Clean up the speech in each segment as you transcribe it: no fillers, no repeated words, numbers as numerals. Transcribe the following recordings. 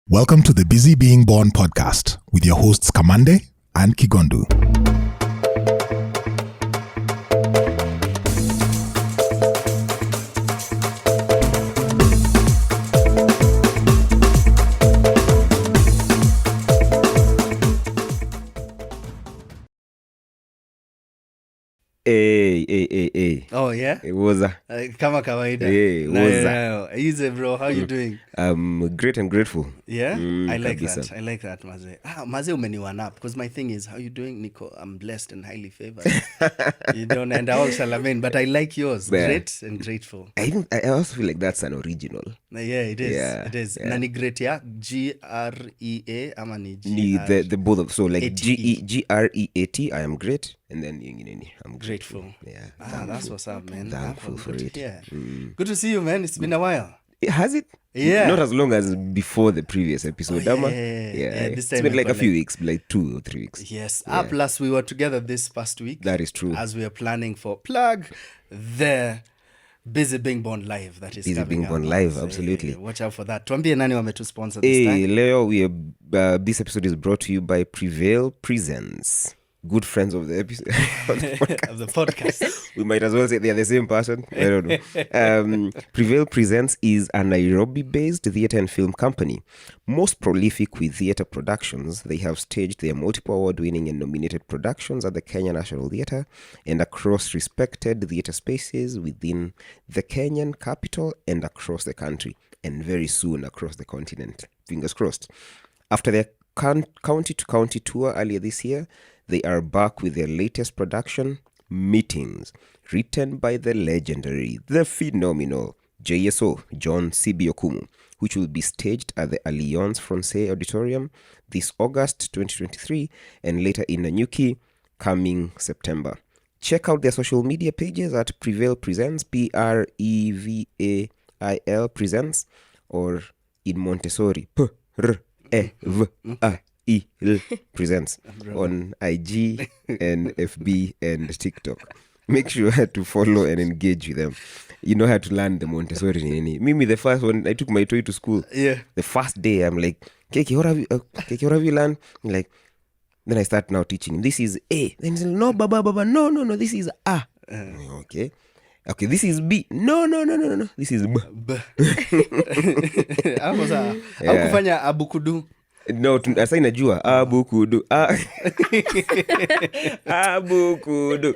Welcome to the Busy Being Born podcast with your hosts Kamande and Kigondu. Hey. Oh, yeah? It was Kama kawaida. Hey, No. Easy, bro. How you doing? I'm great and grateful. Yeah? I like kabisa. that. I like that, Maze. Maze umeniwan up. Because my thing is, how you doing, Nico? I'm blessed and highly favored. You don't, and all salamin. But I like yours. Yeah. Great and grateful. I also feel like that's an original. Yeah, it is. Yeah, It is. yeah. Nani great, yeah? G-R-E-A, ama ni The both of, so like A-T-E. Great. I am great, and then I'm Grateful. Yeah. That's what's up, man. Thankful for Good to it. hear. Good to see you, man. It's been a while. Has it? Yeah. Not as long as before the previous episode, Oh, Dama. yeah. This It's time been we like a got few weeks, like 2 or 3 weeks. Yes. Yeah. Plus, we were together this past week. That is true. As we are planning for the Busy Being Born Live that is Busy coming Being up. Born Live, So, absolutely. watch out for that. Tuambie nani wametusponsor this Hey, time. Leo, this episode is brought to you by Prevail Presents. Good friends of the episode. Of the podcast. We might as well say they're the same person. I don't know. Prevail Presents is a Nairobi-based theatre and film company. Most prolific with theatre productions, they have staged their multiple award-winning and nominated productions at the Kenya National Theatre and across respected theatre spaces within the Kenyan capital and across the country, and very soon across the continent. Fingers crossed. After their county-to-county tour earlier this year, they are back with their latest production, Meetings, written by the legendary, the phenomenal JSO, John C.B. Okumu, which will be staged at the Alliance Francaise Auditorium this August 2023 and later in Nanyuki coming September. Check out their social media pages at Prevail Presents, Prevail Presents, or in Montessori, P-R-E-V-A-I-L Presents on IG and FB and TikTok. Make sure to follow and engage with them. You know how to learn the Montessori. Mimi, the first one, I took my toy to school. Yeah. The first day, I'm like, Keke, what have you learned? Like, then I start now teaching. This is A. Then he's like, no, baba, no, this is A. Okay, this is B. No, this is B. Hapo saa. Au kufanya abukudu. No, asa inajua abukudu abukudu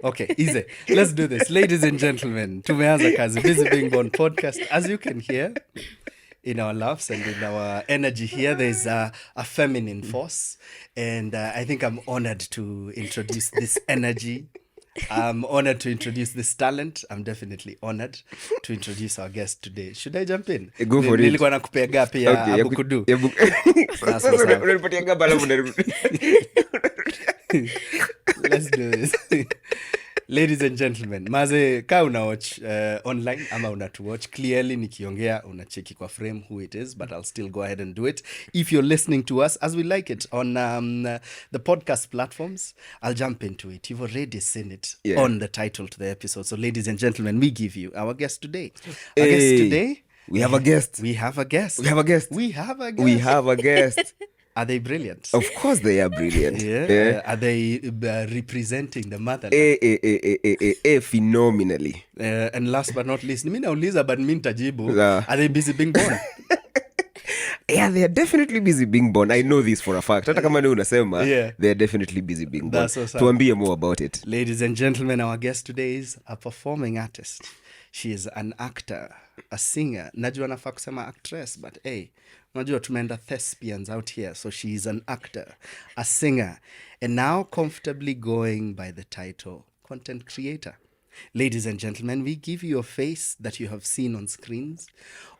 Okay, easy. Let's do this. Ladies and gentlemen, tumeanza kazi. Busy Being Born podcast. As you can hear in our laughs and in our energy here, there's a feminine force. And I think I'm honored to introduce this energy. I'm honored to introduce this talent. I'm definitely honored to introduce our guest today. Should I jump in? Go for it. Nilikuwa nakupea gapi ya abukudu. Sasa. Unanipatia gaba alafu unarudi. Let's do this. Ladies and gentlemen, maze ka una watch online ama unatu watch, clearly nikiongea unacheki kwa frame who it is, but I'll still go ahead and do it. If you're listening to us as we like it on the podcast platforms, I'll jump into it. You've already seen it on the title to the episode. So ladies and gentlemen, we give you our guest today. Our guest today, We have a guest. we have a guest. We have a guest. We have a guest. We have a guest. Are they brilliant? Of course they are brilliant. Yeah. Are they representing the motherland? Phenomenally. And last but not least, mi nauliza but mi nitajibu. Yeah. Are they busy being born? Yeah, they are definitely busy being born. I know this for a fact. Hata kama ni unasema, Yeah. they are definitely busy being born. That's what's up. Tuambie more about it. Ladies and gentlemen, our guest today is a performing artist. She is an actor, a singer. Najua nafaa kusema actress, but hey, najua tumeenda thespians out here. So she is an actor, a singer, and now comfortably going by the title content creator. Ladies and gentlemen, we give you a face that you have seen on screens,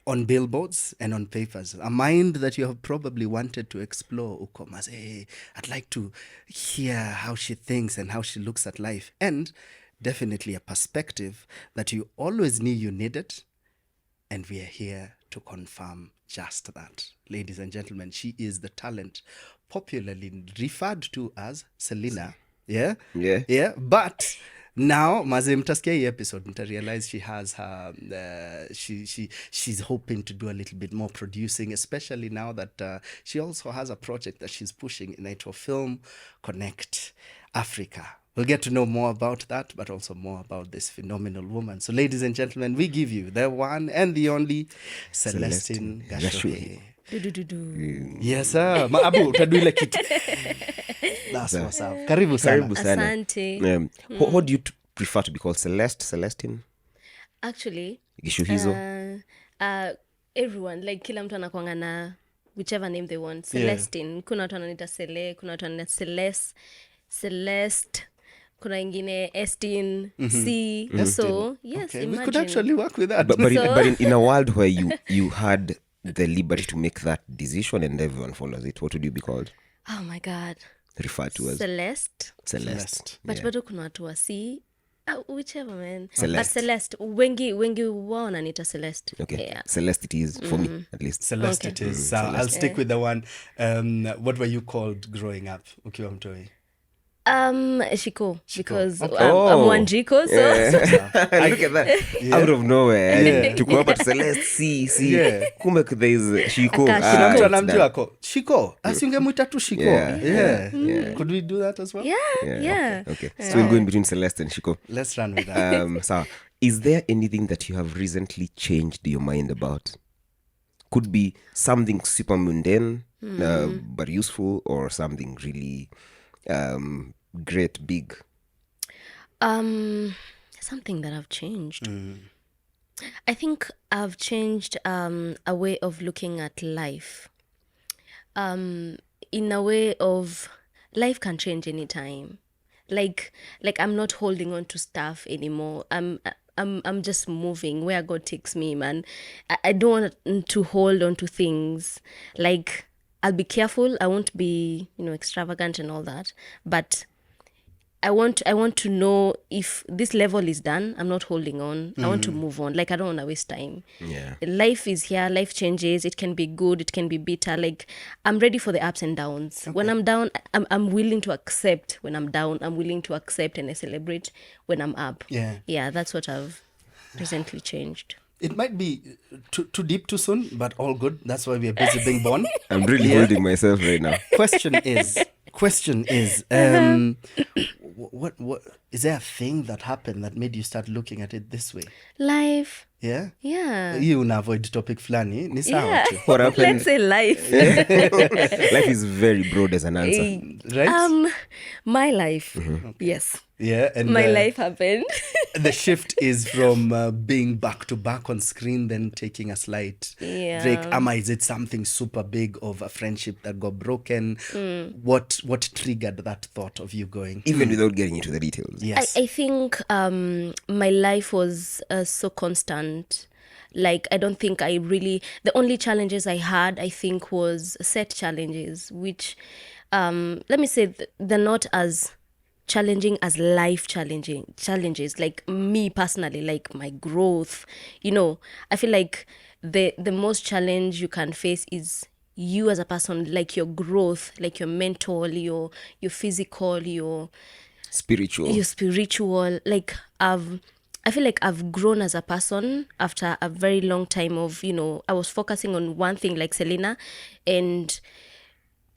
on billboards, and on papers. A mind that you have probably wanted to explore. Ukomas, hey, I'd like to hear how she thinks and how she looks at life. And definitely a perspective that you always knew you needed. And we are here to confirm just that. Ladies and gentlemen, she is the talent popularly referred to as Selina. Yeah? Yeah. Yeah. But Now, maze mtasikia hii episode, mta realize she has her, she's hoping to do a little bit more producing, especially now that she also has a project that she's pushing into a film, Connect Africa. We'll get to know more about that, but also more about this phenomenal woman. So, ladies and gentlemen, we give you the one and the only Celestine Gachuhi. Yes, sir. Abu, utadu ile kitu. That's what's up. Karibu sana. Asante. What do you prefer to be called? Celestine? Actually, Gishuhizo? Everyone, like kila mtu anakuanga na whichever name they want. Celestine. Kuna watu wananiita Cele, kuna watu wananiita Celeste, kuna ingine Estine, C. So, yes, Okay, imagine. we could actually work with that. But in a world where you had the liberty to make that decision and everyone follows it, what would you be called? Oh my God. Referred to as? Celeste. But bado kuna watu wa C. Whichever, man. Celeste. But Celeste. Wengi wao wananiita Celeste. Okay. Yeah. Celeste it is for me, at least. Celeste Okay. it is. I'll stick with the one. What were you called growing up? Ukiwa mtoi? Shiko. Because Okay. I'm Wanjiko, so... Look at that. Out of nowhere. To go up at Celeste, see. Yeah. Kumek there is Shiko. Aka Kila mtu Shiko. anamjua ako Shiko. Asingemwita tu Shiko. Yeah. Could we do that as well? Yeah. Okay. So we'll go in between Celeste and Shiko. Let's run with that. So, is there anything that you have recently changed your mind about? Could be something super mundane, but useful, or something really great, big. Something that I've changed. I think I've changed a way of looking at life. In a way of life can change anytime. Like I'm not holding on to stuff anymore. I'm just moving where God takes me, man. I don't want to hold on to things. Like, I'll be careful. I won't be, extravagant and all that. But I want to know if this level is done. I'm not holding on. I want to move on. Like, I don't want to waste time. Yeah. Life is here. Life changes. It can be good. It can be bitter. Like, I'm ready for the ups and downs. Okay. When I'm down, I'm willing to accept. When I'm down, I'm willing to accept, and I celebrate when I'm up. Yeah, that's what I've recently changed. It might be too deep too soon, but all good. That's why we are busy being born. I'm really holding myself right now. Question is, what is there a thing that happened that made you start looking at it this way? Life. Yeah? Yeah. You una avoid topic flani, ni sawa Yeah. tu. What happened? Let's say life. Life is very broad as an answer. Right? My life. Yes. Yeah, and My life happened. the shift is from being back to back on screen, then taking a slight break. Is it something super big of a friendship that got broken? What triggered that thought of you going? Even without getting into the details. Yes. I think my life was so constant. Like, I don't think I really... The only challenges I had, I think, was set challenges, which, let me say, they're not as challenging as life challenges, like me personally, like my growth. I feel like the most challenge you can face is you as a person, like your growth, like your mental, your physical, your spiritual. Like, I feel like I've grown as a person after a very long time of, I was focusing on one thing, like Selina, and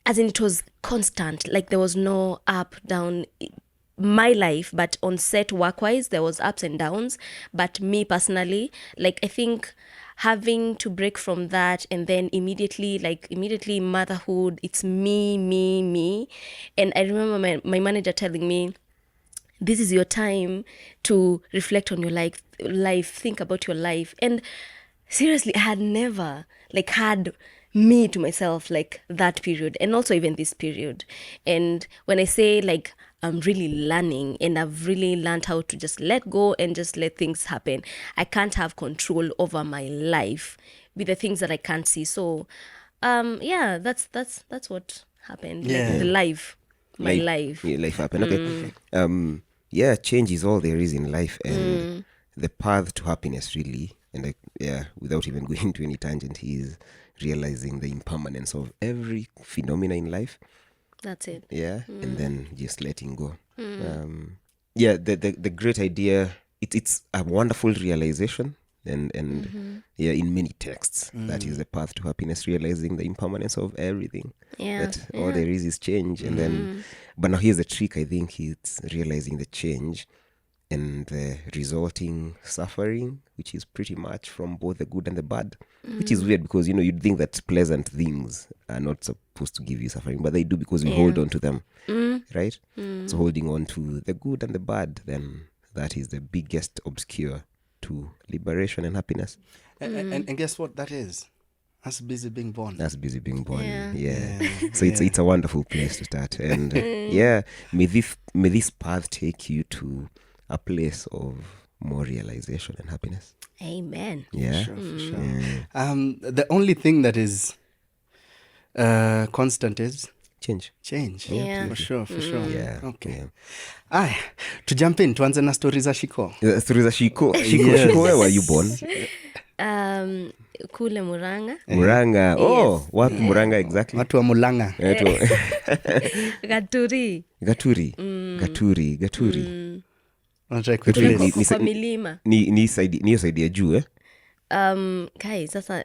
as in it was constant. Like, there was no up, down, my life, but on set work-wise, there was ups and downs. But me personally, like, I think having to break from that, and then immediately motherhood, it's me. And I remember my manager telling me, this is your time to reflect on your life, think about your life. And seriously, I had never had me to myself like that period, and also even this period. And when I say I'm really learning, and I've really learned how to just let go and just let things happen. I can't have control over my life with the things that I can't see. So that's what happened. Yeah. The life. My life. Yeah, life happened. Okay. Change is all there is in life, and the path to happiness really, and without even going into any tangent, is realizing the impermanence of every phenomena in life. That's it. And then just letting go. the great idea, it's a wonderful realization, and in many texts, that is the path to happiness, realizing the impermanence of everything. That all there is change, and then, but now here's the trick. I think it's realizing the change and the resulting suffering, which is pretty much from both the good and the bad, which is weird, because you'd think that pleasant things are not supposed to give you suffering, but they do, because we hold on to them, right? So holding on to the good and the bad, then that is the biggest obscure to liberation and happiness. And guess what that is? That's busy being born. Yeah. So it's a wonderful place to start, and may this path take you to a place of more realization and happiness. Amen. Yeah. For sure. The only thing that is constant is Change. Yeah. For sure. Yeah. Okay. Yeah. Aya, to jump in, tuanze na stories za Shiko. Stories of Shiko. Yes. Shiko, where were you born? Kule Murang'a. Murang'a. Oh, Yes. wapi Murang'a exactly? Watu wa Mulanga. Gaturi. Gaturi. Wanataka Gaturi kutueleza. ni- Kwa milima. Ni hiyo side ya juu, eh? Kai sasa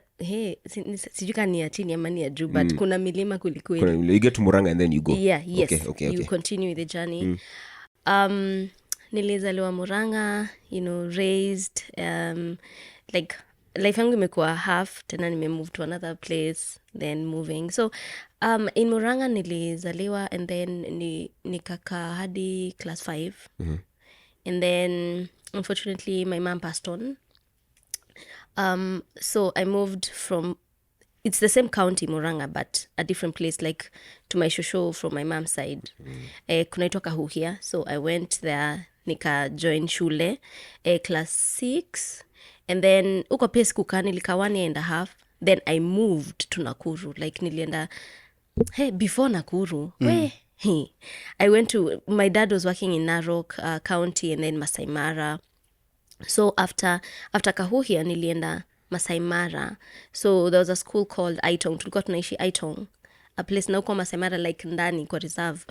sijui kama ni ya chini ama ni ya juu, but kuna milima kwelikweli. You get to Murang'a and then you go. Yeah, yes. Okay. You continue with the journey. Nilizaliwa Murang'a, raised, like life yangu imekuwa half, tena nimemove to another place, then moving. So in Murang'a nilizaliwa, and then nikakaa hadi class 5. And then unfortunately my mom passed on. So I moved from, it's the same county, Murang'a, but a different place, like to my shosho from my mom's side. Kunaitwa Kahuhia. So I went there, nika join shule, class 6. And then uko pia sikukaa, nilikaa 1 year and a half. Then I moved to Nakuru. Like nilienda, before Nakuru, I went to, my dad was working in Narok county, and then Masai Mara. So after Kahuhia nilienda Masai Mara. So there was a school called Aitong. Tulikuwa tunaishi Aitong, a place na uko Masai Mara, like ndani kwa reserve.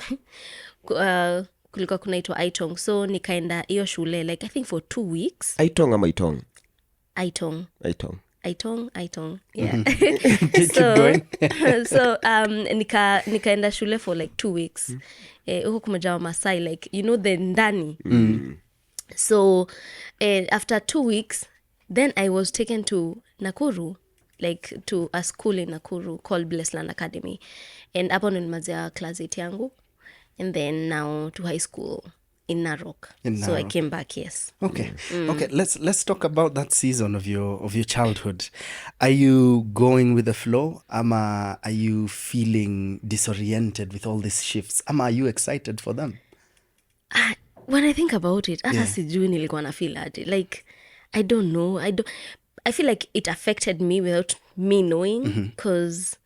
Kulikuwa kunaitwa Aitong. So nikaenda hiyo shule, like I think for 2 weeks. Aitong ama Itong? Aitong. Yeah. Keep going. So nikaenda shule for like 2 weeks. Huko kumejawa Masai, like the ndani. So after 2 weeks, then I was taken to Nakuru, like to a school in Nakuru called Blessland Academy. And hapo ndo nimazia class 8 yangu. And then now to high school in Narok. So I came back, yes. Okay. Let's talk about that season of your childhood. Are you going with the flow? Ama are you feeling disoriented with all these shifts? Ama are you excited for them? When I think about it, hata sijui nilikuwa na feel aje. Like, I don't know. I feel like it affected me without me knowing, because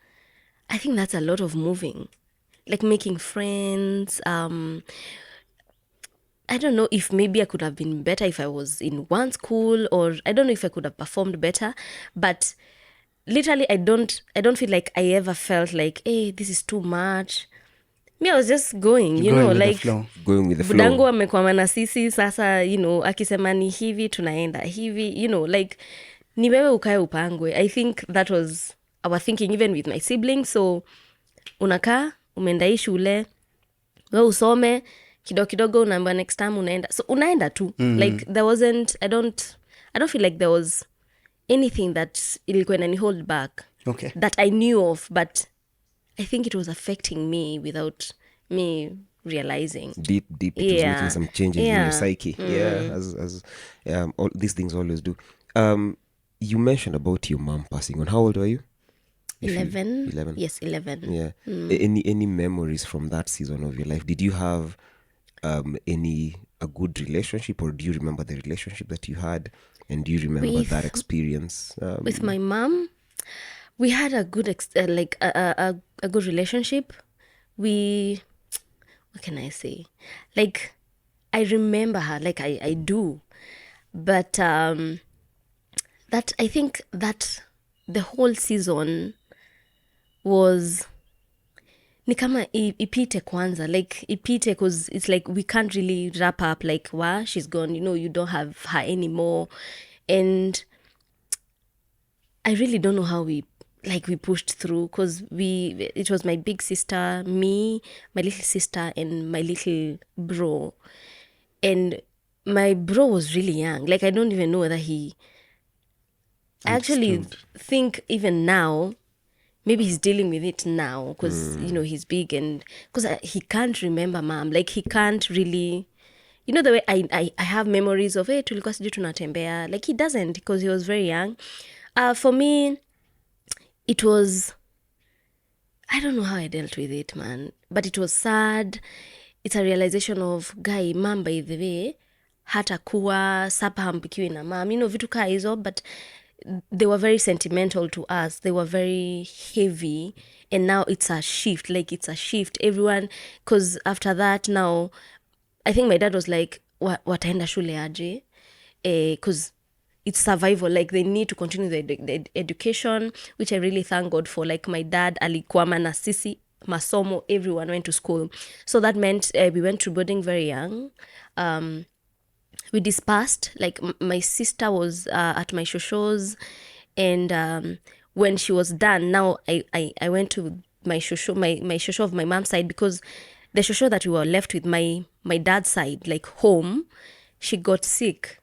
I think that's a lot of moving. Like making friends. I don't know if maybe I could have been better if I was in one school, or I don't know if I could have performed better. But literally, I don't feel like I ever felt like, hey, this is too much. Me, I was just going, like Going with the flow. budangu amekwama na sisi sasa, akisema ni hivi tunaenda hivi, like ni wewe ukae upangwe. I think that was our thinking even with my siblings. So unakaa umeenda hii shule, wewe usome kidogo unaambiwa next time unaenda, so unaenda tu. Like there wasn't, I don't feel like there was anything that ilikuwa inani hold back that I knew of, but I think it was affecting me without me realizing. Deep it was making some changes in your psyche. As all these things always do. You mentioned about your mom passing on. How old were you? 11. 11. Yes, 11. Yeah. Any memories from that season of your life? Did you have a good relationship, or do you remember the relationship that you had, and do you remember that experience? With my mom, we had a good a good relationship. What can I say? Like, I remember her, like I do, but that I think that the whole season was ni kama ipite kwanza, like ipite, because it's like we can't really wrap up like she's gone, you don't have her anymore. And I really don't know how we pushed through, because it was my big sister, me, my little sister, and my little bro. And my bro was really young. Like, I don't even know whether I actually think even now, maybe he's dealing with it now, because he's big, and because he can't remember mom. Like, he can't really, the way I have memories of it, tulikuwa sijui tunatembea. Like, he doesn't, because he was very young. For me, it was, I don't know how I dealt with it, man, but it was sad. It's a realization of, guy, mom, by the way, hata kuwa sapa hampikiwi na mom, vitu kaa hizo, but they were very sentimental to us. They were very heavy. And now it's a shift. Like, it's a shift. Everyone, because after that now, I think my dad was like, wataenda shule aje? Because it's survival. Like, they need to continue the education, which I really thank God for. Like, my dad alikwama na sisi masomo, everyone went to school. So that meant we went to boarding very young. We dispersed. Like, my sister was at my shosho's, and when she was done, now I went to my shosho, my shosho of my mom's side, because the shosho that we were left with, my dad's side, like home, she got sick.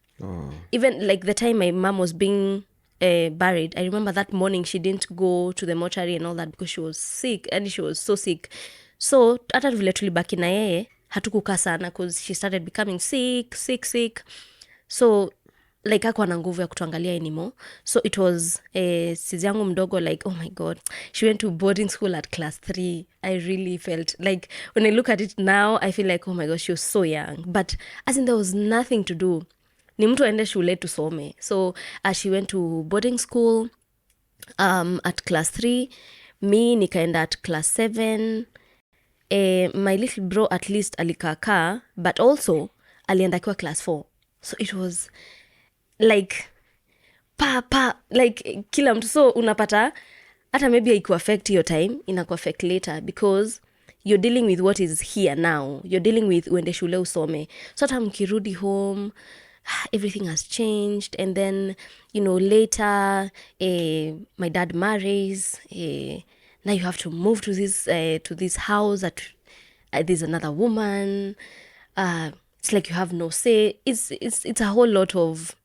Even like the time my mom was being buried, I remember that morning she didn't go to the mortuary and all that because she was sick, and she was so sick. So hata vile tulibaki na yeye hatukukaa sana, because she started becoming sick. So like hakuwa na nguvu ya kutuangalia anymore. So it was sisi yangu mdogo, like, oh my god, she went to boarding school at class 3. I really felt like, when I look at it now, I feel like, oh my gosh, she was so young. But as in, there was nothing to do. Ni mtu aende shule tusome. So she went to boarding school at class 3. Me nikaenda at class 7. My little bro at least alikaka, but also alienda kwa class 4. So it was like like kila mtu. So unapata hata maybe haikuaffect your time, inakuaffect later, because you're dealing with what is here now. You're dealing with uende shule usome. So hata mkirudi home, everything has changed. And then later my dad marries. Now you have to move to this house that there's another woman. It's like you have no say. It's a whole lot of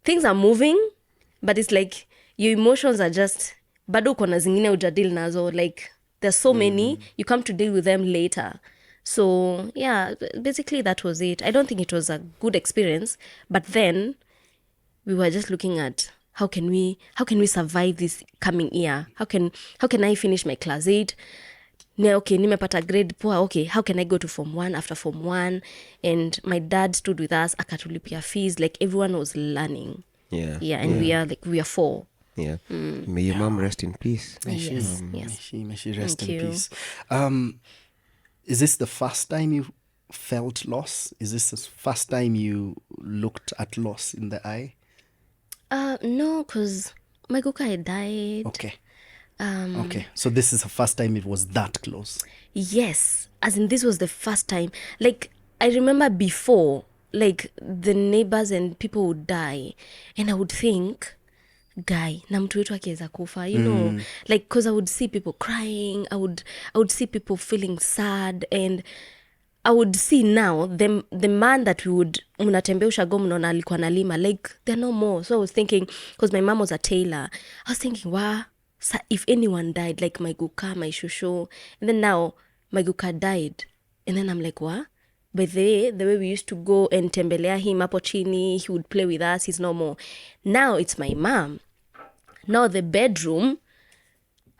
things are moving, but it's like your emotions are just bado kona zingine ujadil nazo. Like, there's so many, you come to deal with them later. So yeah, basically that was it. I don't think it was a good experience, but then we were just looking at how can we survive this coming year? How can I finish my class 8? Okay, nimepata grade poa. Okay, how can I go to Form 1 after Form 1? And my dad stood with us, akatulipia fees. Like, everyone was learning. Yeah. And we are 4. Yeah. May your mom rest in peace. Yes. May she rest Thank in you. peace. Is this the first time you felt loss? Is this the first time you looked at loss in the eye? No, because my kuka had died. Okay. Okay. So this is the first time it was that close. Yes. As in, this was the first time. Like, I remember before, like, the neighbors and people would die, and I would think, guy, na mtu wetu akiweza kufa, like, because I would see people crying, I would see people feeling sad, and I would see now the man that we would mnatembea ushago mnaona alikuwa nalima, like, they're no more. So I was thinking, because my mom was a tailor, I was thinking, wow, if anyone died, like my guka, my shusho, and then now my guka died, and then I'm like, what? But the way we used to go and tembelea him hapo chini, he would play with us, he's no more. Now it's my mom. Now the bedroom,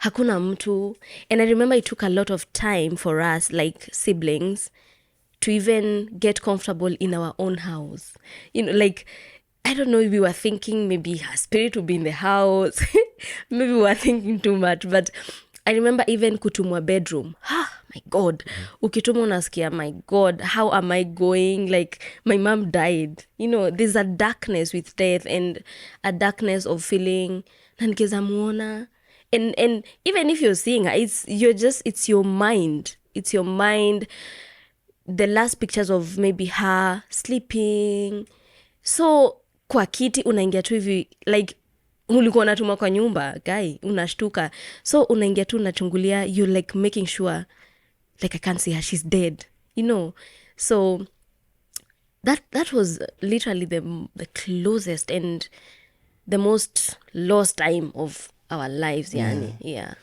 hakuna mtu. And I remember it took a lot of time for us, like siblings, to even get comfortable in our own house. Like, I don't know if we were thinking maybe her spirit would be in the house. Maybe we were thinking too much. But I remember even kutumwa bedroom. My God. Ukitumwa unasikia, my God, how am I going? Like, my mom died. There's a darkness with death, and a darkness of feeling, na nikiweza muona. And even if you're seeing her, it's your mind. It's your mind. The last pictures of maybe her sleeping. So kwa kiti unaingia tu hivi, like ulikuwa unatuma kwa nyumba, guy, unashtuka. So unaingia tu unachungulia, you're like making sure, like I can't see her, she's dead, you know. So that was literally the closest and the most lost time of our lives, yani. Yeah.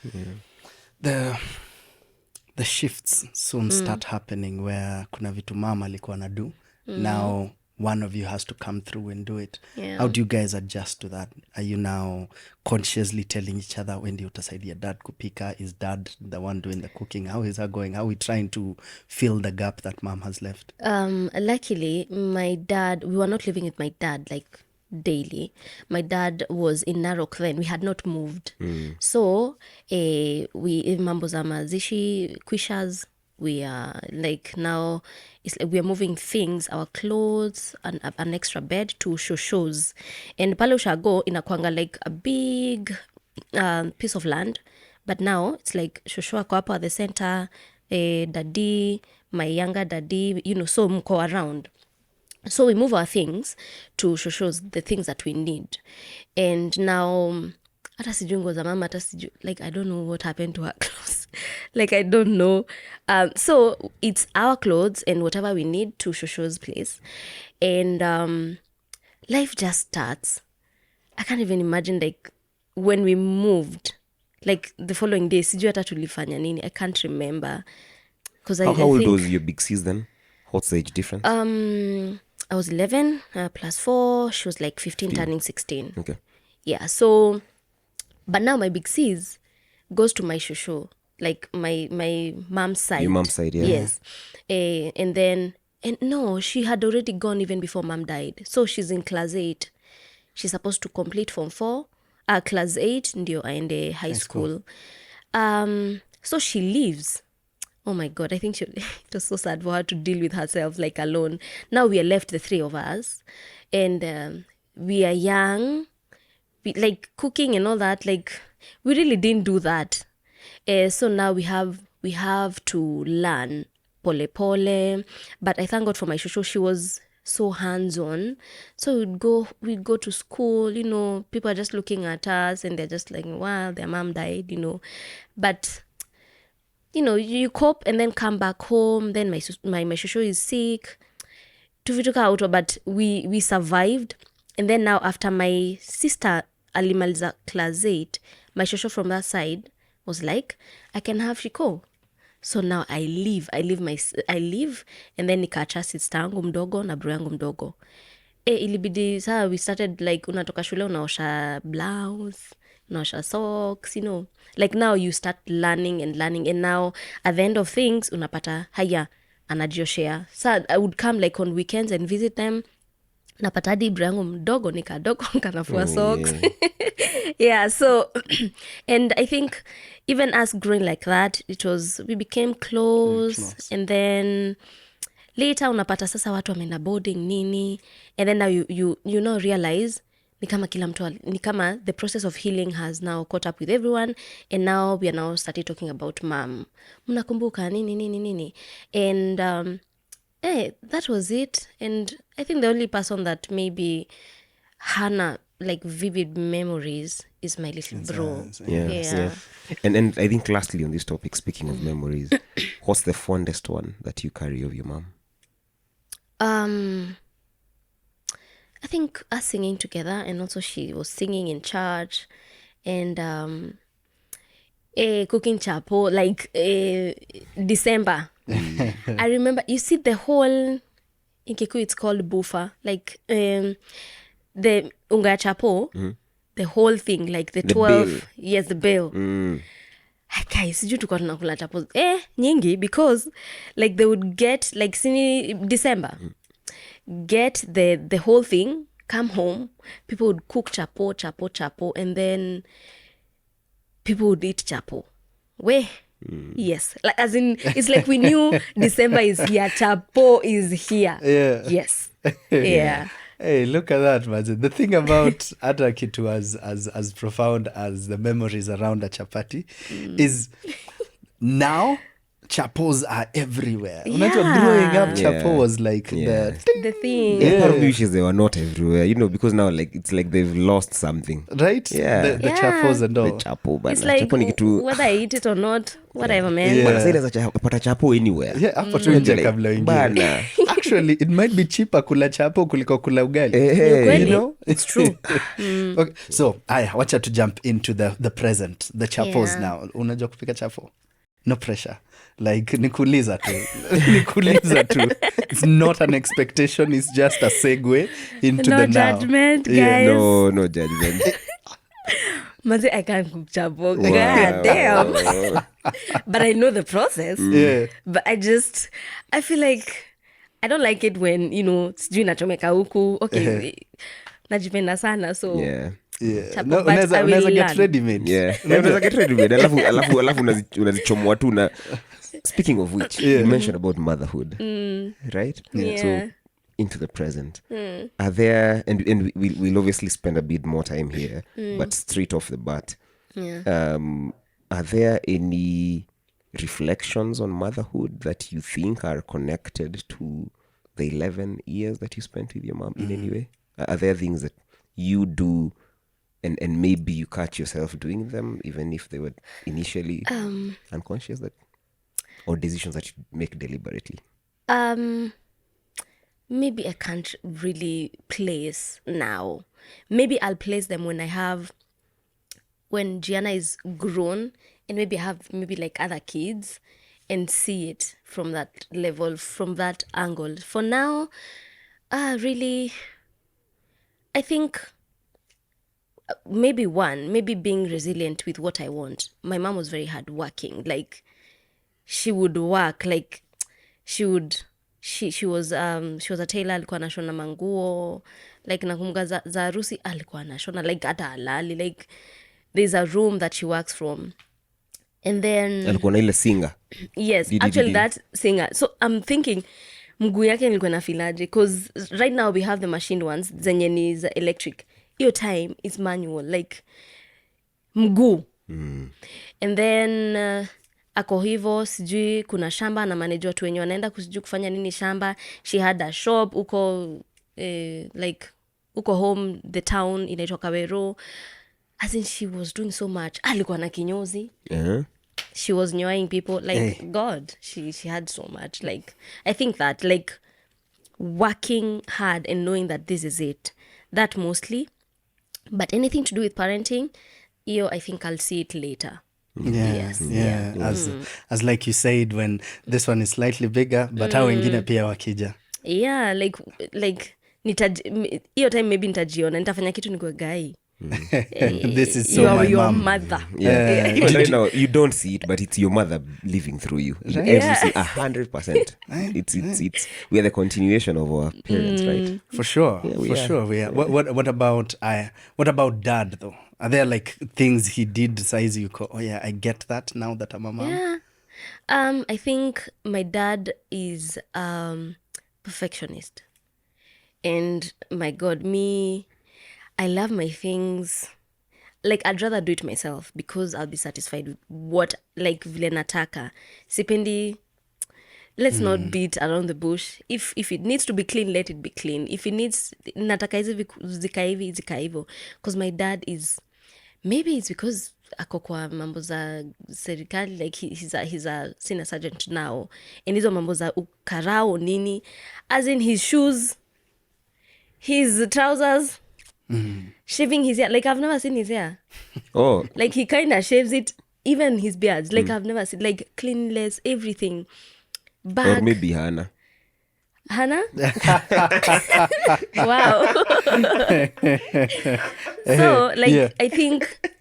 The shifts soon start happening where kuna vitu mama alikuwa na do. Now one of you has to come through and do it. Yeah. How do you guys adjust to that? Are you now consciously telling each other when you utasaidia dad kupika? Is dad the one doing the cooking? How is that going? How are we trying to fill the gap that mom has left? Luckily, my dad, we were not living with my dad like daily. My dad was in Narok then. We had not moved. So we mambo za mazishi quishas, we are like now it's like we are moving things, our clothes, an extra bed to shows. And pale ushago inakwanga like a big piece of land, but now it's like shosho ako hapo at the center, daddy, my younger daddy, you know, so mko around. So we move our things to shows, the things that we need. And now hata sijui nguo za mama, hata sijui, like I don't know what happened to her clothes. Like I don't know. So it's our clothes and whatever we need to shosho's place. And life just starts. I can't even imagine like when we moved, like the following day, sijui hata tulifanya nini. I can't remember. How old was your big sis then? What's the age difference? I was 11 plus 4. She was like 15 turning 16. Okay. Yeah, so, but now my big sis goes to my shosho, like my mom's side. Your mom's side, yeah. Yes. And no, she had already gone even before mom died. So she's in class 8. She's supposed to complete form 4. Class 8 ndio aende high school. So she leaves. Oh my God, I think it was so sad for her to deal with herself like alone. Now we are left, the three of us, and we are young, like cooking and all that, like we really didn't do that. So now we have to learn pole pole, but I thank God for my shosho. She was so hands-on. So we'd go to school, you know, people are just looking at us and they're just like, wow, their mom died, you know, but you know, you cope and then come back home. Then my shosho is sick. Tuvitoka out, but we survived. And then now after my sister alimaliza class 8, my shosho from that side was like, I can have Shiko. So now I leave and then nikaacha sister yangu mdogo na bro yangu mdogo. Ilibidi saa we started like unatoka shule unaosha blouse, unaosha socks, you know. Like now you start learning and now at the end of things unapata haya anajioshea. So I would come like on weekends and visit them. Napata hadi bro yangu mdogo ni kadogo kanafua socks. Yeah, so and I think even us growing like that, we became close. And then later unapata sasa watu wameenda boarding nini, and then now you now realize ni kama kila mtu, ni kama the process of healing has now caught up with everyone, and now we are now started talking about mom, mnakumbuka nini, and that was it. And I think the only person that maybe hana like vivid memories is my little bro. Yeah. And I think lastly on this topic, speaking of memories, what's the fondest one that you carry of your mom? I think us singing together, and also she was singing in church, and cooking chapo like December. I remember, you see the whole, in Kikuyu it's called bufa, like the unga chapo, the whole thing, like the 12 bill. Yes, the bill. Kai siju tuko tunakula chapo nyingi, because like they would get like sini December, get the whole thing, come home, people would cook chapo, and then people would eat chapo. Yes, like as in it's like we knew December is here, chapo is here. Yeah. Yes. Yeah. Hey, look at that, man. The thing about hata kitu as profound as the memories around a chapati is now chapos are everywhere. Unajua, growing up, chapo was like the thing. The part of me wishes they were not everywhere, because now like it's like they've lost something. right? Yeah. The chapos and all. The chapo, but It's like chapo ni kitu whether I eat it or not, whatever, man. Yeah. bana, sasa inaweza pata chapo anywhere. Yeah, hapo tu nje Like, kabla uingie. bana. Actually, it might be cheaper kula chapo kuliko kula ugali. Hey. You know? It's true. Okay, so wacha to jump into the present, the chapos Yeah. now. Unajua kupika chapo? No pressure. Like nikuuliza tu. Nikuuliza tu. It's not an expectation, it's just a segue into No the now. judgment, Yeah. guys. No judgment. Mazi, I can't cook chapo. God damn. But I know the process. Yeah. But I feel like I don't like it when, sijui nachomeka huku. Okay, najipenda sana, so Yeah. Yeah. Chapo, No, but I will unaweza get learn. ready made. Yeah. Unaweza get ready made. Alafu unazichomoa tu na. Speaking of which, you mentioned about motherhood, right? Yeah. So into the present, are there, and we'll obviously spend a bit more time here, but straight off the bat, are there any reflections on motherhood that you think are connected to the 11 years that you spent with your mom in any way? Are there things that you do and maybe you catch yourself doing them even if they were initially unconscious, or decisions that you make deliberately? Maybe I can't really place now. Maybe I'll place them when Gianna is grown, and maybe I have like other kids, and see it from that level, from that angle. For now, really, I think maybe being resilient with what I want. My mom was very hardworking. Like, she would work, like she was a tailor, alikuwa anashona manguo, like nakumbuka za harusi alikuwa anashona, like hata halali, like there's a room that she works from, and then Alikuwa na ile singer. yes, actually that singer. So I'm thinking mguu yake nilikuwa na filaje, because right now we have the machined ones zenye ni za electric. Your time is manual, like mguu. And then ako hivo, sijui kuna shamba na manager watu wenye wanaenda kusijui kufanya nini shamba. She had a shop uko like uko home, the town inaitwa Kawero. As in, she was doing so much. Alikuwa na kinyozi. She was nyoing people, like God, she had so much. Like, I think that, like, working hard and knowing that this is it, that mostly. But anything to do with parenting, I think I'll see it later. Yes. As like you said, when this one is slightly bigger, but hao wengine pia wakija. Yeah, like hiyo time maybe nitajiona, nitafanya kitu nikuwe gai. This is so my your mom. mother. Yeah. Even right now, you don't see it, but it's your mother living through you. Right. Everything, 100%. It's we are the continuation of our parents, right? For sure, we for are. sure. We are. What about dad though? Are there like things he did size you call, oh yeah, I get that now that I'm a mom? Yeah. I think my dad is perfectionist. And my God, I love my things. Like, I'd rather do it myself because I'll be satisfied with what, like, vile nataka. Sipendi, let's not beat around the bush. If it needs to be clean, let it be clean. If it needs, nataka hizi zika hivo. Because my dad is, maybe it's because ako kwa mambo za serikali, like he's a senior sergeant now. And hizo mambo za ukarao nini. As in his shoes, his trousers, shaving his hair. Like, I've never seen his hair. Oh. Like, he kind of shaves it, even his beards. Like, I've never seen, like, cleanless, everything. Back. Or maybe Hannah. Hannah? Wow. So, like, Yeah. I think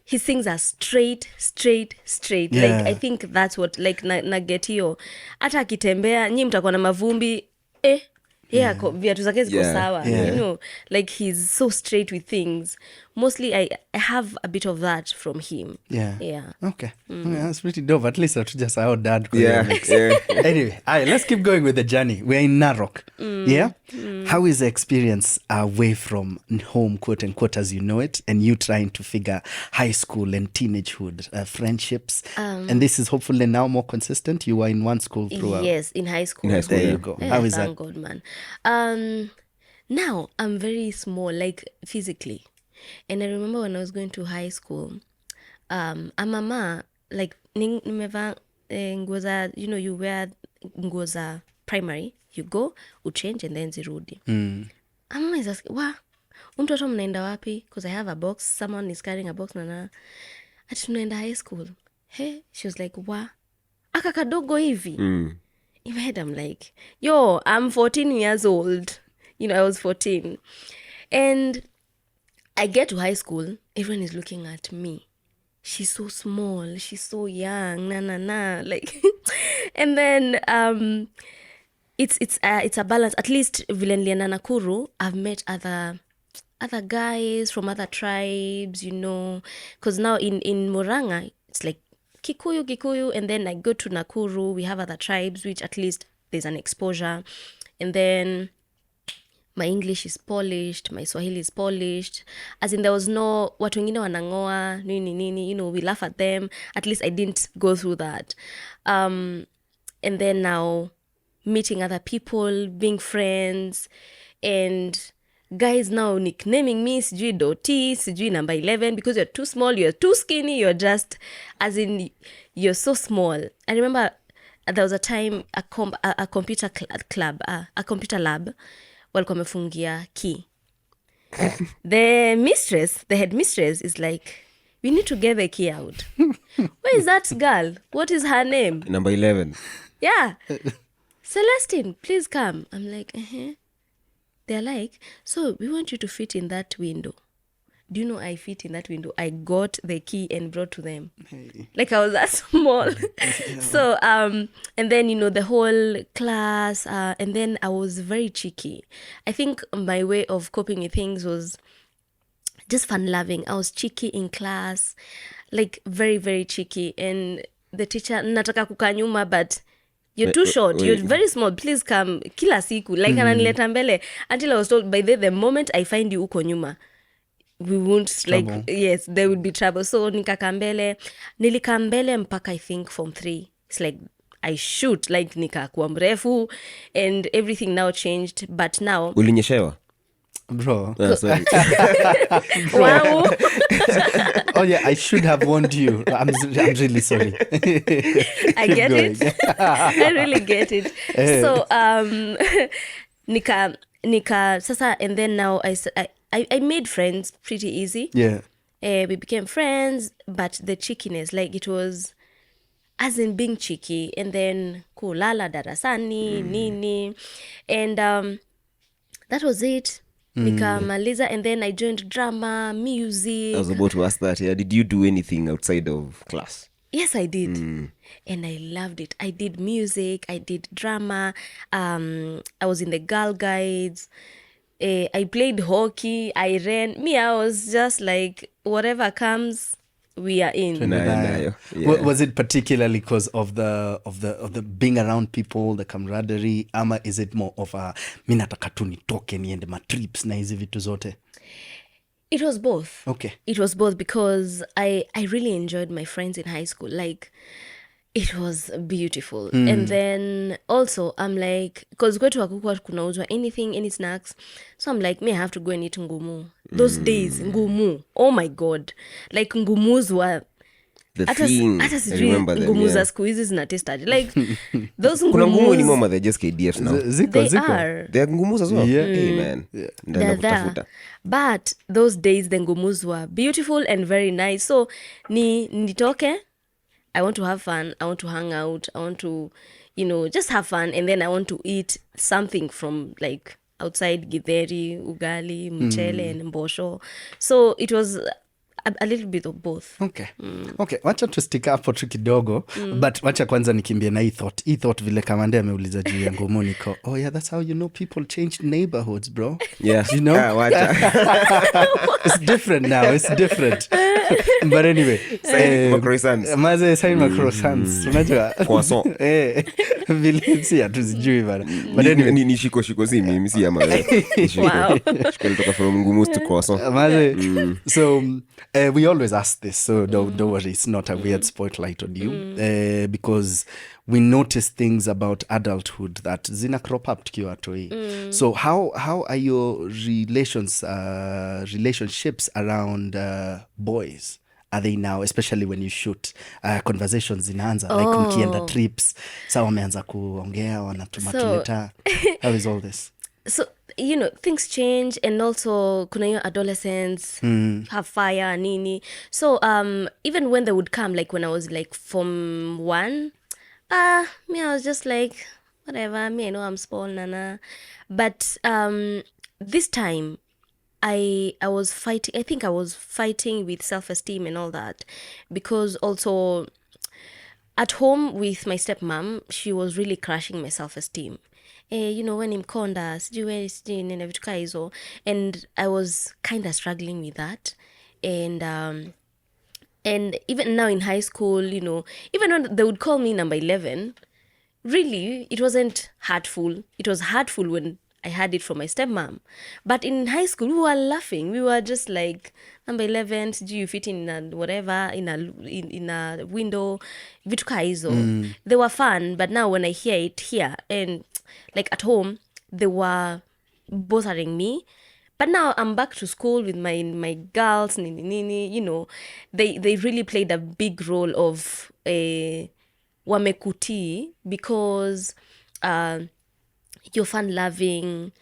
his things are straight. Yeah. Like, I think that's what, like, na get hiyo. Hata akitembea, nyi mtakuwa na mavumbi, viatu zake ziko sawa. Yeah. You know, like, he's so straight with things. mostly I have a bit of that from him. Yeah. Okay. Yeah, that's pretty dope. At least that's just how dad Yeah. Anyway, all right, let's keep going with the journey. We're in Narok. Yeah. How is the experience away from home, quote unquote, as you know it, and you trying to figure high school and teenagehood, friendships? And this is hopefully now more consistent. You were in one school throughout. Yes, in high school. In high school, There yeah. you go. Yeah, How is thank that? God, man. Now I'm very small, like physically. And I remember when I was going to high school, mama, like nimeva nguo za, you know, you wear nguo za primary, you go, uchange and then zirudi. Mama is asking, wa, mtoto mnaenda wapi? Because I have a box, someone is carrying a box nana. Ati tunaenda high school. Hey, she was like, wa, aka kadogo hivi. In my head, I'm like, yo, I'm 14 years old. You know, I was 14. And I get to high school, everyone is looking at me. She's so small, she's so young, like. And then it's a balance. At least vile nilienda Nakuru, I've met other guys from other tribes, you know, because now in Murang'a, it's like Kikuyu, and then I go to Nakuru, we have other tribes, which at least there's an exposure. And then my English is polished, my Swahili is polished. As in, there was no, watu wengine wanangoa, nini, you know, we laugh at them. At least I didn't go through that. And then now, meeting other people, being friends, and guys now nicknaming me, sijui Doti, sijui number 11, because you're too small, you're too skinny, you're just, as in, you're so small. I remember there was a time, a computer club, a computer lab, walikuwa wamefungia key. The headmistress is like, we need to get the key out. Where is that girl? What is her name? Number 11. Yeah. Celestine, please come. I'm like, They're like, so we want you to fit in that window. Do you know I fit in that window? I got the key and brought to them. Hey. Like I was that small. So, and then, you know, the whole class, and then I was very cheeky. I think my way of coping with things was just fun-loving. I was cheeky in class, like very, very cheeky. And the teacher, nataka kukaa nyuma, but you're too short, you're very small, please come kila siku. Like ananileta mbele. Until I was told, by the moment I find you uko nyuma, we won't, trouble. like, yes, there would be trouble. So nilikaa mbele mpaka I think form 3. It's like I shoot, like nikakuwa mrefu and everything now changed. But now Ulinyeshewa? Bro. Sorry. wow. Oh yeah, I should have warned you. I'm really sorry. I get it. I really get it. So nika sasa, and then now I made friends pretty easy. Yeah. We became friends, but the cheekiness, like it was as in being cheeky, and then kulala darasani nini, and that was it. Nikamaliza, and then I joined drama, music. I was about to ask that. Yeah, did you do anything outside of class? Yes, I did. And I loved it. I did music, I did drama, I was in the Girl Guides, I played hockey, I ran. I was just like, whatever comes, we are in. Nayo. Was it particularly because of the being around people, the camaraderie, ama is it more of a mi nataka tu nitoke niende ma trips na hizi vitu zote? It was both. Okay. It was both because I really enjoyed my friends in high school. Like, it was beautiful. And then also I'm like, because kwetu hakukuwa kunauzwa anything, any snacks. So I'm like, I have to go and eat ngumu. Those days, ngumu. Oh my God. Like ngumus were... The thing. Hata I sijui remember them, ngumu za yeah. siku hizi zinatestaje. Like, those Kuna ngumu ni ngumus, mama, they're just KDFs now. they are. They're ngumus as well. Yeah. Hey, man. Yeah. They're Ndaenda there. kutafuta. But those days, the ngumus were beautiful and very nice. So, nitoke, I want to have fun, I want to hang out, I want to, you know, just have fun. And then I want to eat something from, like, outside, githeri, ugali, mchele, and mbosho. So, it was a little bit of both. Okay. Okay, wacha tustika hapo tu kidogo, but wacha kwanza nikimbie na hii thought vile Kamande ameuliza juu ya ngumu niko. Oh yeah, that's how you know people changed neighborhoods, bro. Yeah. You know? Wacha. It's different now. It's different. But anyway, Macroissants. Sign macroissants. Unajua? Croissant. Vile si hatuzijui bana. But anyway, ni shiko si mimi si ama. Wow. Shiko kutoka from ngumu to croissant. So we always ask this, so don't worry, it's not a weird spotlight on you, because we notice things about adulthood that zina crop up tukiwa toi. So how are your relationships around boys? Are they now, especially when you shoot conversations zinaanza, like mkienda trips, sa wameanza kuongea, wanatuma tuleta. How is all this? So, you know, things change, and also kuna hiyo adolescents have fire nini. So even when they would come, like when I was like Form 1, me, I was just like, whatever, me, I know I'm small, nana. But this time I was fighting. I think I was fighting with self-esteem and all that, because also at home with my stepmom, she was really crushing my self-esteem. You know, when imkonda, sijui nene vitu kaa hizo, and I was kind of struggling with that. And even now in high school, you know, even when they would call me number 11, really, it wasn't hurtful. It was hurtful when I had it from my stepmom. But in high school, we were laughing. We were just like, number 11, do you fit in a whatever, in a window, vitu kaa hizo. They were fun, but now when I hear it here, and like at home, they were bothering me. But now I'm back to school with my girls, nini, you know, they really played a big role of wamekutii, because you're fun-loving,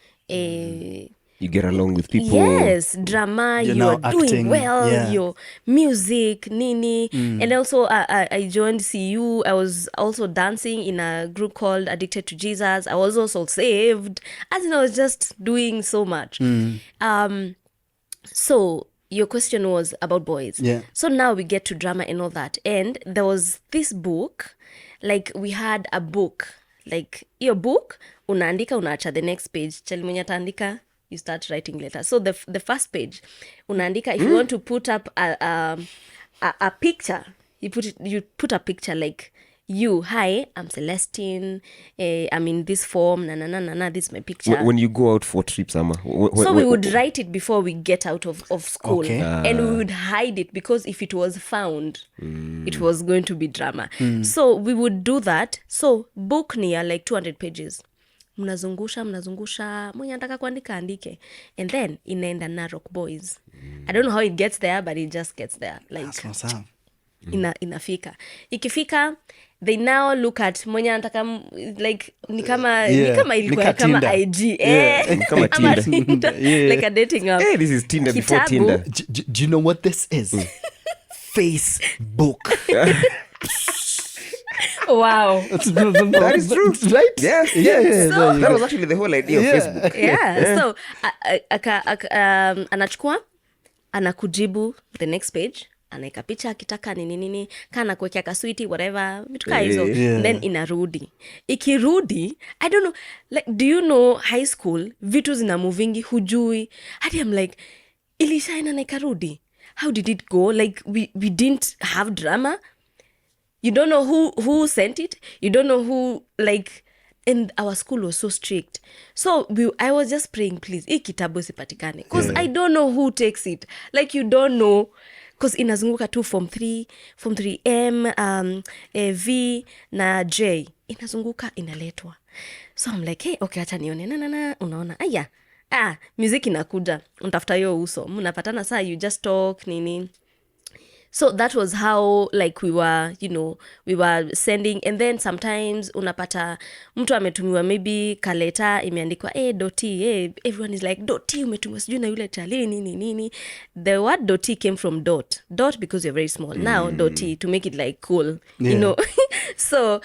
you get along with people. Yes, drama, you're doing acting, well, your music, nini. And also I joined CU. I was also dancing in a group called Addicted to Jesus. I was also saved. As in, I was just doing so much. So your question was about boys. Yeah. So now we get to drama and all that. And there was this book, like we had a book, like your book, unaandika, unaacha the next page. Chali mwenye ataandika, you start writing letters. So the first page, unaandika, if you want to put up a picture, you put a picture like, you, hi, I'm Celestine, I'm in this form, this is my picture. When you go out for trips, Ama, so we would write it before we get out of school. Okay. And we would hide it, because if it was found, it was going to be drama. So we would do that. So book near like 200 pages. Mnazungusha, mwenye anataka kuandika andike. And then inaenda Narok boys. I don't know how it gets there, but it just gets there. Like, inafika. Ikifika, they now look at mwenye anataka, like ni kama ilikuwa kama IG. Kama Tinder. Like a dating app. Hey, this is Tinder before Tinder. Do you know what this is? Facebook. Wow. That is true. Right? Yeah. So, that was actually the whole idea of Facebook. Yeah. So anachukua, anakujibu the next page, anaeka picha akitaka nini, kana kuwekea kaswiti, whatever, vitu kaa hizo. Then inarudi. Ikirudi, I don't know, like, do you know high school, vitu zina movingi, hujui. Hadi I'm like, ilishaina na ikarudi. How did it go? Like, we didn't have drama. You don't know who sent it. You don't know who, like, and our school was so strict. So I was just praying, please, hii kitabu sipatikane. Because I don't know who takes it. Like, you don't know. Because inazunguka tu form 3M, V na J. Inazunguka, inaletwa. So I'm like, hey, okay, acha nione. Unaona. Aya. Music inakuja. Unatafuta hiyo uso. Mnapatana saa, you just talk, nini. So that was how, like, we were sending. And then sometimes unapata mtu ametumiwa maybe kaleta imeandikwa doti, everyone is like, doti umetumiwa sijui na yule chali nini. The word doti came from dot because you're very small. Now doti, to make it like cool, you know. So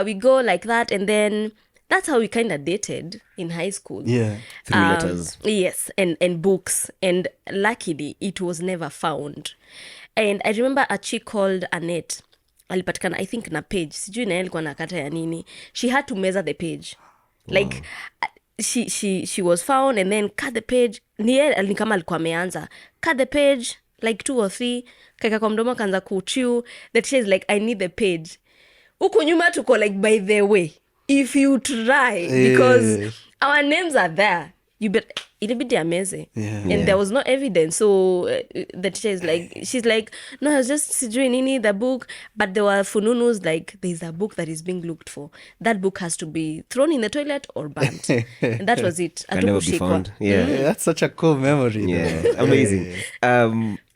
we go like that, and then that's how we kind of dated in high school. Yeah. Through letters. Yes, and books. And luckily, it was never found. And I remember a chick called Annette. Alipatikana, I think, na page. Sijui na alikuwa nakata ya nini. She had to measure the page. Like, she was found and then cut the page. Ni kama alikuwa ameanza. Cut the page, like 2 or 3. Kaika kwa mdomo kanza kuchew. The teacher is like, I need the page. Huku nyuma tuko like, by the way, if you try, because our names are there, you bet it'll be amazing. And there was no evidence. So the teacher is like, she's like, no, I was just doing any the book, but there were fununus like, there's a book that is being looked for. That book has to be thrown in the toilet or burnt. And that was it. Can never be found. Yeah. That's such a cool memory. Yeah, amazing.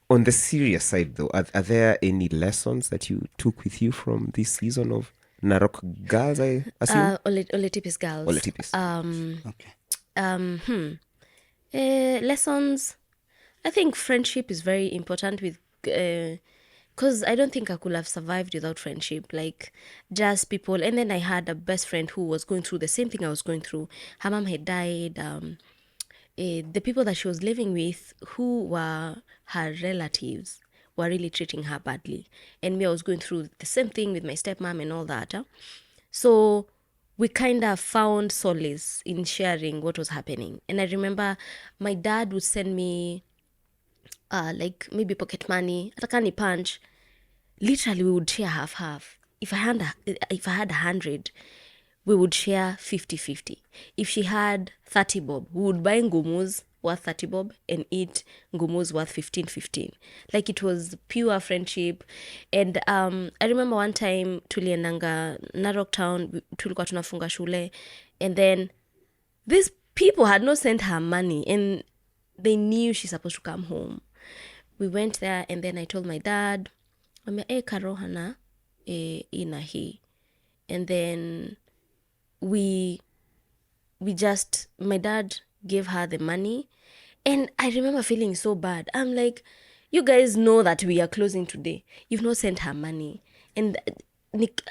On the serious side, though, are there any lessons that you took with you from this season of Narok Girls, I assume? Oletipis Girls. Oletipis. Lessons. I think friendship is very important with... because I don't think I could have survived without friendship. Like, just people. And then I had a best friend who was going through the same thing I was going through. Her mom had died. The people that she was living with, who were her relatives, were really treating her badly. And me, I was going through the same thing with my stepmom and all that. So we kind of found solace in sharing what was happening. And I remember my dad would send me like maybe pocket money, atakani punch. Literally, we would share half. If I had 100, we would share 50-50. If she had 30 bob, we would buy ngumus worth 30 bob and eat ngumus worth 15. Like, it was pure friendship. And I remember one time tuliendanga Narok town, tulikuwa tunafunga shule, and then these people had not sent her money and they knew she's supposed to come home. We went there and then I told my dad, karohana ina hii. And then we just, my dad gave her the money, and I remember feeling so bad. I'm like, you guys know that we are closing today. You've not sent her money. And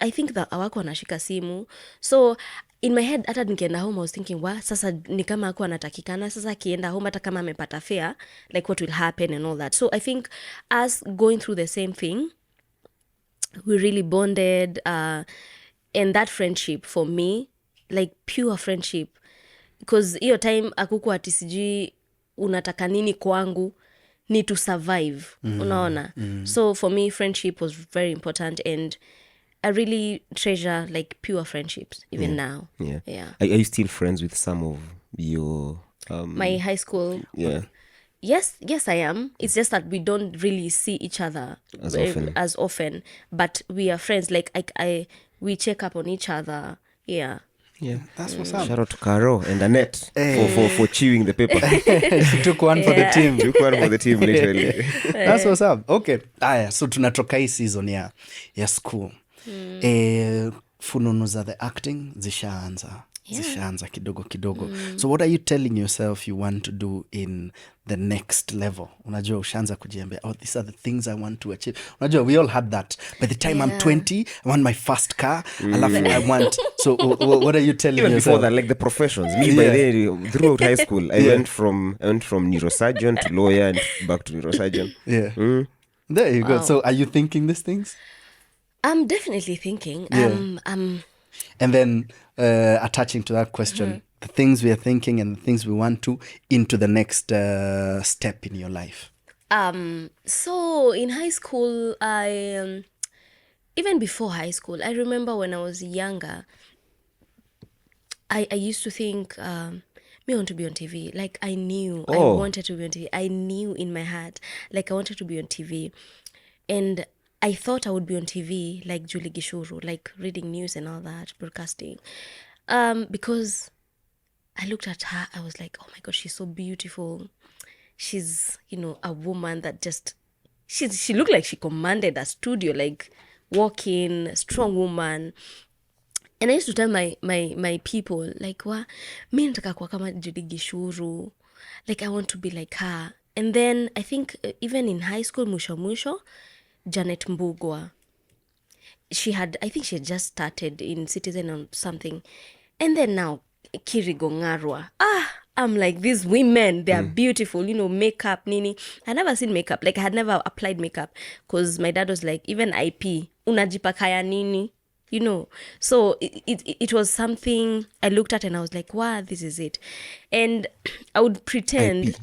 I think that awako anashika simu. So in my head, hata nikienda home, I was thinking, sasa ni kama ako anatakikana, sasa akienda home hata kama amepata fare, like what will happen and all that. So I think us going through the same thing, we really bonded, and that friendship for me, like pure friendship, because hiyo time akuku ati sijui unataka nini kwangu, ni to survive, unaona. So for me, friendship was very important, and I really treasure like pure friendships even now. Yeah. Are you still friends with some of your my high school? Yeah. Yes, I am. It's just that we don't really see each other as often, but we are friends. Like we check up on each other. Yeah. That's what's up. Shout out to Caro and Annette for chewing the paper. She took one for the team. Took one for the team, literally. That's what's up. Okay. So tunatoka hii season ya school. Fununu za the acting zishaanza kidogo. So what are you telling yourself you want to do in the next level? Unajua ushaanza kujiambia, these are the things I want to achieve. Unajua, we all had that. By the time I'm 20, I want my first car. Alafu I want. So what are you telling Even yourself? before that, like the professions. Me, by then, throughout high school, I went from neurosurgeon to lawyer and back to neurosurgeon. Yeah. There you go. So are you thinking these things? I'm definitely thinking. And then attaching to that question, the things we are thinking and the things we want to into the next step in your life. So in high school, I even before high school, I remember when I was younger, I used to think, me want to be on TV. Like, I knew I wanted to be on TV. I knew in my heart, like, I wanted to be on TV. And I thought I would be on TV like Julie Gishuru, like reading news and all that, broadcasting. Because I looked at her, I was like, oh my God, she's so beautiful. She's, a woman that just, she looked like she commanded a studio, like walking, strong woman. And I used to tell my people, like, mi nataka kuwa kama Julie Gishuru. Like, I want to be like her. And then I think even in high school, mwisho, Janet Mbugua, I think she had just started in Citizen or something, And then now, Kirigongarwa. I'm like, these women, they are beautiful, makeup, nini. I never seen makeup. Like, I had never applied makeup because my dad was like, even IP, unajipakaya nini, So it was something I looked at and I was like, wow, this is it. And I would pretend...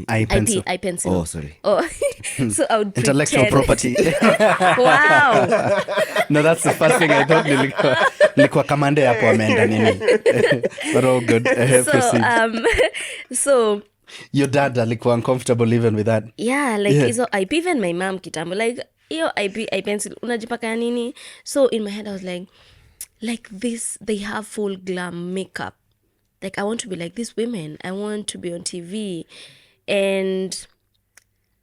Eye pencil. Eye pencil. Oh, sorry. Oh, so I would Intellectual property. Wow. No, that's the first thing I thought. Nilikuwa Kamande hapo ameenda nini. But all good. So your dad alikuwa uncomfortable even with that. Yeah, like hizo IP, even my mom kitambo, like hiyo eye pencil unajipaka nini. So in my head I was like this, they have full glam makeup. Like I want to be like these women. I want to be on TV. And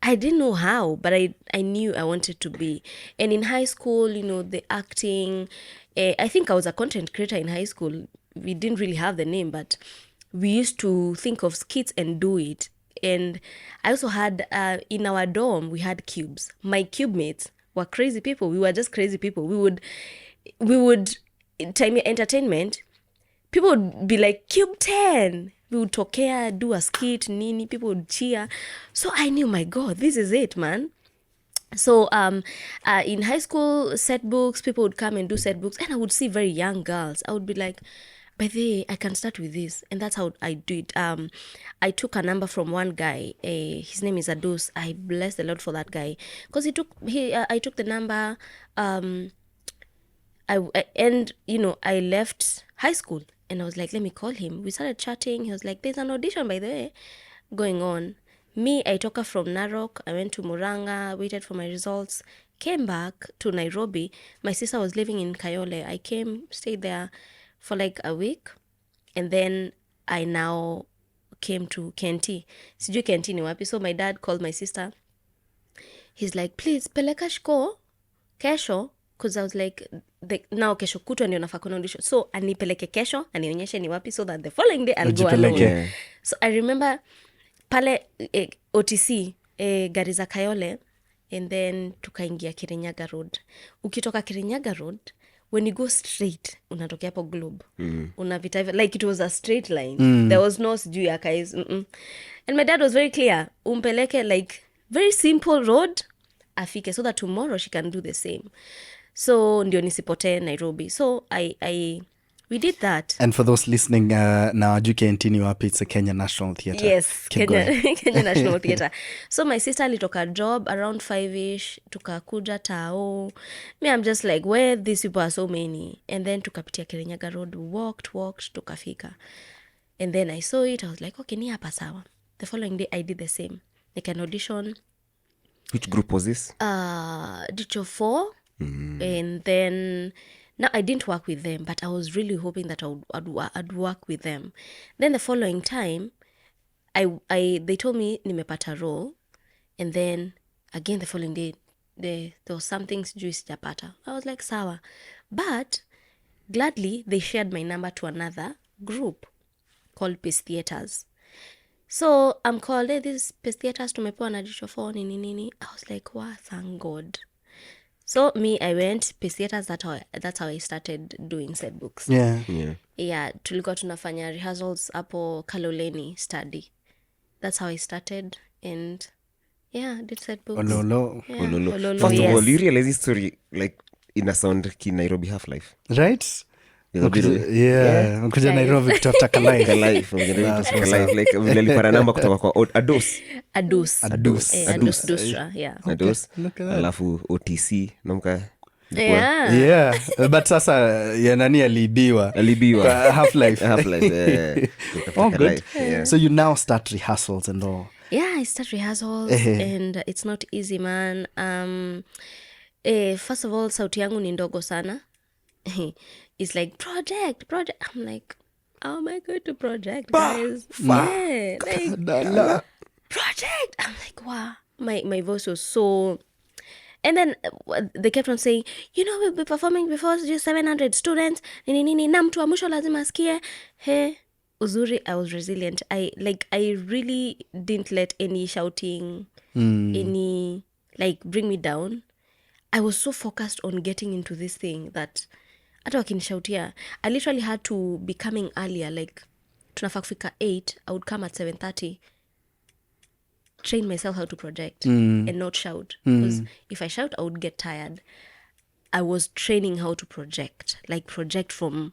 I didn't know how, but I knew I wanted to be. And in high school, the acting, I think I was a content creator in high school. We didn't really have the name, but we used to think of skits and do it. And I also had, in our dorm, we had cubes. My cube mates were crazy people. We were just crazy people. We would time entertainment, people would be like, Cube 10. We would tokea, do a skit, nini, people would cheer. So I knew, my God, this is it, man. So in high school, set books, people would come and do set books. And I would see very young girls. I would be like, by the way, I can start with this. And that's how I do it. I took a number from one guy. His name is Adus. I bless the Lord for that guy. Because I took the number. I left high school. And I was like, let me call him. We started chatting. He was like, there's an audition, by the way, going on. Me, I took her from Narok. I went to Murang'a, waited for my results, came back to Nairobi. My sister was living in Kayole. I came, stayed there for like a week. And then I now came to Kenti. Sijui Kenti ni wapi. So my dad called my sister. He's like, please, peleka shiko kesho. Because I was like, now kesho kutwa ndio nafaa kuna audition. So anipeleke kesho, anionyeshe ni wapi, so that the following day I'll go alone. Yeah. So I remember pale OTC, gari za Kayole, and then tukaingia Kirinyaga Road. Ukitoka Kirinyaga Road, when you go straight, unatokea hapo Globe. Unapita like it was a straight line. There was no sijui ya kais. And my dad was very clear. Umpeleke like very simple road, afike, so that tomorrow she can do the same. So ndio nisipotee Nairobi. So we did that. And for those listening, now KNT ni wapi? It's a Kenya National Theatre. Yes, Kenya National Theatre. So my sister alitoka job around 5ish, tukakuja Tao. Me, I'm just like, where these people are so many. And then tukapitia Kirinyaga Road, walked, tukafika. And then I saw it, I was like, okay, ni hapa sawa. The following day I did the same. Like an audition. Which group was this? Dicho 4. And then now I didn't work with them, but I was really hoping that I'd work with them. Then the following time, they told me nimepata role, and then again the following day there was something sijui sijapata. I was like sawa, but gladly they shared my number to another group called Peace Theaters. So I'm called, hey, this Peace Theaters tumepewa na Dicho 4 nini. I was like, wow, thank God. So me, I went Peace Theaters. That's how I started doing set books. Yeah. Tulikuwa tunafanya rehearsals hapo Kaloleni study. That's how I started, and did set books. Ololo. Ololo. First of all, you realize this story like in a sound ki Nairobi half life. Right? Mkuja Nairobi kutafuta kalife. Like vile alipata namba kutoka kwa Adus. Alafu OTC namka. But sasa ya nani aliibiwa half life. Oh, good. So you now start rehearsals and all. I start rehearsals and it's not easy, man. First of all, sauti yangu ni ndogo sana. It's like project. I'm like, how am I going to project, guys? Like project. I'm like, wow. My voice was so. And then they kept on saying, we'll be performing before just 700 students. Na mtu wa mwisho lazima asikie. Uzuri, I was resilient. I really didn't let any shouting, any bring me down. I was so focused on getting into this thing that hata wakinishautia, I literally had to be coming earlier, like tunafaa kufika 8, I would come at 7:30, train myself how to project and not shout, because if I shout I would get tired. I was training how to project, like project from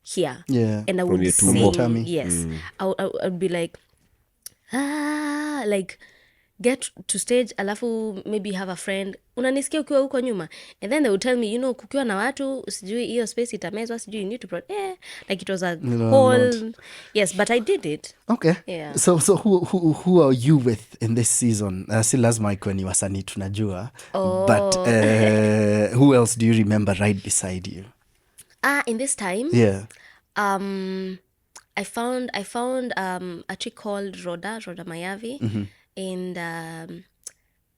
here. Yeah. And I From would your sing. tummy. Yes. I would be like, like get to stage, alafu maybe have a friend, unanisikia ukiwa huko nyuma, and then they would tell me, kukiwa na watu sijui hiyo space itamezwa, sijui you need to like it was a whole yes, but I did it. Okay. Yeah. So who are you with in this season? Si lazima ikuwe ni wasanii tunajua. But who else do you remember right beside you? In this time, Yeah. I found a chick called Rhoda Mayavi, and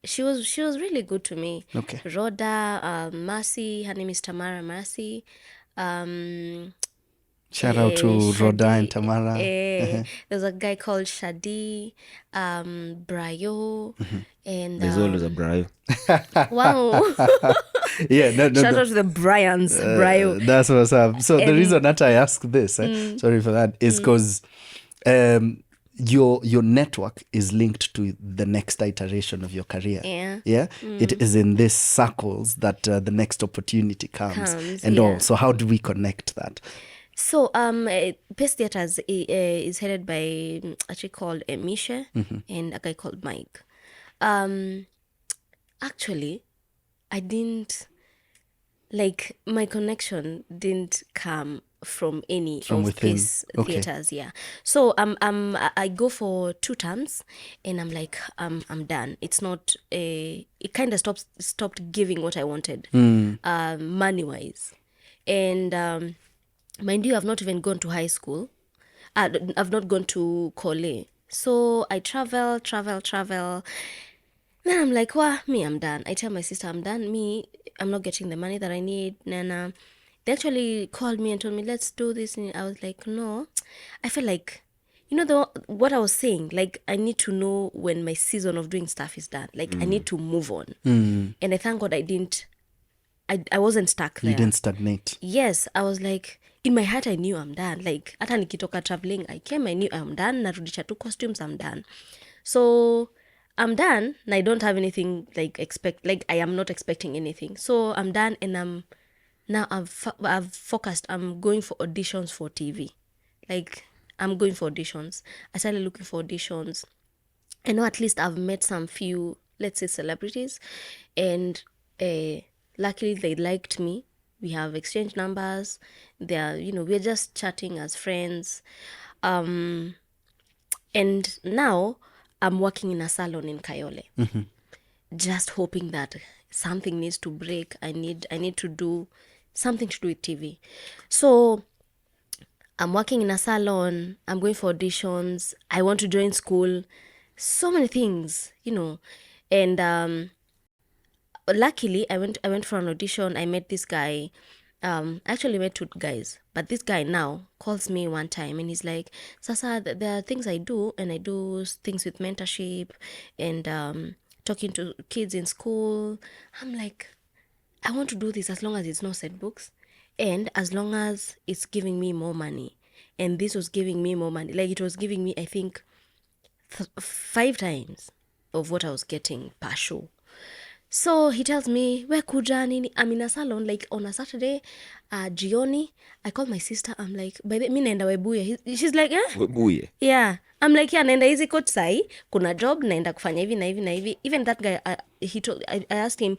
she was really good to me. Okay. Rhoda, Mercy, her name is Tamara Mercy. Shout out to Shadi, Rhoda and Tamara. There's a guy called Shadi, Brayo, and There's always a bribe. wow. Yeah, Shout out to the Bryans, Brayo. That's what's up. So the reason that I ask this, sorry for that, is because your network is linked to the next iteration of your career. Yeah. It is in these circles that the next opportunity comes and yeah. all. So how do we connect that? So Pace Theatres is headed by a chick called Misha and a guy called Mike. Actually, I didn't, like, my connection didn't come from any From of within. Pace Okay. Theatres, yeah. So I go for 2 terms and I'm like, I'm done. It's not it kind of stopped giving what I wanted, money wise, and mind you, I've not even gone to high school. I've not gone to college. So I travel. Then I'm like, I'm done. I tell my sister, I'm done. I'm not getting the money that I need. Nana. They actually called me and told me, let's do this. And I was like, no. I feel like, what I was saying, like, I need to know when my season of doing stuff is done. Like, I need to move on. And I thank God I wasn't stuck there. You didn't stagnate. Yes, I was like, in my heart I knew I'm done. Like, hata nikitoka traveling, I knew I'm done. Narudisha 2 costumes, I'm done. So I'm done and I don't have anything I am not expecting anything. So I'm done and I've focused. I'm going for auditions for TV. Like, I'm going for auditions. I started looking for auditions. I know at least I've met some few, let's say, celebrities, and luckily they liked me. We have exchanged numbers. We're just chatting as friends. And now I'm working in a salon in Kayole. Just hoping that something needs to break. I need to do something to do with TV. So I'm working in a salon. I'm going for auditions. I want to join school. So many things, And luckily, I went for an audition. I met this guy. I actually met 2 guys. But this guy now calls me one time and he's like, Sasa, there are things I do, and I do things with mentorship and talking to kids in school. I'm like, I want to do this as long as it's not set books and as long as it's giving me more money. And this was giving me more money. Like, it was giving me, I think, 5 times of what I was getting per show. So he tells me, we kuja nini? I'm in a salon, like, on a Saturday, jioni. I call my sister. I'm like, by the mi naenda Webuye. She's like, Webuye. Yeah. I'm like, yeah, naenda hizi coach sai. Kuna job, naenda kufanya hivi na hivi na hivi. Even that guy, I asked him,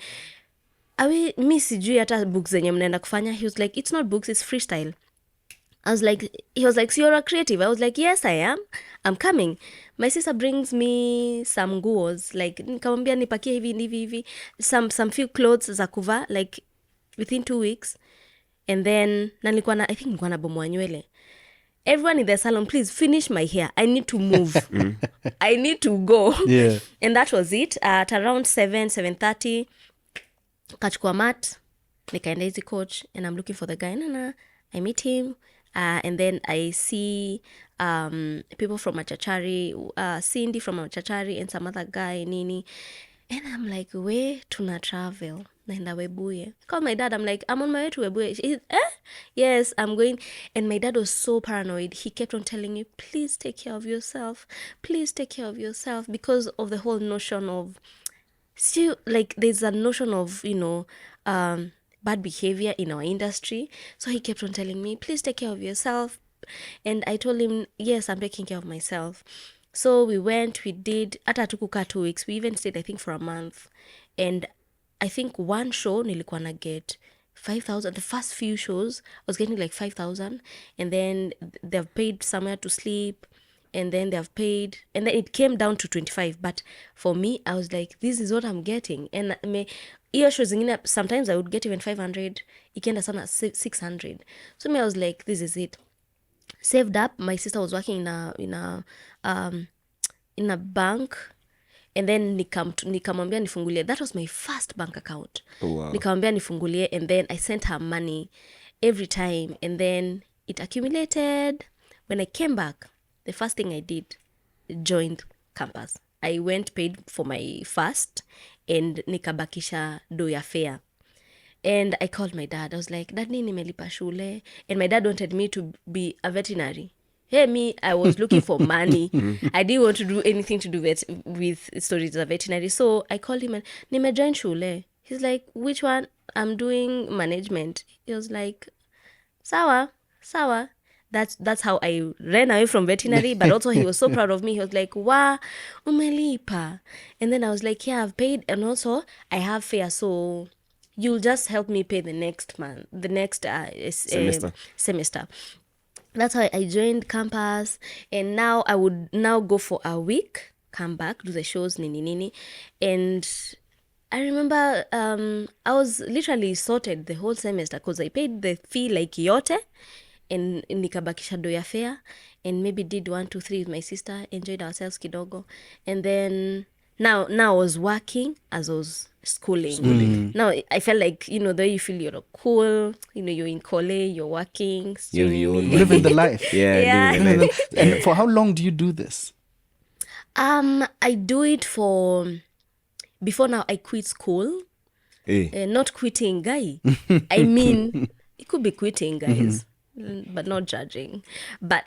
mi sijui hata books zenye mnaenda kufanya. He was like, it's not books, it's freestyle. He was like, so you're a creative? I was like, yes, I am. I'm coming. My sister brings me some nguos, like, nikamwambia nipakie hivi, some few clothes za kuvaa, like, within 2 weeks. And then, I think nilikuwa na bomoa nywele. Everyone in the salon, please finish my hair. I need to move. I need to go. Yeah. And that was it. At around 7:30, kachukua mat, nikaenda hizi coach, and I'm looking for the guy. I meet him. And then I see people from Machachari, Cindy from Machachari, and some other guy, Nini. And I'm like, where tuna travel? naenda Webuye. I called my dad. I'm like, I'm on my way to Webuye. Yes, I'm going. And my dad was so paranoid. He kept on telling me, please take care of yourself. Please take care of yourself. Because of the whole notion of, still, like, there's a notion of, bad behavior in our industry. So he kept on telling me, please take care of yourself. And I told him, yes, I'm taking care of myself. So we went, we did, hata hatukukaa 2 weeks. We even stayed, I think, for a month. And I think one show nilikuwa na get 5,000. The first few shows, I was getting like 5,000. And then they've paid somewhere to sleep. And then they've paid. And then it came down to 25. But for me, I was like, this is what I'm getting. And hiyo shows zingine, sometimes I would get even 500. Ikienda sana 600. So me, I was like, this is it. Saved up. My sister was working in a bank, and then nikamwambia nifungulie. That was my first bank account. Wow. Nikamwambia nifungulie, and then I sent her money every time, and then it accumulated. When I came back, the first thing I did, joined campus. I went, paid for my first, and nikabakisha do ya fare. And I called my dad. I was like, Dad, nimelipa shule. And my dad wanted me to be a veterinary. Hey, me, I was looking for money. I didn't want to do anything to do with stories of veterinary. So I called him and, nimejoin shule. He's like, which one? I'm doing management. He was like, sawa. That's how I ran away from veterinary. But also he was so proud of me. He was like, wa, umelipa. And then I was like, yeah, I've paid. And also I have fare. So you'll just help me pay the next semester. That's how I joined campus. And now I would now go for a week, come back, do the shows, nini. And I remember I was literally sorted the whole semester because I paid the fee like yote. And nikabakisha do ya fare. And maybe did 1, 2, 3 with my sister. Enjoyed ourselves kidogo. And then now I was working as I was schooling. Now I felt like, the way you feel you're cool, you're in college, you're working, Living the life. Yeah. Living the life. And for how long do you do this? I do it for, before now I quit school. Not quitting, guy. I mean, it could be quitting, guys, but not judging. But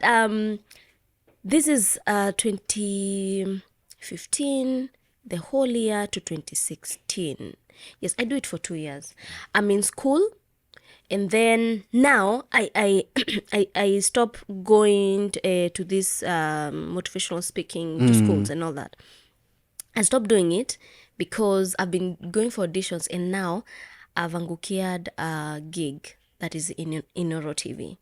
this is 2015, the whole year to 2016. Yes, I do it for 2 years. I'm in school, and then now I stop going to this motivational speaking to schools and all that. I stopped doing it because I've been going for auditions, and now I've angukiad a gig that is in Oro TV.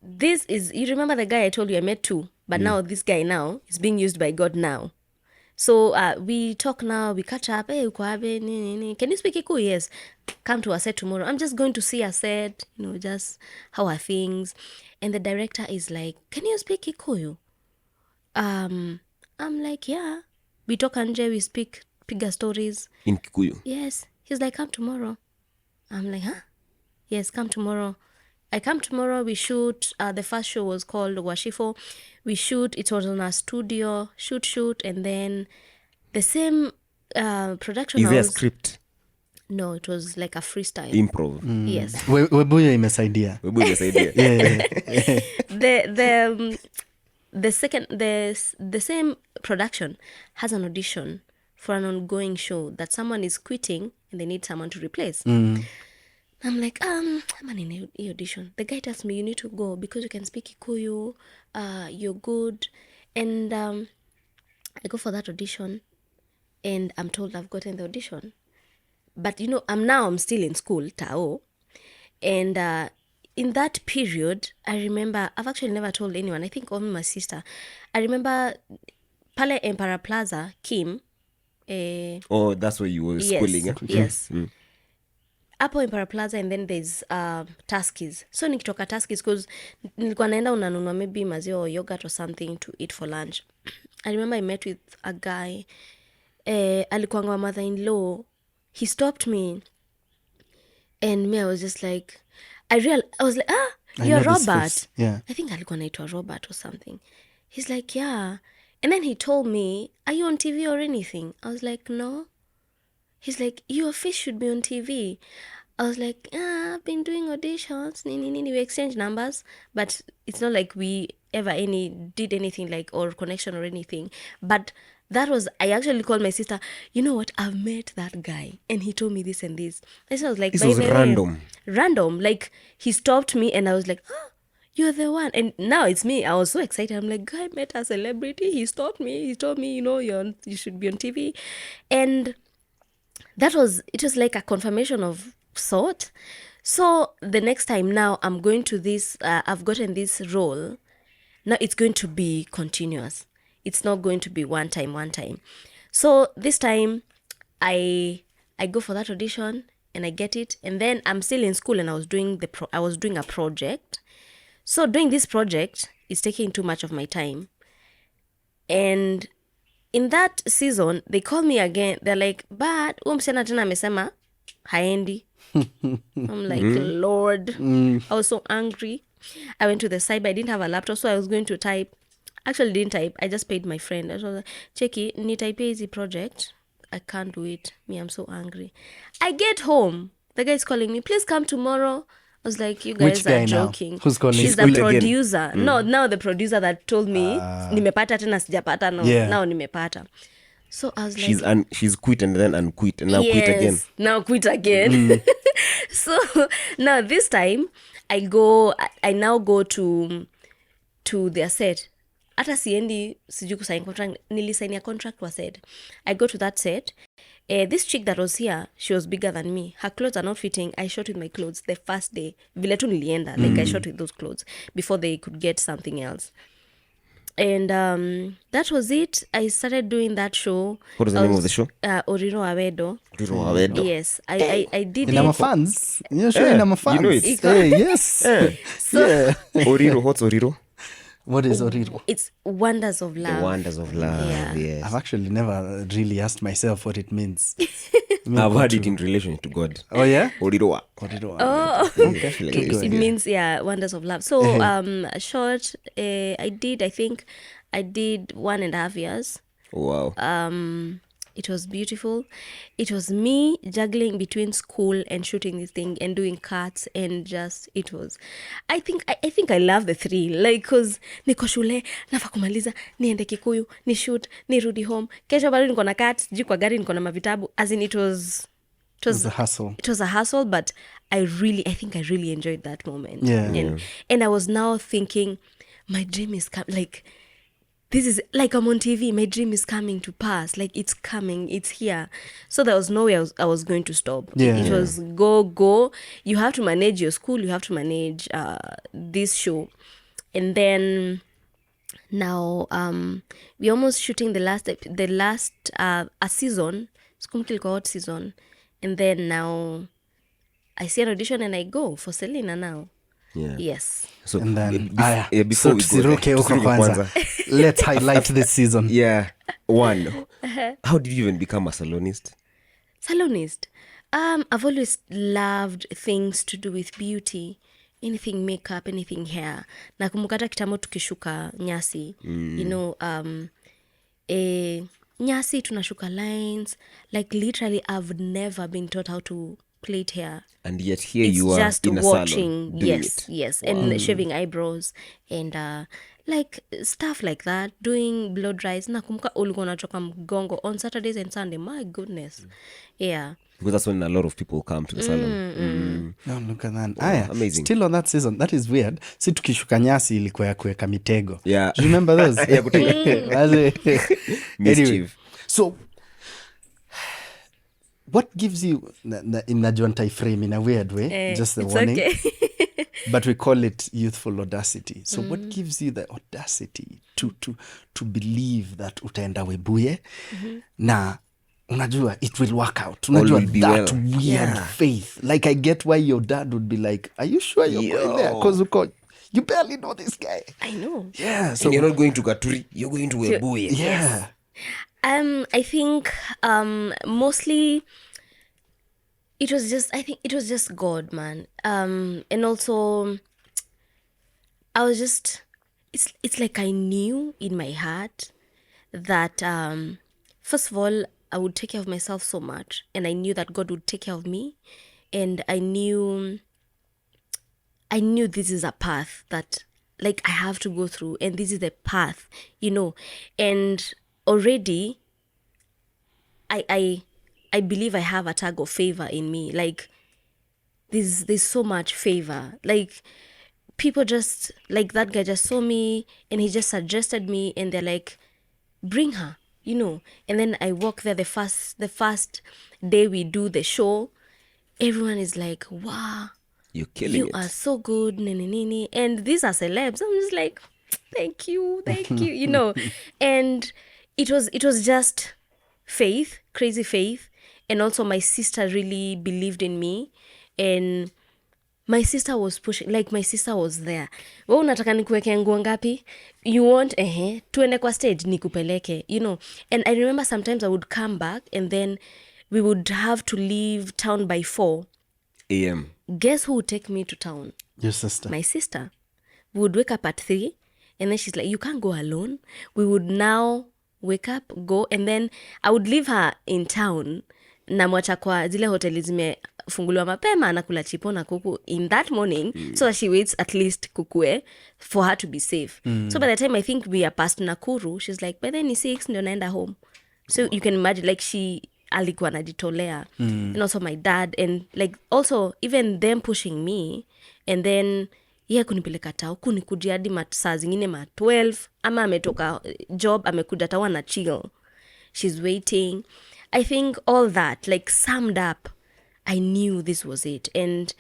This is, you remember the guy I told you I met too, but now this guy now is being used by God now. So we talk now, we catch up. Hey, can you speak Kikuyu? Yes. Come to our set tomorrow. I'm just going to see our set, just how are things. And the director is like, can you speak Kikuyu? I'm like, yeah. We talk anje, we speak piga stories. In Kikuyu? Yes. He's like, come tomorrow. I'm like, huh? Yes, come tomorrow. I come tomorrow, we shoot. The first show was called Washifo. We shoot, it was on a studio, shoot, and then the same production Is there a house. script? No, it was like a freestyle. Improv. Yes. Webuye imesaidia. Webuye imesaidia. The same production has an audition for an ongoing show that someone is quitting and they need someone to replace. I'm like, I'm in the audition. The guy tells me, you need to go because you can speak Kikuyu, you're good. And I go for that audition, and I'm told I've gotten the audition. But, I'm still in school, Tao. And in that period, I remember, I've actually never told anyone, I think only my sister. I remember Pale Emperor Plaza, Kim. Oh, that's where you were schooling. Yes. Hapo Emperor Plaza, and then there's Tuskies. So nikitoka Tuskies, because nilikuwa naenda unanunua maybe maziwa or yogurt or something to eat for lunch. I remember I met with a guy, alikuwa mother-in-law. He stopped me, and me, I was just like, I was like, you're Robert. Yeah. I think alikuwa naitwa Robert or something. He's like, yeah. And then he told me, are you on TV or anything? I was like, no. He's like, your face should be on TV. I was like, I've been doing auditions, we exchange numbers, but it's not like we ever did anything like, or connection or anything. But that was, I actually called my sister, you know what, I've met that guy and he told me this and this. And so I was like, This by was the way, random. Random. Like, he stopped me and I was like, you're the one. And now it's me. I was so excited. I'm like, guy met a celebrity. He stopped me. He told me, you should be on TV. And it was like a confirmation of sort. So the next time now I'm going to this, I've gotten this role. Now it's going to be continuous. It's not going to be one time. So this time I go for that audition and I get it. And then I'm still in school and I was doing a project. So doing this project is taking too much of my time. And in that season, they call me again. They're like, but msichana tena amesema haendi. I'm like, Lord. I was so angry. I went to the site, but I didn't have a laptop, so I was going to type. Actually, didn't type. I just paid my friend. I was like, Cheki, ni type easy project. I can't do it. Me, I'm so angry. I get home. The guy's calling me, please come tomorrow. I was like, you guys are joking. Now? Who's calling? She's the producer. No, now the producer that told me, nimepata tena sijapata. No, now nimepata. So I was like, she's quit and then unquit and now quit again. Now quit again. So now this time I now go to their set. Hata siendi siju kusign contract, nilisign a contract was said. I go to that set. This chick that was here, she was bigger than me. Her clothes are not fitting. I shot with my clothes the first day. Vile tu nilienda, like I shot with those clothes before they could get something else. And that was it. I started doing that show. What was the name of the show? Oriro Awedo. Oriro Awedo. Yes, I did in it. our fans. You're sure in our fans. You know it. Hey, yes. So, Oriro, what's Oriro? What is Oriro? It's Wonders of Love. The Wonders of Love, Yeah. yes. I've actually never really asked myself what it means. I've heard it in relation to God. Oh, yeah? Oriro. Oh, it means Wonders of Love. So short, I did 1.5 years. Wow. It was beautiful. It was me juggling between school and shooting this thing and doing cuts and just it was. I think I love the thrill, like cause niko shule nafa kumaliza niende Kikuyu ni shoot nirudi home kesho bado niko na cuts juu kwa gari niko na mavitabu, as in it was a hustle. It was a hustle, but I think I really enjoyed that moment. Yeah. And I was now thinking, my dream is like. This is like I'm on TV. My dream is coming to pass. Like it's coming. It's here. So there was no way I was going to stop. Yeah. It was go. You have to manage your school. You have to manage this show. And then now we're almost shooting the last a season. Hot season. And then now I see an audition and I go for Selina now. Yeah. Yes. So, And then before we go there, kwanza. Let's highlight this season. Yeah. One. How did you even become a salonist? Salonist. I've always loved things to do with beauty. Anything makeup, anything hair. Nakumbuka hata kitambo tukishuka nyasi. You know, nyasi tunashuka lines. Like literally I've never been taught how to plait hair. And yet here It's you are just in a watching, salon doing it. yes, and shaving eyebrows and like stuff like that, doing blow dries. Nakumbuka ulikuwa unachoka mgongo on Saturdays and Sunday. My goodness. Yeah. Because that's when a lot of people come to the salon. No, look at that. Amazing. Still on that season. That is weird. Si tukishuka nyasi ilikuwa ya kuweka mitego. Yeah. Do you remember those? Anyway, Mischief. so what gives you in Najuan frame in a weird way, just the it's warning, okay. but we call it youthful audacity. So what gives you the audacity to believe that utaenda Webuye na unajua it will work out, unajua will be that well. weird faith? Like I get why your dad would be like, are you sure you're going there? Because you barely know this guy. I know. Yeah, so And you're not going to Gaturi, you're going to Webuye. yeah. I think mostly it was just God, man. And also I was just it's like I knew in my heart that first of all I would take care of myself so much, and I knew that God would take care of me, and I knew this is a path that like I have to go through, and this is the path, and already I believe I have a tag of favor in me. Like there's so much favor. Like people just, like that guy just saw me and he just suggested me, and they're like, bring her, and then I walk there the first day we do the show. Everyone is like, wow, You're killing you it. are so good, nini. And these are celebs. I'm just like, thank you, and it was just faith, crazy faith. And also my sister really believed in me, and my sister was pushing, like my sister was there. We unataka nikuweke nguo ngapi? You want tuende kwa stage nikupeleke, And I remember sometimes I would come back, and then we would have to leave town by 4 AM. Guess who would take me to town? Your sister. My sister. We would wake up at 3, and then she's like, you can't go alone. We would now wake up, go, and then I would leave her in town. Namwacha kwa zile hoteli zimefunguliwa mapema, anakula chipo na kuku in that morning, so that she waits at least kukue for her to be safe. So by the time I think we are past Nakuru, she's like, by then ni 6 ndio naenda home. So you can imagine, like, she alikuwa najitolea. And also my dad, and like also even them pushing me, and then kunipeleka tao, kunikuja hadi saa zingine 12, ama ametoka job amekuja tao na chill, she's waiting. I think all that like summed up, I knew this was it. And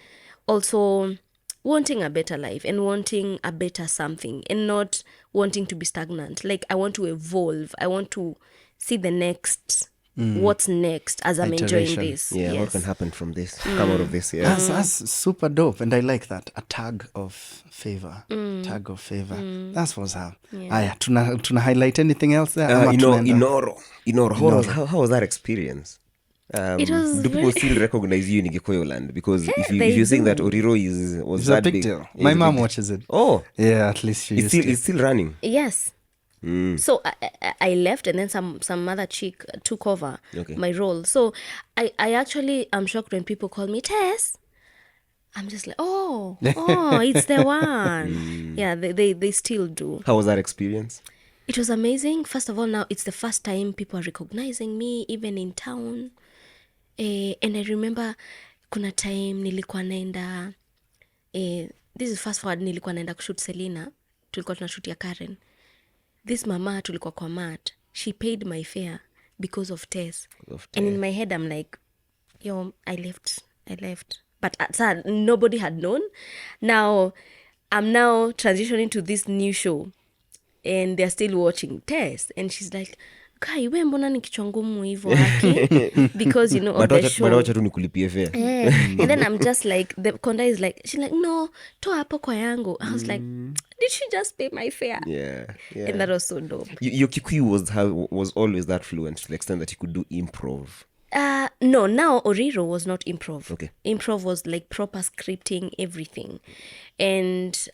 also wanting a better life and wanting a better something, and not wanting to be stagnant. Like I want to evolve. I want to see the next, what's next as I'm enjoying Iteration. this. Yeah, what Yes. can happen from this? Come out of this, yeah. That's super dope, and I like that. A tag of favor. Tag of favor. That's what's up. Aya, tuna highlight anything else there? Ama tunaenda? Inoro. How was that experience? It was do people very- still recognize you in Gikuyu land? Because if they you're saying that do. Oriro was It's a that big big, deal. it's My a mom big- watches it. Oh, Yeah, at least she used to. it's still running. Yes. So I left, and then some other chick took over Okay. my role. So I actually am shocked when people call me Tess. I'm just like, oh, it's the one. Yeah, they still do. How was that experience? It was amazing. First of all, now it's the first time people are recognizing me, even in town. And I remember kuna time nilikuwa naenda, this is fast forward, nilikuwa naenda kushoot Selina. Tulikuwa tunashoot ya Karen. This mama tulikuwa kwa mat. She paid my fare because of Tess. And in my head, I'm like, yo, I left. But nobody had known. Now, I'm now transitioning to this new show. And they're still watching Tess. And she's like, Kai, we mbona ni kichwa ngumu hivyo haki? Because, of the show. But wacha tu nikulipie fare. And then I'm just like, the Konda is like, she's like, no, toa hapo kwa yangu. I was like, did she just pay my fare? Yeah. And that was so dope. Your Kikuyu was always that fluent to the extent that you could do improv. No, now Oriro was not improv. Okay. Improv was like proper scripting, everything. And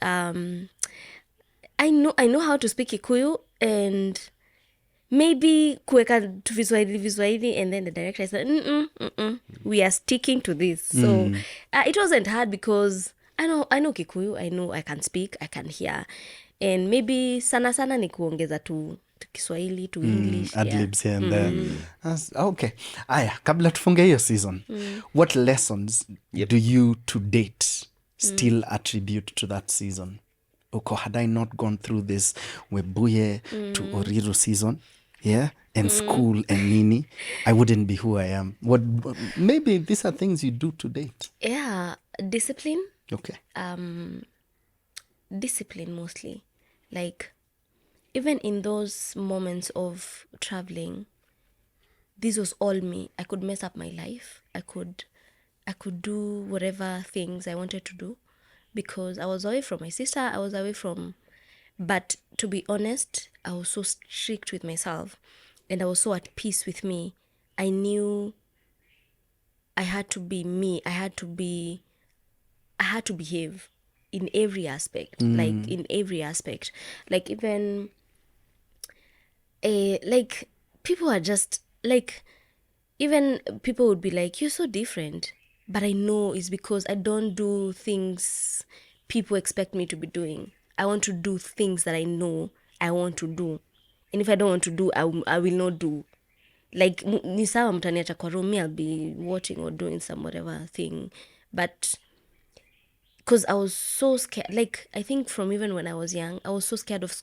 I know how to speak Kikuyu, and maybe kuweka tu Viswahili, and then the director said, we are sticking to this. So it wasn't hard because I know Kikuyu, I know I can speak, I can hear. And maybe sana ni kuongeza tu Kiswahili to English. Adlibs here and there. Okay. Aya, kabla tufunge hiyo season, what lessons do you to date still attribute to that season? Oko, had I not gone through this Webuye to Oriro season, and school and nini, I wouldn't be who I am. What? Maybe these are things you do to date. Yeah, discipline. Okay. Discipline mostly. Like, even in those moments of traveling, this was all me. I could mess up my life. I could do whatever things I wanted to do because I was away from my sister. But to be honest, I was so strict with myself and I was so at peace with me. I knew I had to be me. I had to behave in every aspect, like in every aspect. Like even, like people are just like, even people would be like, you're so different. But I know it's because I don't do things people expect me to be doing. I want to do things that I know I want to do. And if I don't want to do, I will not do. Like, ni sawa mtaniacha kwa room, I'll be watching or doing some whatever thing. But because I was so scared, like, I think from even when I was young, I was so scared of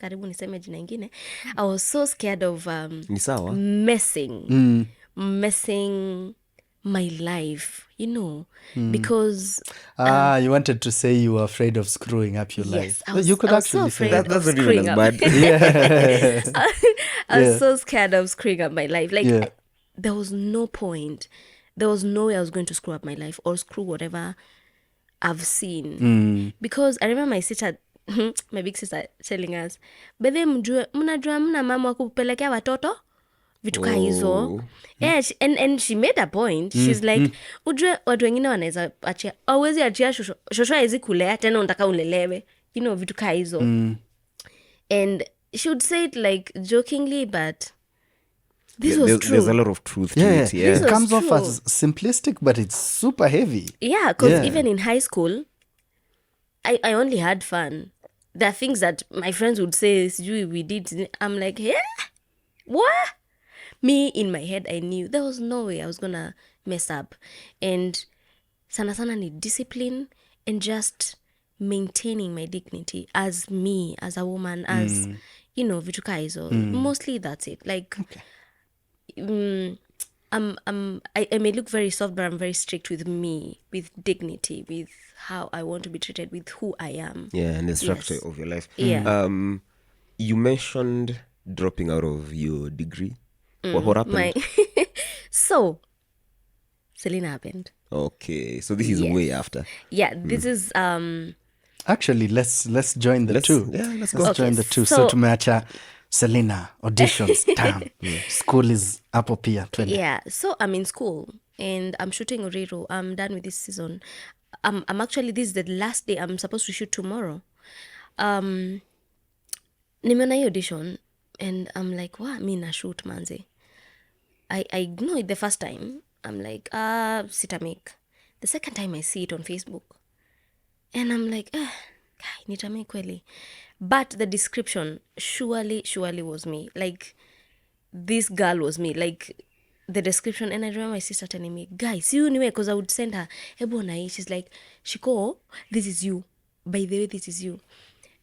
karibu niseme jina ingine. I was so scared of Ni sawa. messing my life, because you wanted to say you were afraid of screwing up your life. I was, You could I was so actually say afraid that. That's of not even screwing as up. bad. Yeah. I was Yeah. so scared of screwing up my life. Like, Yeah. there was no point. There was no way I was going to screw up my life or screw whatever I've seen. Because I remember my sister, my big sister, telling us, bedhe mnajua mna mama wa kupelekea watoto vitu kaa hizo. Yeah, and she made a point. She's like, ujue watu wengine wanaweza achia, awezi achia shosho hawezi kulea tena unataka ulelewe, vitu kaa hizo. And she would say it like jokingly, but this was true. There's a lot of truth to Yeah. it. Yeah. It was comes off true. as simplistic, but it's super heavy. Yeah, because Yeah. even in high school, I only had fun. There are things that my friends would say, we did. I'm like, yeah? What? Me, in my head, I knew there was no way I was gonna mess up. And sana sana need discipline and just maintaining my dignity as me, as a woman, as, vitu kaa hizo. Mostly that's it. Like, I may look very soft, but I'm very strict with me, with dignity, with how I want to be treated, with who I am. Yeah, and the structure Yes. of your life. Yeah. You mentioned dropping out of your degree. What happened? So, Selina happened. Okay, so this is Yes. way after. Yeah, this is Actually, let's join the two. Yeah, let's go. Let's join the two. So so- tumeacha Selina auditions. Damn. School is hapo pia. Twende. yeah. So I'm in school and I'm shooting Oriro. I'm done with this season. I'm actually, this is the last day. I'm supposed to shoot tomorrow. Nimeona hii audition and I'm like, wow, mi na shoot manze. I know it the first time. I'm like, sita make. The second time I see it on Facebook. And I'm like, guy, nitamake kweli. But the description surely was me. Like, this girl was me. Like, the description. And I remember my sister telling me, guys, see you anyway, because I would send her, hebu na hii. She's like, Shiko, this is you. By the way, this is you.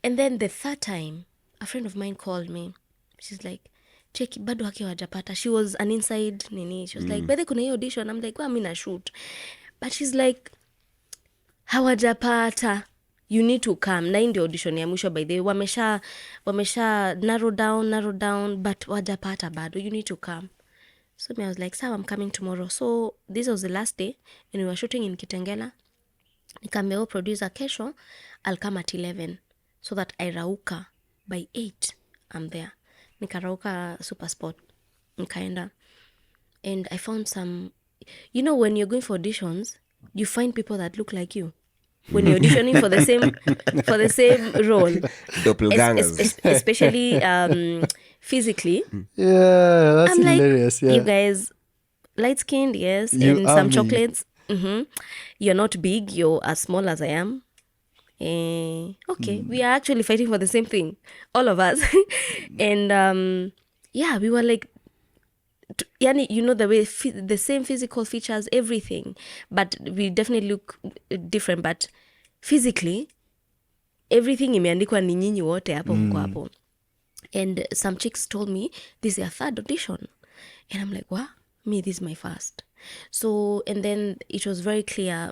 And then the third time, a friend of mine called me. She's like, cheki, bado haki wajapata. She was an inside nini. She was like, bado kuna hii audition. I'm like, well, mi na shoot. But she's like, hawajapata, you need to come. Na hii ndio audition ya mwisho, by the way. Wamesha narrow down, but wajapata bado, you need to come. So I was like, sawa, I'm coming tomorrow. So this was the last day and we were shooting in Kitengela. Nikaambia producer, kesho I'll come at 11 so that I rauka by 8 I'm there. Nikarauka super spot, nikaenda, and I found some, when you're going for auditions, you find people that look like you when you're auditioning for the same role. Doppelgangers. Especially physically. Yeah, that's I'm like, hilarious. Yeah. you guys, light skinned, yes, You and are some me. chocolates. You're not big, you're as small as I am. Okay, we are actually fighting for the same thing, all of us. And yeah, we were like, yani, the way, the same physical features, everything, but we definitely look different. But physically, everything imeandikwa ni nyinyi wote hapo mko hapo. And some chicks told me, this is their third audition. And I'm like, what? Me, this is my first. So, and then it was very clear,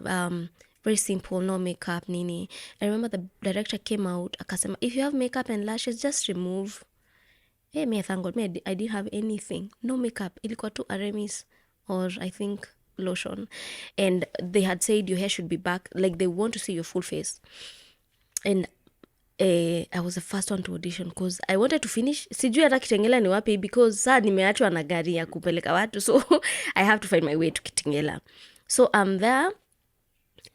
very simple, no makeup, nini. I remember the director came out, akasema, if you have makeup and lashes, just remove. Hey, me, thank God, me, I didn't have anything. No makeup. Ilikuwa tu Aramis or I think lotion. And they had said your hair should be back. Like, they want to see your full face. And I was the first one to audition because I wanted to finish. Sijui hata Kitengela ni wapi because saa nimeachwa na gari ya kupeleka watu. So I have to find my way to Kitengela. So I'm there.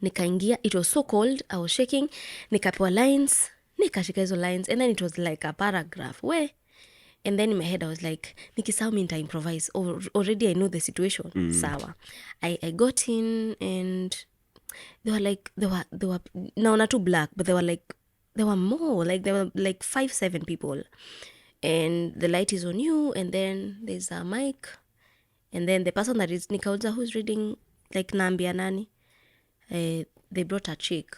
Nikaingia. It was so cold. I was shaking. Nikapewa lines. Nikashika hizo lines. And then it was like a paragraph. And then in my head, I was like, nikisahau mi nita improvise. Already I know the situation. Sawa. I got in and they were like, they were no, not too black, but they were more, like there were like 5-7 people. And the light is on you, and then there's a mic, and then the person that is nikauza who's reading, like naambia nani, they brought a chick.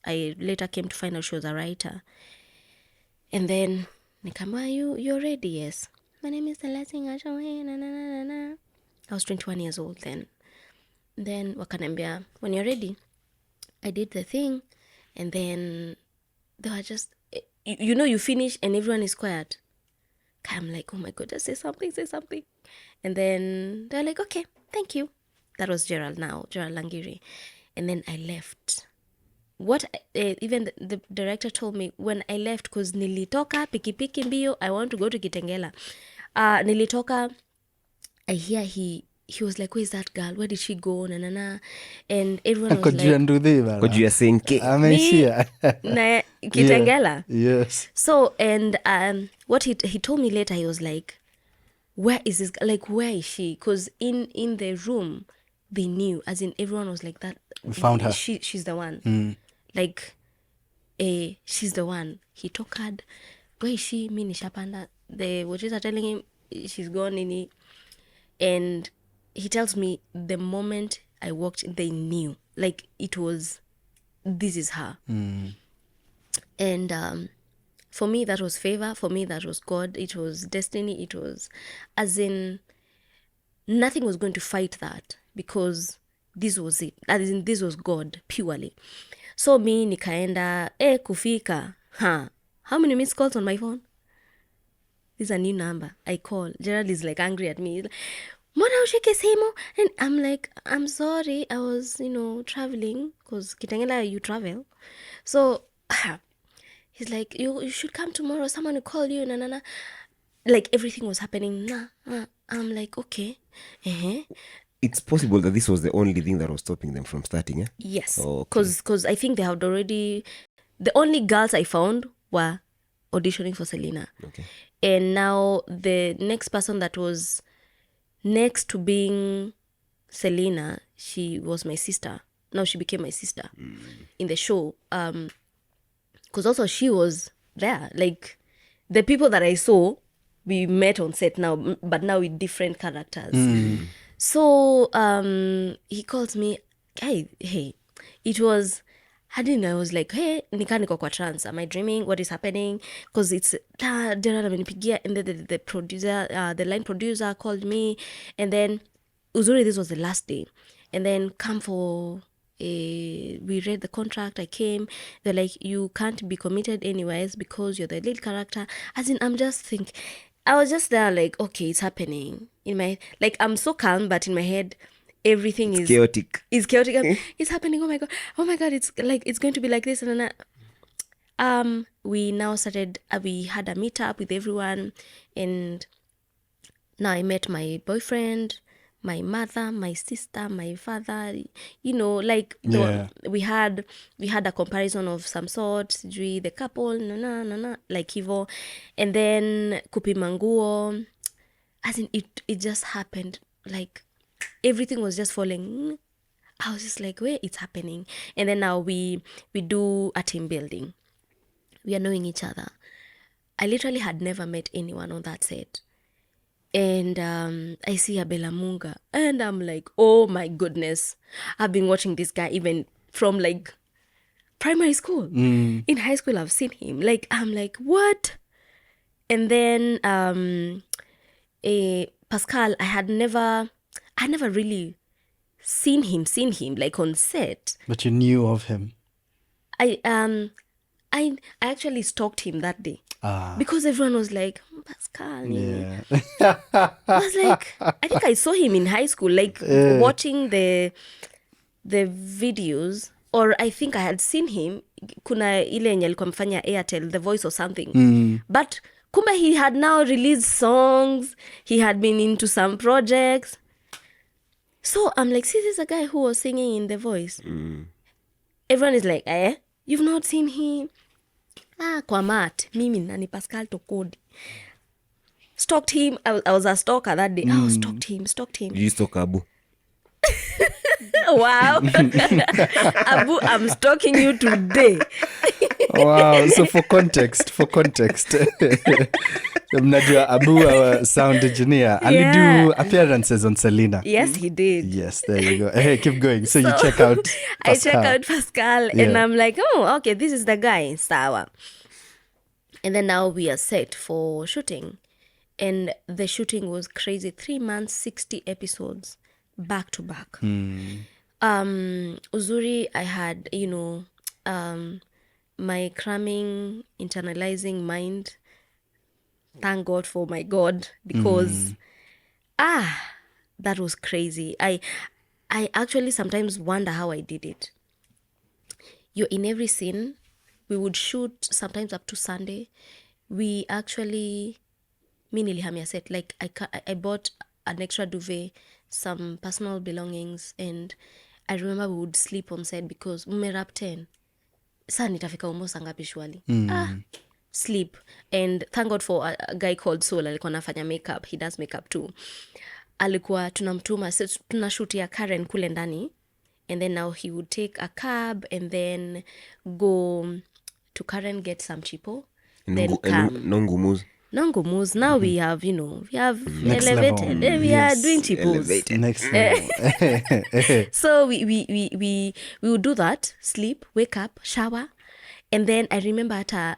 I later came to find out she was a writer. And then nikamba, you're ready? Yes. My name is Celestine Gachuhi, na na na na. I was 21 years old then. Then wakanambia, when you're ready. I did the thing, and then they were just, you finish and everyone is quiet. I'm like, oh my God, just say something. And then they're like, okay, thank you. That was Gerald Langiri. And then I left. What even the director told me when I left, because nilitoka pikipiki mbio, I want to go to Kitengela. Nilitoka, I hear he was like, where is that girl? Where did she go? Na na na. And everyone was like, could you saying na Kitengela. Yes. So, and what he told me later, he was like, where is this? Like, where is she? Because in the room, they knew, as in everyone was like that. We found her. She's the one. Like, she's the one. He talked, where is she? Mi nishapanda. The watchers are telling him she's gone. And he tells me the moment I walked, they knew. Like, it was, this is her. And for me, that was favor. For me, that was God. It was destiny. It was, as in, nothing was going to fight that, because this was it. As in, this was God, purely. So me, nikaenda, kufika. How many missed calls on my phone? This is a new number. I call. Gerald is like angry at me. Mbona ushike simu? And I'm like, I'm sorry, I was, traveling, because Kitengela, you travel. So he's like, you should come tomorrow, someone will call you, na. Like, everything was happening. I'm like, okay. It's possible that this was the only thing that was stopping them from starting, eh? Yes, because I think they had already, the only girls I found were auditioning for Selina. Okay. And now the next person that was next to being Selina, she was my sister. Now she became my sister in the show. Because also she was there. Like, the people that I saw, we met on set now, but now with different characters. So he calls me, hey, it was, I didn't know, I was like, hey, nika niko kwa trance. Am I dreaming? What is happening? Because it's, Gerard amenipigia, and then the producer, the line producer called me, and then, uzuri, this was the last day. And then come for, we read the contract, I came, they're like, you can't be committed anyways because you're the lead character. As in, I'm just thinking, I was just there like, okay, it's happening. In my, like, I'm so calm, but in my head, everything is chaotic. It's chaotic. It's happening. Oh my god, it's like, it's going to be like this. And then we now started, we had a meetup with everyone, and now I met my boyfriend, my mother, my sister, my father, like, we had a comparison of some sort, the couple, like hivo, and then kupimanguo, as in, it just happened, like, everything was just falling. I was just like, where it's happening. And then now we do a team building. We are knowing each other. I literally had never met anyone on that set. And I see Abela Munga, and I'm like, oh my goodness, I've been watching this guy even from like primary school. In high school, I've seen him. Like, I'm like, what? And then Pascal, I had never really seen him like on set. But you knew of him. I actually stalked him that day. Because everyone was like, Pascal. Yeah. I was like, I think I saw him in high school, like watching the videos, or I think I had seen him. Kuna ile yenye alikuwa mfanya Airtel, The Voice or something. But kumbe he had now released songs. He had been into some projects. So I'm like, see, this is a guy who was singing in The Voice. Everyone is like, you've not seen him? Kwa mat, mimi nani Pascal Tokodi. stalked him. I was a stalker that day. Oh, stalked him. You stalk Abu. Wow. Abu, I'm stalking you today. Wow. So for context, mnajua Abu, our sound engineer, alido appearances on Selina. Yes, he did. Yes, there you go. Hey, keep going. So you check out Pascal. I check out Pascal and I'm like, oh, okay, this is the guy. Sawa. And then now we are set for shooting. And the shooting was crazy. 3 months, 60 episodes, back to back. Uzuri, I had, my cramming, internalizing mind. Thank God for my God, because that was crazy. I actually sometimes wonder how I did it. You're in every scene. We would shoot sometimes up to Sunday. We actually, mi nilihamia set. Like I bought an extra duvet, some personal belongings, and I remember we would sleep on set because mmerap 10. Saa nitafika almost angapi shwali. Sleep. And thank God for a guy called Soul. Alikuwa anafanya makeup. He does makeup too. Alikuwa tunamtuma. So tunashutia Karen kule ndani. And then now he would take a cab and then go to Karen, get some chipo. Then come. No ngumus. Now we have, we have Next elevated. level. We are doing chipos. Next level. So we would do that, sleep, wake up, shower. And then I remember at our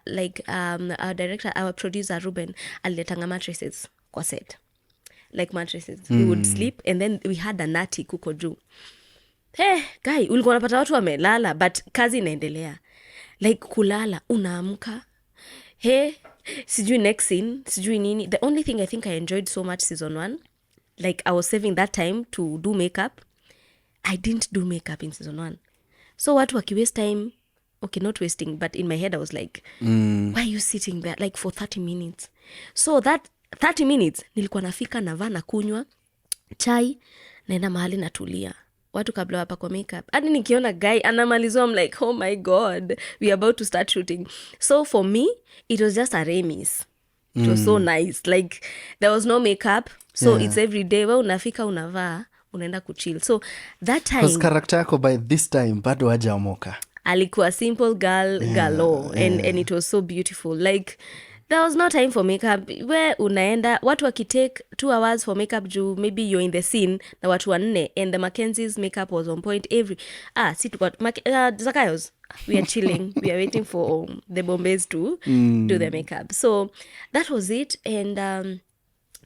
director, our producer Ruben, aliletanga mattresses kwa set. Like mattresses. We would sleep and then we had a nati kuko juu. Hey, guy, ulikuwa unapata watu wamelala, but kazi inaendelea. Like kulala, unaamka. Hey, sijui next scene, sijui nini. The only thing I think I enjoyed so much season 1, like I was saving that time to do makeup. I didn't do makeup in season 1. So watu waki waste time, okay, not wasting, but in my head I was like, why are you sitting there like for 30 minutes? So that 30 minutes, nilikuwa nafika navaa na kunywa chai, naenda mahali natulia. Watu kabla wapa kwa makeup. Hadi nikiona guy anamalizwa, I'm like, oh my God, we are about to start shooting. So for me, it was just a remis. It was so nice. Like, there was no makeup. So it's every day. Well, unafika unavaa, unaenda kuchill. So that time... Because character yako by this time, bado hajaomoka. Alikuwa simple girl, galore. And it was so beautiful. Like... There was no time for makeup. Where unaenda, watu wakitake 2 hours for makeup juu, maybe you're in the scene, na watu 4, and the Mackenzie's makeup was on point Zakayos, we are chilling. We are waiting for the Bombays to do the makeup. So that was it. And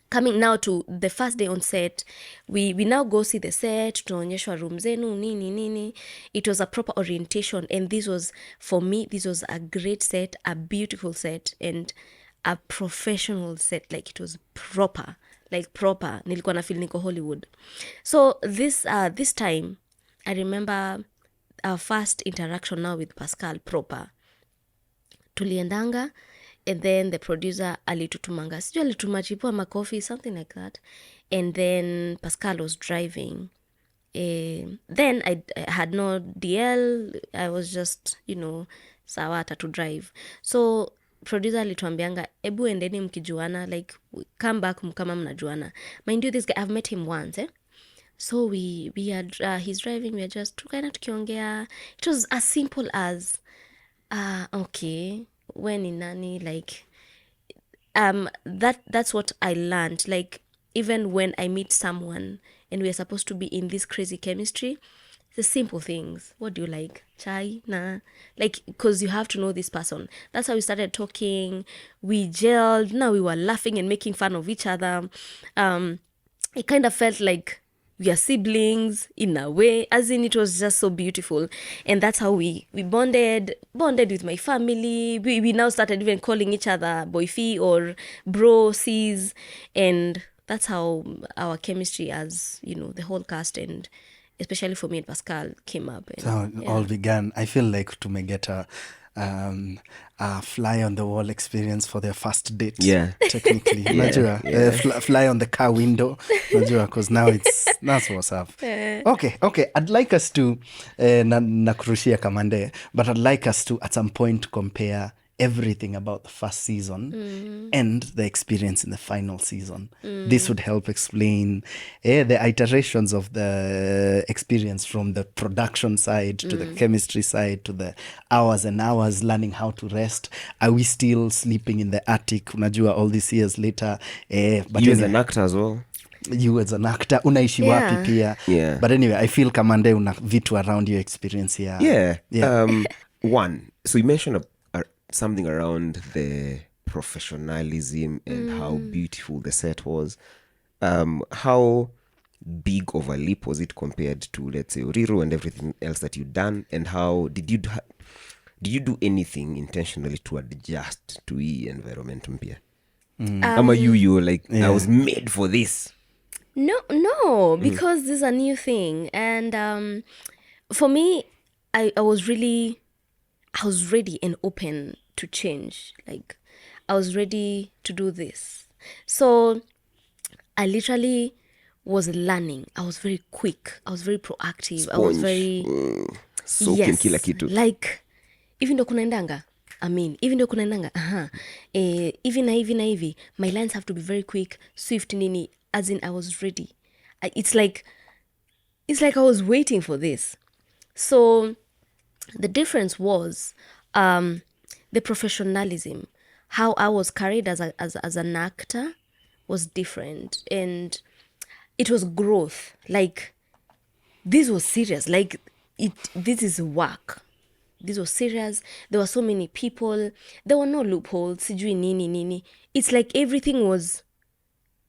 coming now to the first day on set, we now go see the set, tunaonyeshwa room zenu, nini. It was a proper orientation, and this was, for me, this was a great set, a beautiful set, and a professional set. Like, it was proper. Nilikuwa na feel niko Hollywood. So this time, I remember our first interaction now with Pascal proper. Tuliendanga, and then the producer alitutumanga, sijui alituma chipo ama coffee, something like that. And then Pascal was driving. Then I had no DL. I was just, sawa hata to drive. So producer alituambianga, ebu endeni mkijuana, like, come back kama mnajuana. Mind you, this guy, I've met him once, So we had, he's driving, we are just tukaenda tukiongea. It was as simple as, okay, when in nani, like, that's what I learned. Like, even when I meet someone and we are supposed to be in this crazy chemistry, the simple things. What do you like? Chai? Nah. Like, because you have to know this person. That's how we started talking. We gelled. Now we were laughing and making fun of each other. It kind of felt like we are siblings in a way, as in it was just so beautiful. And that's how we bonded with my family. We now started even calling each other boyfie or bro, sis. And that's how our chemistry as, the whole cast, and especially for me and Pascal, came up. And, so all began. I feel like to get a fly on the wall experience for their first date. Yeah, technically. Najua, fly on the car window. Najua, because now that's what's up. Okay. I'd like us to nakurushia Kamande, but I'd like us to at some point compare everything about the first season and the experience in the final season. This would help explain the iterations of the experience from the production side to the chemistry side to the hours and hours learning how to rest. Are we still sleeping in the attic? Unajua all these years later. But You as an actor as well. You as an actor unaishi wapi pia. Yeah. But anyway, I feel Kamande una vitu around your experience here. Yeah. One, so you mentioned something around the professionalism and how beautiful the set was. How big of a leap was it compared to, let's say, Oriro and everything else that you've done? And how did you do anything intentionally to adjust to the environment mpia? You were like, I was made for this. No, because this is a new thing. And for me, I was ready and open to change. Like, I was ready to do this. So I literally was learning. I was very quick. I was very proactive. Sponge. I was very Soaking kila kitu. like, even though kunaendanga, even na hivi, my lines have to be very quick, swift nini, as in I was ready. It's like I was waiting for this. So the difference was the professionalism. How I was carried as an actor was different, and it was growth. Like, this was serious. Like, this is work. This was serious. There were so many people. There were no loopholes. Sijui nini. It's like everything was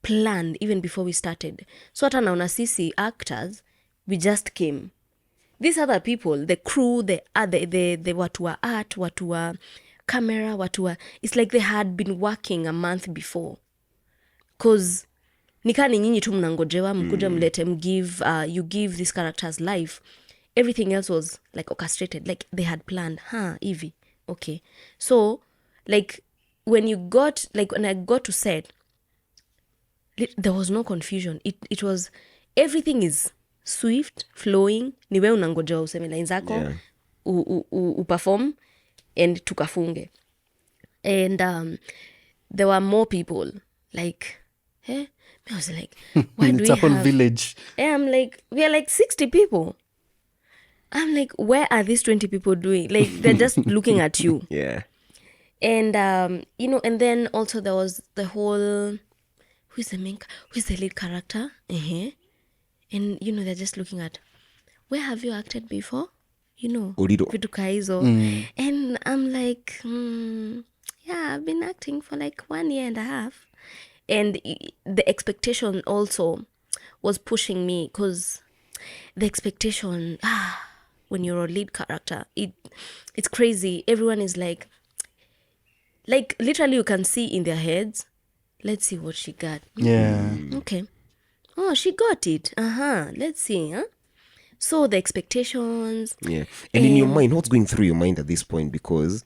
planned even before we started. So hata naona sisi actors, we just came. These other people, the crew, the watu wa art, watu wa camera, it's like they had been working a month before. Cause nikani nyinyi tu mnangojewa mkuja mlete you give these characters life. Everything else was like orchestrated, like they had planned. Hivi, okay. So like when I got to set, there was no confusion. It was, everything is swift, flowing. Niwe unangojewa useme line zako, uperform and tukafunge. And there were more people. Like, I was like, why do we have... It's a whole village. I'm like, we are like 60 people. I'm like, where are these 20 people doing? Like, they're just looking at you. Yeah. And, and then also there was the whole, who's the lead character? And, they're just looking at, where have you acted before? Oriro. Vitu kaizo. And I'm like, yeah, I've been acting for like 1 year and a half. And the expectation also was pushing me, because the expectation, when you're a lead character, it's crazy. Everyone is like literally you can see in their heads, let's see what she got. Yeah. Okay. Oh, she got it. Let's see. So the expectations. Yeah. And in your mind, what's going through your mind at this point? Because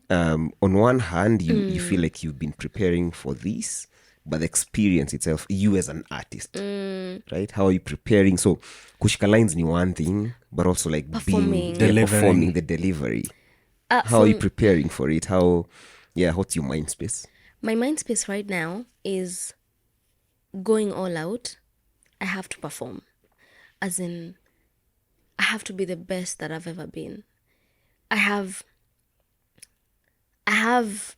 on one hand, you feel like you've been preparing for this, but the experience itself, you as an artist, right? How are you preparing? So kushika lines ni one thing, but also like performing. Performing the delivery. How are you preparing for it? What's your mind space? My mind space right now is going all out. I have to perform. As in, I have to be the best that I've ever been. I have, as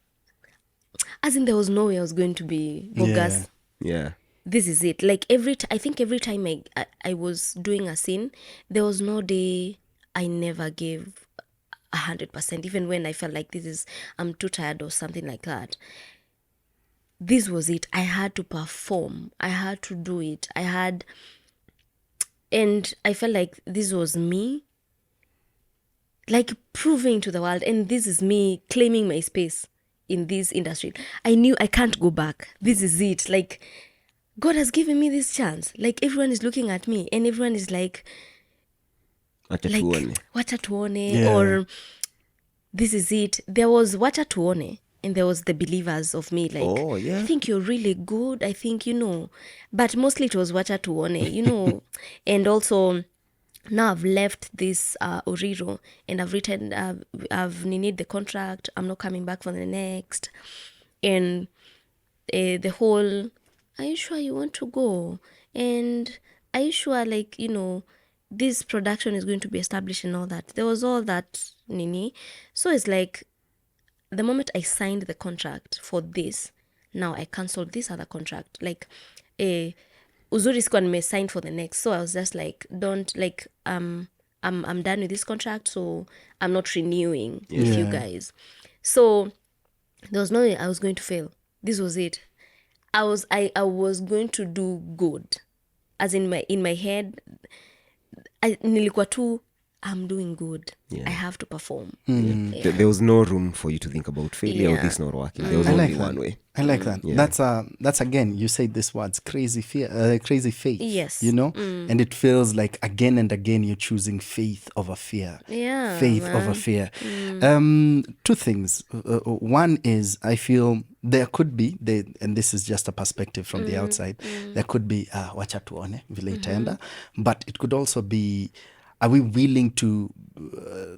in, there was no way I was going to be bogus. Yeah. This is it. Like I think every time I was doing a scene, there was no day I never gave 100%, even when I felt like I'm too tired or something like that. This was it. I had to perform. I had to do it. And I felt like this was me, like proving to the world, and this is me claiming my space in this industry. I knew I can't go back. This is it. Like, God has given me this chance. Like, everyone is looking at me and everyone is like wacha tuone, or this is it. There was wacha tuone, and there was the believers of me, like, I think you're really good, I think, but mostly it was wacha tuone, and also now I've left this Oriro and I've written, I've needed the contract. I'm not coming back for the next. And the whole, are you sure you want to go? And are you sure, like, this production is going to be established and all that? There was all that, Nini. So it's like, the moment I signed the contract for this, now I cancelled this other contract. Like, uzuri sikuwa nimesigned for the next. So I was just like, I'm done with this contract, so I'm not renewing with you guys. So there was no way I was going to fail. This was it. I was going to do good. As in my head, nilikuwa tu, I'm doing good. I have to perform. There was no room for you to think about failure or this not working. There was only one way. I like that. That's again, you say these words, crazy fear, crazy faith. Yes. And it feels like again and again you're choosing faith over fear. Yeah, Faith over fear. Two things. One is, I feel there could be, and this is just a perspective from the outside, there could be, wacha tuone vile itaenda, but it could also be, are we willing to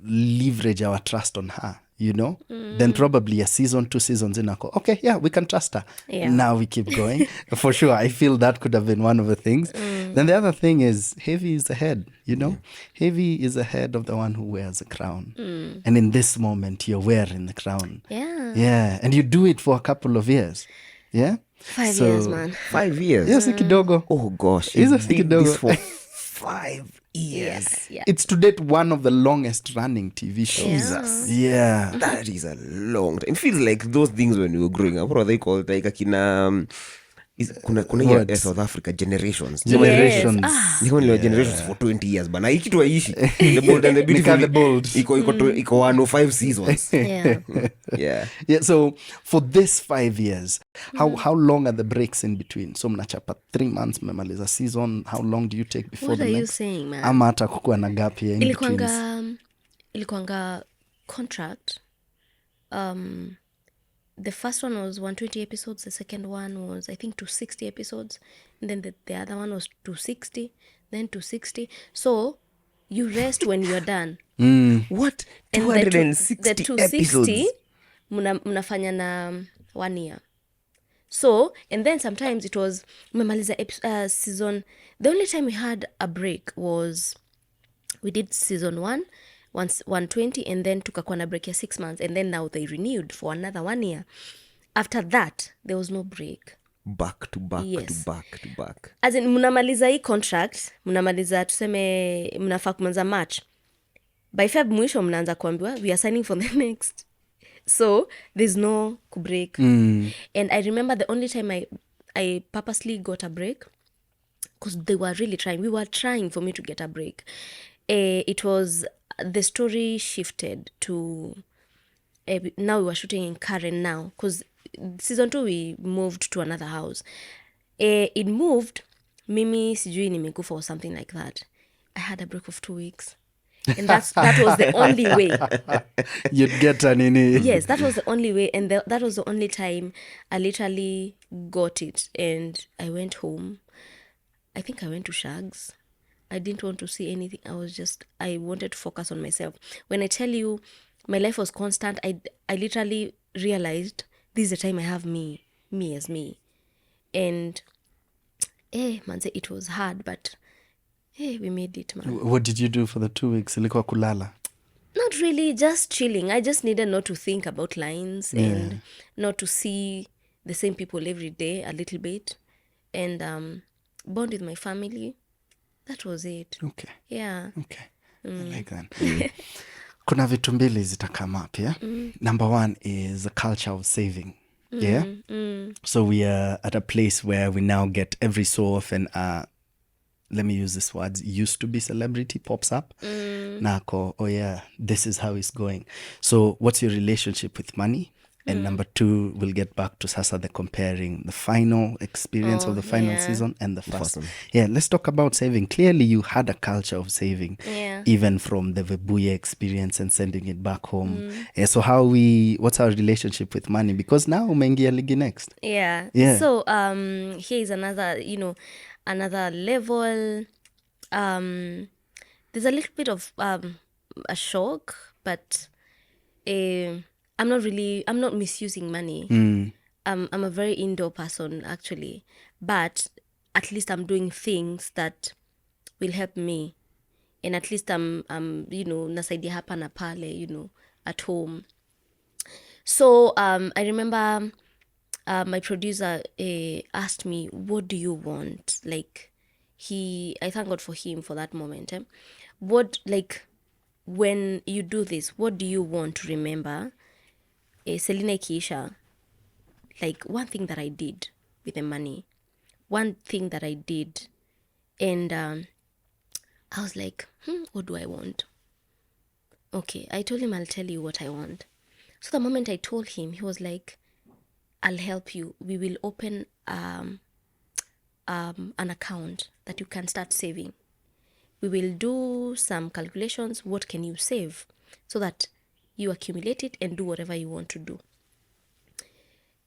leverage our trust on her? Then probably a season, 2 seasons in, okay, yeah, we can trust her. Yeah. Now we keep going. For sure, I feel that could have been one of the things. Then the other thing is, heavy is the head, Heavy is the head of the one who wears a crown. And in this moment, you're wearing the crown. Yeah. Yeah, and you do it for a couple of years. Yeah? 5 years, man. 5 years? Yes, kidogo. Oh gosh. Is You it did kidogo? this for 5 years. Yes. Yeah. It's to date one of the longest running TV shows. Jesus. Yeah. That is a long time. It feels like those things when we were growing up. What are they called? Like akina... kuna What? ya South Africa generations. Generations. Ni kama ni generations for 20 years bana. Hii kitu haishi. The Bold and the Beautiful. The Bold. Iko 105 seasons. Yeah. Yeah. So for this 5 years, how long are the breaks in between? So mnachapa 3 months, mmemaliza season. How long do you take before What the are you next? saying, man? Ama hata kukuwa na gap here in between? Ilikuanga contract. The first one was 120 episodes. The second one was, I think, 260 episodes. And then the other one was 260, then 260. So you rest when you're done. What? And 260 the 260 episodes. mnafanya na 1 year. So, and then sometimes it was mmemaliza season. The only time we had a break was we did season 1 once 120, and then tukakuwa na break ya 6 months, and then now they renewed for another 1 year. After that there was no break. Back to back Yes. to back to back. As in mnamaliza hii contract, mnamaliza tuseme mnafaa kuanza March, by Feb mwisho mnaanza kuambiwa we are signing for the next. So there's no break. And I remember the only time I purposely got a break, because they were really trying. We were trying for me to get a break. It was, the story shifted to, now we were shooting in Karen now, because season 2 we moved to another house. It moved, mimi sijui nimekufa or something like that. I had a break of 2 weeks. And that was the only way. You'd get an in. Yes, that was the only way. And that was the only time I literally got it. And I went home. I think I went to Shags. I didn't want to see anything. I wanted to focus on myself. When I tell you my life was constant, I literally realized this is the time I have me as me. And manze, it was hard, but we made it, man. What did you do for the 2 weeks? Ilikuwa kulala? Not really, just chilling. I just needed not to think about lines and not to see the same people every day a little bit, and bond with my family. That was it. Okay. Yeah. Okay. I like that. Kuna vitu mbili zita come up, yeah? Number one is the culture of saving. Yeah? So we are at a place where we now get every so often, let me use this word, used to be celebrity pops up. Nako, oh yeah, this is how it's going. So what's your relationship with money? And number 2, we'll get back to Sasa, the comparing the final experience of the final season and the first. Awesome. Yeah, let's talk about saving. Clearly, you had a culture of saving, even from the Webuye experience and sending it back home. Yeah, so what's our relationship with money? Because now umeingia ligi next. Yeah. So here is another, another level. there's a little bit of a shock, but I'm not misusing money. I'm a very indoor person, actually, but at least I'm doing things that will help me, and at least I'm nasaidia hapa na pale, at home. So I remember my producer asked me, what do you want? Like, I thank God for him for that moment. What, like, when you do this, what do you want to remember? Selina ikiisha, like, one thing that I did with the money, one thing that I did, and I was like, what do I want? Okay, I told him I'll tell you what I want. So the moment I told him, he was like, I'll help you. We will open an account that you can start saving. We will do some calculations. What can you save so that you accumulate it and do whatever you want to do.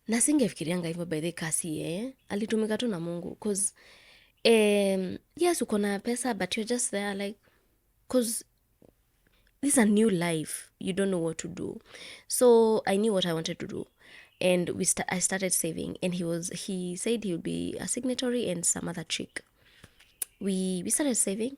Na singefikirianga hivyo by the kasi alitumika tu na Mungu cause yes uko na pesa but you're just there like cause this is a new life, you don't know what to do. So I knew what I wanted to do, and I started saving, and he said he would be a signatory and some other chick. We started saving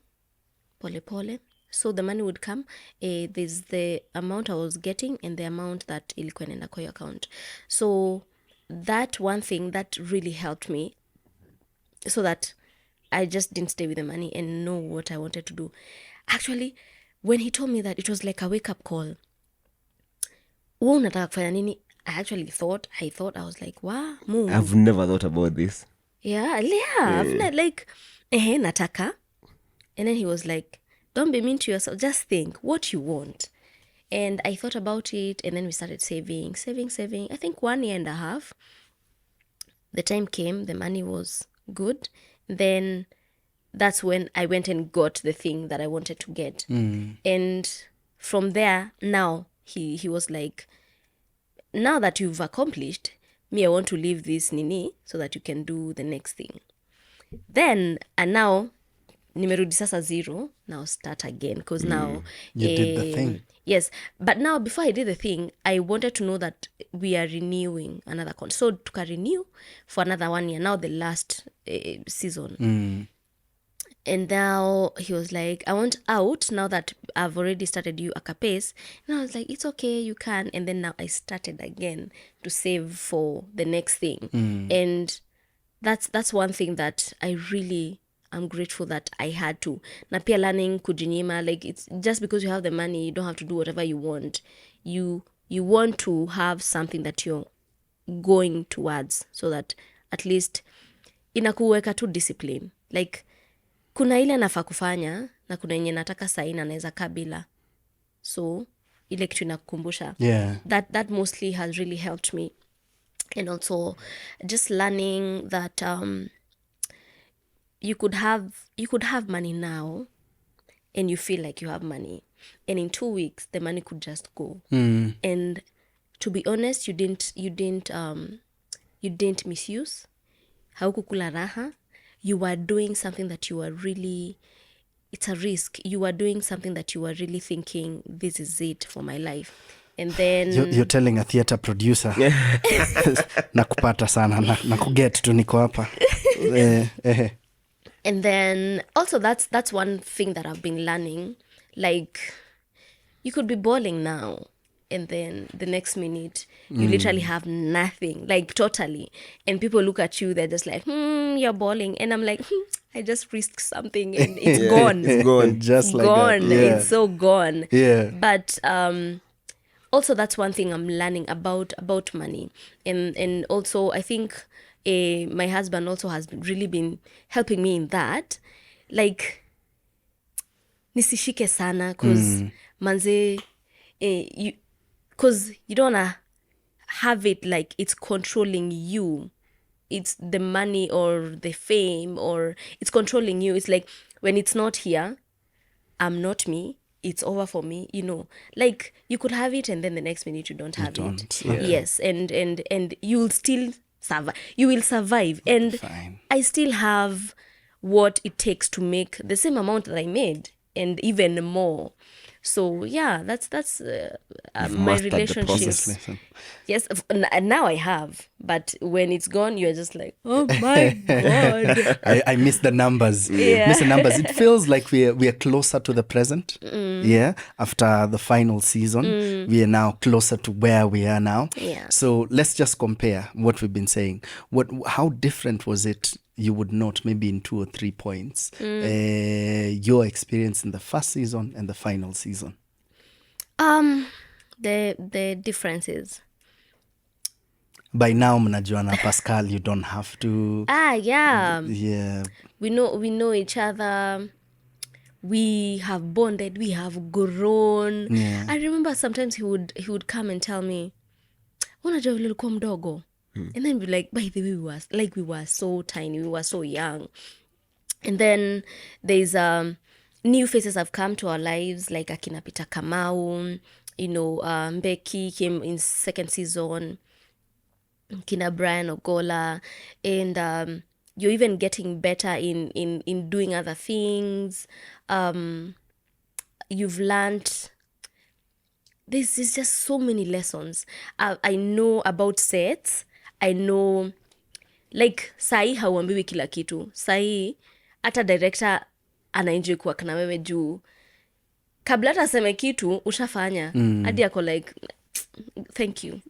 pole pole, so the money would come. There's the amount I was getting and the amount that ilikuwa inaenda kwa your account. So that one thing that really helped me, so that I just didn't stay with the money and know what I wanted to do. Actually, when he told me that, it was like a wake-up call. Unataka kufanya nini? I thought, I was like, wow, move. I've never thought about this. Yeah, I've not, like, nataka. And then he was like, don't be mean to yourself, just think what you want. And I thought about it, and then we started saving. I think 1 year and a half. The time came, the money was good. Then that's when I went and got the thing that I wanted to get. And from there, now, he was like, now that you've accomplished, I want to leave this nini so that you can do the next thing. Then, and now, nimerudi sasa zero, now start again. Because now... You did the thing. Yes, but now before I did the thing, I wanted to know that we are renewing another contract. So to renew for another 1 year, now the last season. And now he was like, I want out now that I've already started you a capace. And I was like, it's okay, you can. And then now I started again to save for the next thing. And that's one thing that I really am grateful that I had to. Na pia learning kujinyima, like, it's just because you have the money, you don't have to do whatever you want. You want to have something that you're going towards, so that at least inakuweka tu discipline. Like, kuna ile nafaa kufanya na kuna yenye nataka sahi na naweza kabila. So ile kitu inakukumbusha. Yeah. That mostly has really helped me. And also just learning that you could have money now and you feel like you have money, and in 2 weeks the money could just go. And to be honest, you didn't misuse. Haukukula raha. You were doing something that you were really, it's a risk. You were doing something that you were really thinking, this is it for my life. And then... You're telling a theater producer. Nakupata sana, nakuget tu niko hapa. And then also that's one thing that I've been learning. Like, you could be balling now, and then the next minute you literally have nothing, like totally. And people look at you, they're just like, you're balling. And I'm like, I just risked something and it's gone. It's gone. Just like gone. that. Yeah. It's so gone. Yeah. But also that's one thing I'm learning about money. And also I think my husband also has really been helping me in that. Like, nisishike sana, because manze, because you don't wanna have it like it's controlling you. It's the money or the fame, or it's controlling you. It's like, when it's not here, I'm not me, it's over for me, like, you could have it and then the next minute you don't have it. Yeah. Yes. And you'll still survive. You will survive. And Fine. I still have what it takes to make the same amount that I made and even more. So yeah, that's You've my mastered the relationships. Listen. Yes, now I have, but when it's gone, you're just like, oh my god. I miss the numbers. Yeah. Miss the numbers. It feels like we are closer to the present. Yeah. After the final season, we are now closer to where we are now. Yeah. So let's just compare what we've been saying. How different was it? You would note maybe in 2 or 3 points your experience in the first season and the final season. The differences. By now, mnajuana Pascal, you don't have to. Yeah. Yeah. We know each other. We have bonded. We have grown. Yeah. I remember sometimes he would come and tell me, unajua vile ulikuwa mdogo. And then be like, by the way, we were so tiny, we were so young. And then there's new faces have come to our lives, like akina Peter Kamau, Mbeki came in second season, kina Brian Ogola, and you're even getting better in doing other things. You've learned. This is just so many lessons. I know about sets. I know, like, sahi hauambiwi kila kitu. Sahi hata director anaenjoy kuwa na wewe juu kabla hata aseme kitu ushafanya hadi ako like thank you.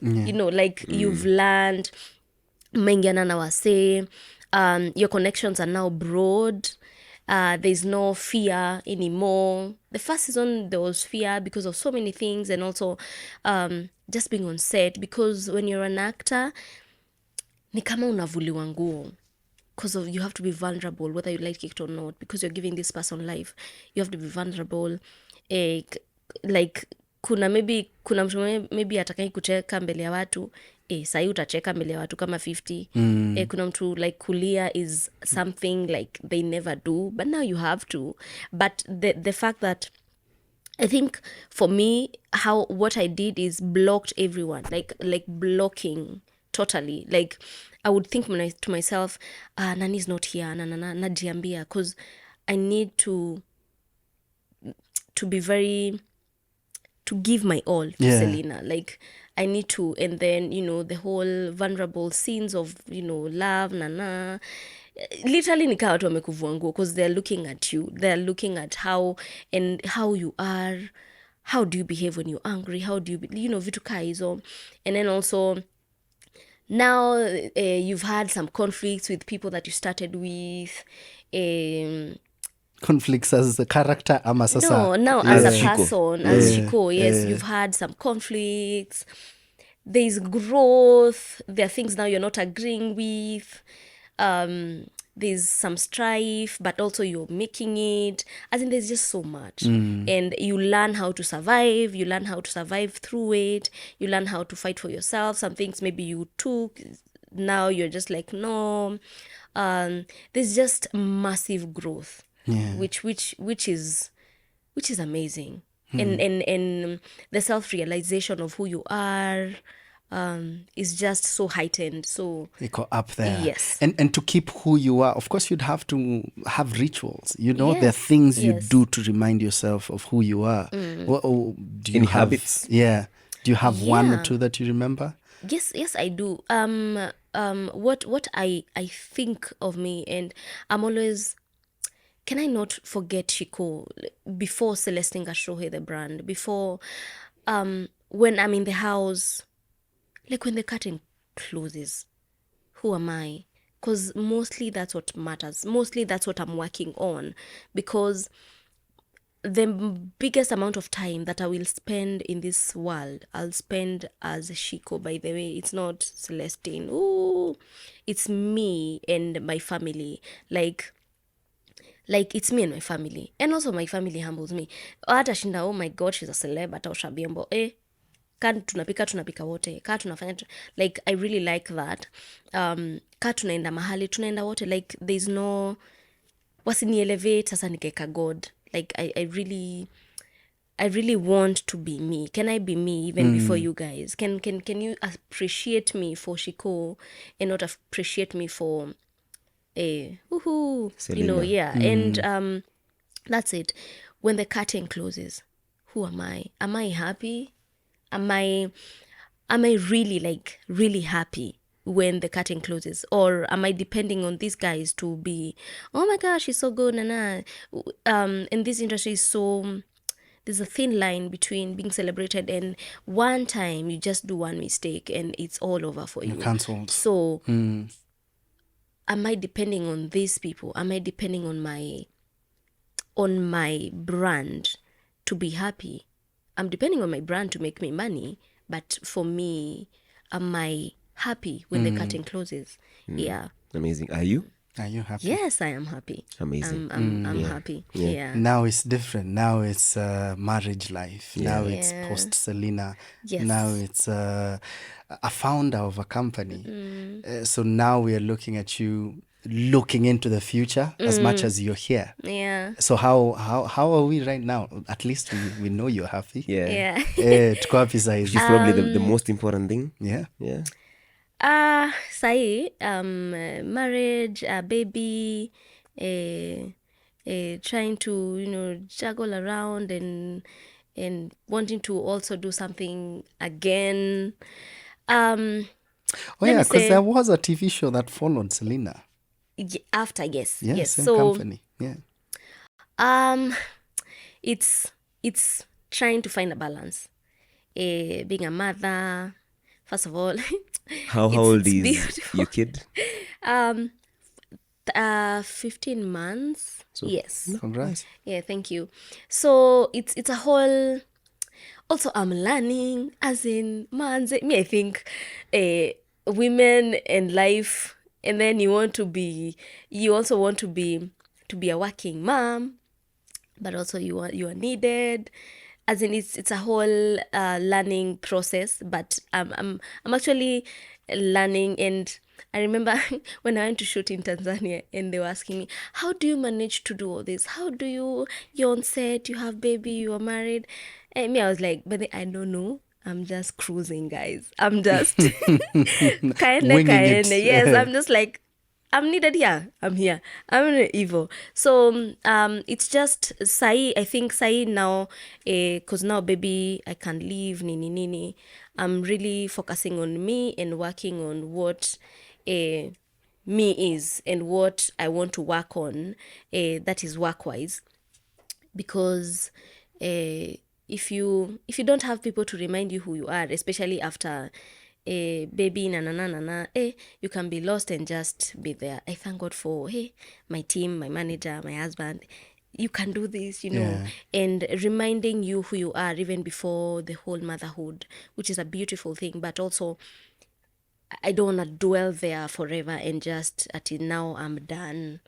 Like you've learned, umeingiana na wasee, your connections are now broad. There's no fear anymore. The first season there was fear because of so many things, and also just being on set, because when you're an actor ni kama unavuliwa nguo, because of you have to be vulnerable whether you like it or not, because you're giving this person life. You have to be vulnerable. Like kuna mtu maybe atakai kucheka mbele ya watu, sahi utacheka mbele ya watu kama 50. Kuna mtu like kulia is something like they never do, but now you have to. But the fact that I think for me, what I did is blocked everyone, like blocking totally. Like I would think to myself, Nani's not here, najiambia, because I need to be very, to give my all to Selina. Like I need to, and then the whole vulnerable scenes of love literally nikaa watu wamekuvua nguo, because they're looking at you, they're looking at how you are, how do you behave when you're angry, how do you vitu kaa hizo. And then also now you've had some conflicts with people that you started with. Conflicts as a character ama sasa? No, as a person, as Shiko, yes. You've had some conflicts. There's growth. There are things now you're not agreeing with. There's some strife, but also you're making it. As in, there's just so much. And you learn how to survive. You learn how to survive through it. You learn how to fight for yourself. Some things maybe you took, now you're just like, no. There's just massive growth. Yeah. which is amazing. And the self-realization of who you are is just so heightened. So you go up there. Yes. And to keep who you are, of course you'd have to have rituals. There are things you Yes. do to remind yourself of who you are. Do you In have habits. Yeah. Do you have one or two that you remember? Yes, I do. What I think of me, and I'm always, can I not forget Shiko before Celestine Gachuhi, the brand, before when I'm in the house, like when the curtain closes, who am I? Because mostly that's what matters. Mostly that's what I'm working on, because the biggest amount of time that I will spend in this world, I'll spend as Shiko, by the way. It's not Celestine. Ooh, it's me and my family. Like it's me and my family. And also my family humbles me. Hata shinda, oh my god, she's a celeb, hata ushabiambo. Ka tunapika wote. Ka tunafanya, like I really like that. Ka tunaenda mahali, tunaenda wote. Like there's no, wasini elevate, sasa nikeka God. Like I really want to be me. Can I be me even before you guys? Can you appreciate me for Shiko and not appreciate me for woohoo, Selina. And that's it. when the curtain closes, who am I? Am I happy? Am I really like really happy when the curtain closes, or am I depending on these guys to be, oh my gosh, he's so good, in this industry is so, there's a thin line between being celebrated and one time you just do one mistake and it's all over for you. Cancelled. So am I depending on these people? Am I depending on my brand to be happy? I'm depending on my brand to make me money, but for me, am I happy when the curtain closes? Yeah. Amazing. Are you? Are you happy? Yes, I am happy. Amazing. I'm happy. Yeah. Now it's different. Now it's marriage life. Now it's post Selina. Yes. Now it's a founder of a company. So now we are looking at you looking into the future as much as you're here. Yeah. So how are we right now? At least we know you're happy. Yeah. Yeah. Tuko happy saizi. Which is probably the most important thing. Yeah. Yeah. Sahi, marriage, baby, trying to, juggle around and wanting to also do something again. Oh Let yeah, me because say- there was a TV show that followed Selina. After, yes. Yeah, Yes. same So, company. Yeah. it's trying to find a balance. Being a mother, first of all. How It's old is beautiful. your kid? 15 months. So- Yes. Congrats. Yeah, thank you. So it's a whole. Also, I'm learning, as in, me, I think, women and life, and then you also want to be a working mom, but also you are needed. As in, it's a whole learning process. But I'm actually learning, and I remember when I went to shoot in Tanzania, and they were asking me, "How do you manage to do all this? How do you're on set, you have baby, you are married?" And me, I was like, "But I don't know. I'm just cruising, guys. I'm just Winging kaende. it. Yes, I'm just like, I'm needed here. I'm here. I'm in evil." So it's just Sai. I think Sai now, cause now baby, I can leave nini. I'm really focusing on me and working on what me is and what I want to work on. That is work-wise, because if you don't have people to remind you who you are, especially after baby you can be lost and just be there. I thank God for my team, my manager, my husband. You can do this, Yeah. and reminding you who you are even before the whole motherhood, which is a beautiful thing. But also, I don't want to dwell there forever and just until now I'm done.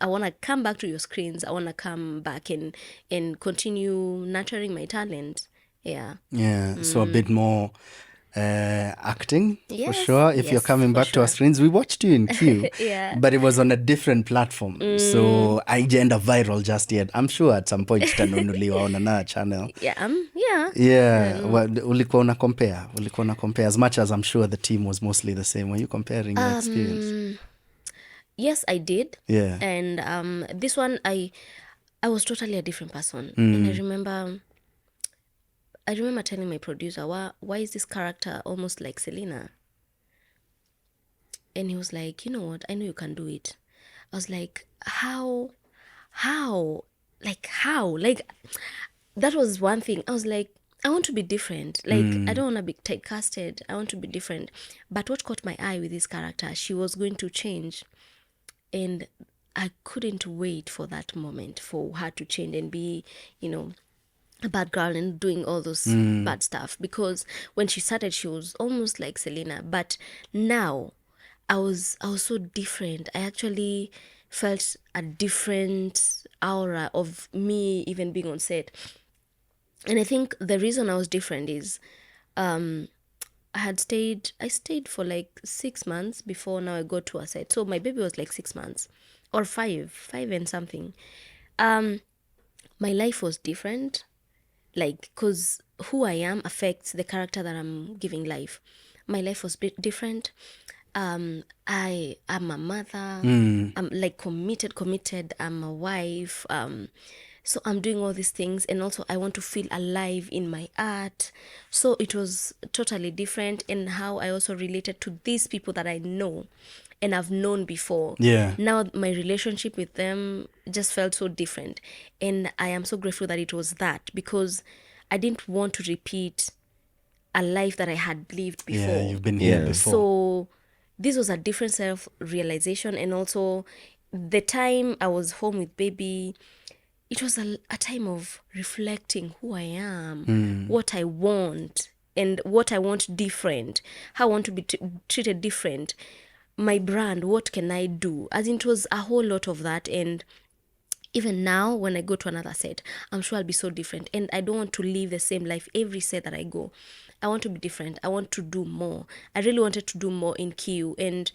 I want to come back to your screens. I want to come back and continue nurturing my talent. Yeah. Yeah. So a bit more acting for Yes, sure. If you're yes, coming for back to our sure. screens, we watched you in Q, Yeah. but it was on a different platform. So haijaenda viral just yet. I'm sure at some point itanunuliwa on another channel. Yeah. Yeah. Yeah, well, ulikuwa una compare as much as I'm sure the team was mostly the same. Were you comparing your experience? Yes, I did. Yeah. And this one, I was totally a different person. And I remember telling my producer, why is this character almost like Selina? And he was like, you know what? I know you can do it. I was like, how? Like, how? Like, that was one thing. I was like, I want to be different. Like, I don't want to be typecasted. I want to be different. But what caught my eye with this character, she was going to change. And I couldn't wait for that moment for her to change and be, a bad girl and doing all those bad stuff. Because when she started, she was almost like Selina. But now, I was so different. I actually felt a different aura of me even being on set. And I think the reason I was different is I stayed for like 6 months before now I got to a set. So my baby was like 6 months or five and something. My life was different, like, because who I am affects the character that I'm giving life. My life was different. I am a mother. I'm like committed. I'm a wife. So I'm doing all these things, and also I want to feel alive in my art. So it was totally different in how I also related to these people that I know and I've known before. Yeah. Now my relationship with them just felt so different. And I am so grateful that it was that, because I didn't want to repeat a life that I had lived before. Yeah, you've been here Yeah. before. So this was a different self-realization. And also the time I was home with baby, it was a time of reflecting who I am, what I want, and what I want different, how I want to be treated different, my brand, what can I do? As in, it was a whole lot of that. And even now, when I go to another set, I'm sure I'll be so different. And I don't want to live the same life every set that I go. I want to be different. I want to do more. I really wanted to do more in Q. And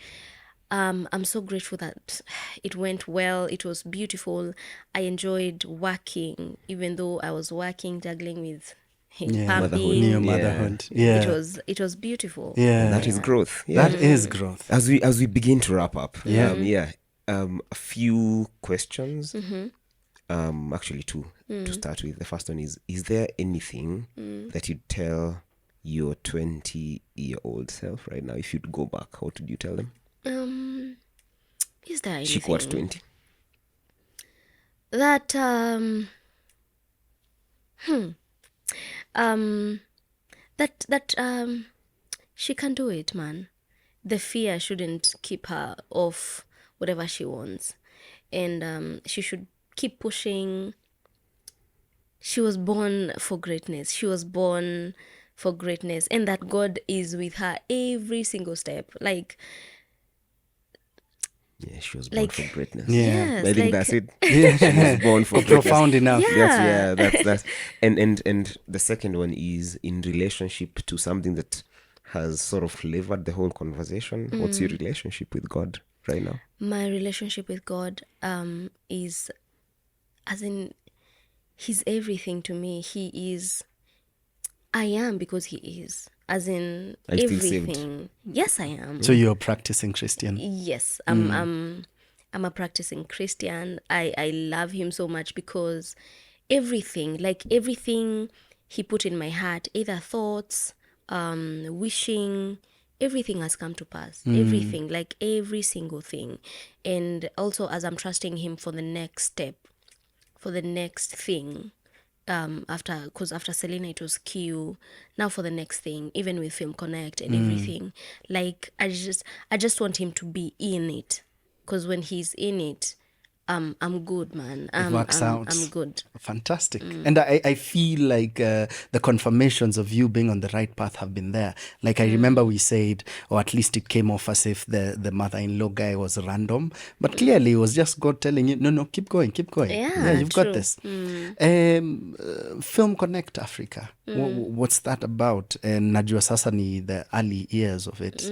I'm so grateful that it went well. It was beautiful. I enjoyed working, even though I was working, juggling with pumping. New Yeah. motherhood. Yeah. It was beautiful. Yeah. That is growth. Yeah. That is growth. As we begin to wrap up, Yeah. a few questions. Mm-hmm. Actually, two to start with. The first one is there anything that you'd tell your 20-year-old self right now? If you'd go back, what would you tell them? Is there anything? She got 20. That she can do it, man. The fear shouldn't keep her off whatever she wants, and she should keep pushing. She was born for greatness. And that God is with her every single step. Like, Yeah, she was born for greatness. Yeah. yes, I think like, that's it. Yeah. She was born for greatness. Profound enough. Yeah. That's and the second one is in relationship to something that has sort of flavored the whole conversation. What's your relationship with God right now? My relationship with God is, as in, he's everything to me. I am because he is, as in, Are you still saved? everything. Yes, I am. So you're a practicing Christian. Yes, I'm a practicing Christian. I love him so much because everything he put in my heart, either thoughts, wishing, everything has come to pass. Everything, like every single thing. And also, as I'm trusting him for the next step, for the next thing, after Selina it was Q, now for the next thing, even with Film Connect and everything, like I just want him to be in it, because when he's in it, I'm good, man. It works out. I'm good. Fantastic. And I feel like the confirmations of you being on the right path have been there. Like I remember we said, or at least it came off as if the mother-in-law guy was random. But clearly it was just God telling you, no, keep going. Yeah, You've got true. this. Film Connect Africa. What's that about? And najua sasa ni the early years of it.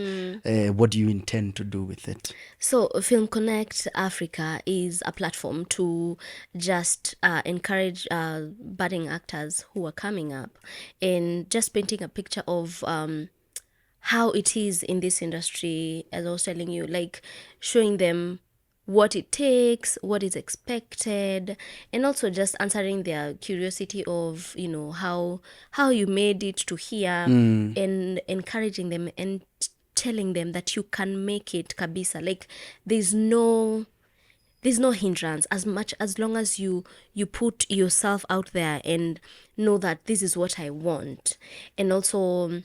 What do you intend to do with it? So Film Connect Africa is a platform to just encourage budding actors who are coming up, and just painting a picture of how it is in this industry, as I was telling you, like showing them what it takes, what is expected, and also just answering their curiosity of, how you made it to here, and encouraging them and telling them that you can make it kabisa. Like there's no hindrance, as long as you put yourself out there and know that this is what I want. And also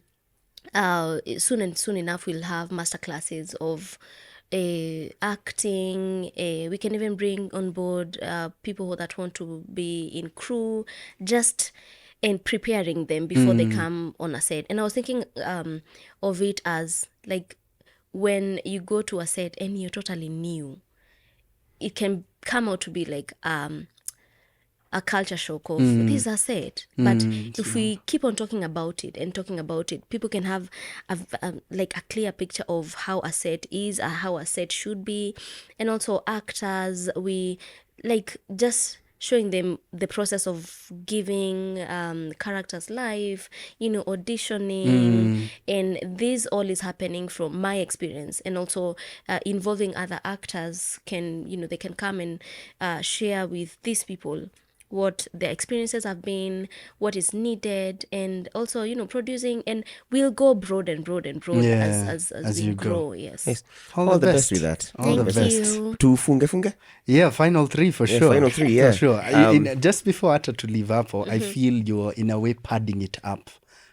soon enough we'll have master classes of acting. We can even bring on board people that want to be in crew, just and preparing them before they come on a set. And I was thinking of it as like when you go to a set and you're totally new, it can come out to be like a culture shock of this is a set. But if we keep on talking about it, people can have like a clear picture of how a set is, or how a set should be. And also actors, we like just showing them the process of giving characters life, auditioning, and this all is happening from my experience. And also involving other actors, they can come and share with these people what their experiences have been, what is needed, and also, producing, and we'll go broad and broad and broad as we you grow. go. Yes. Yes. All the best best. with that. All the Thank best. you. To funge. Yeah, final 3 for sure. final 3, yeah. For sure. Just before Ata to leave up, I feel you're in a way padding it up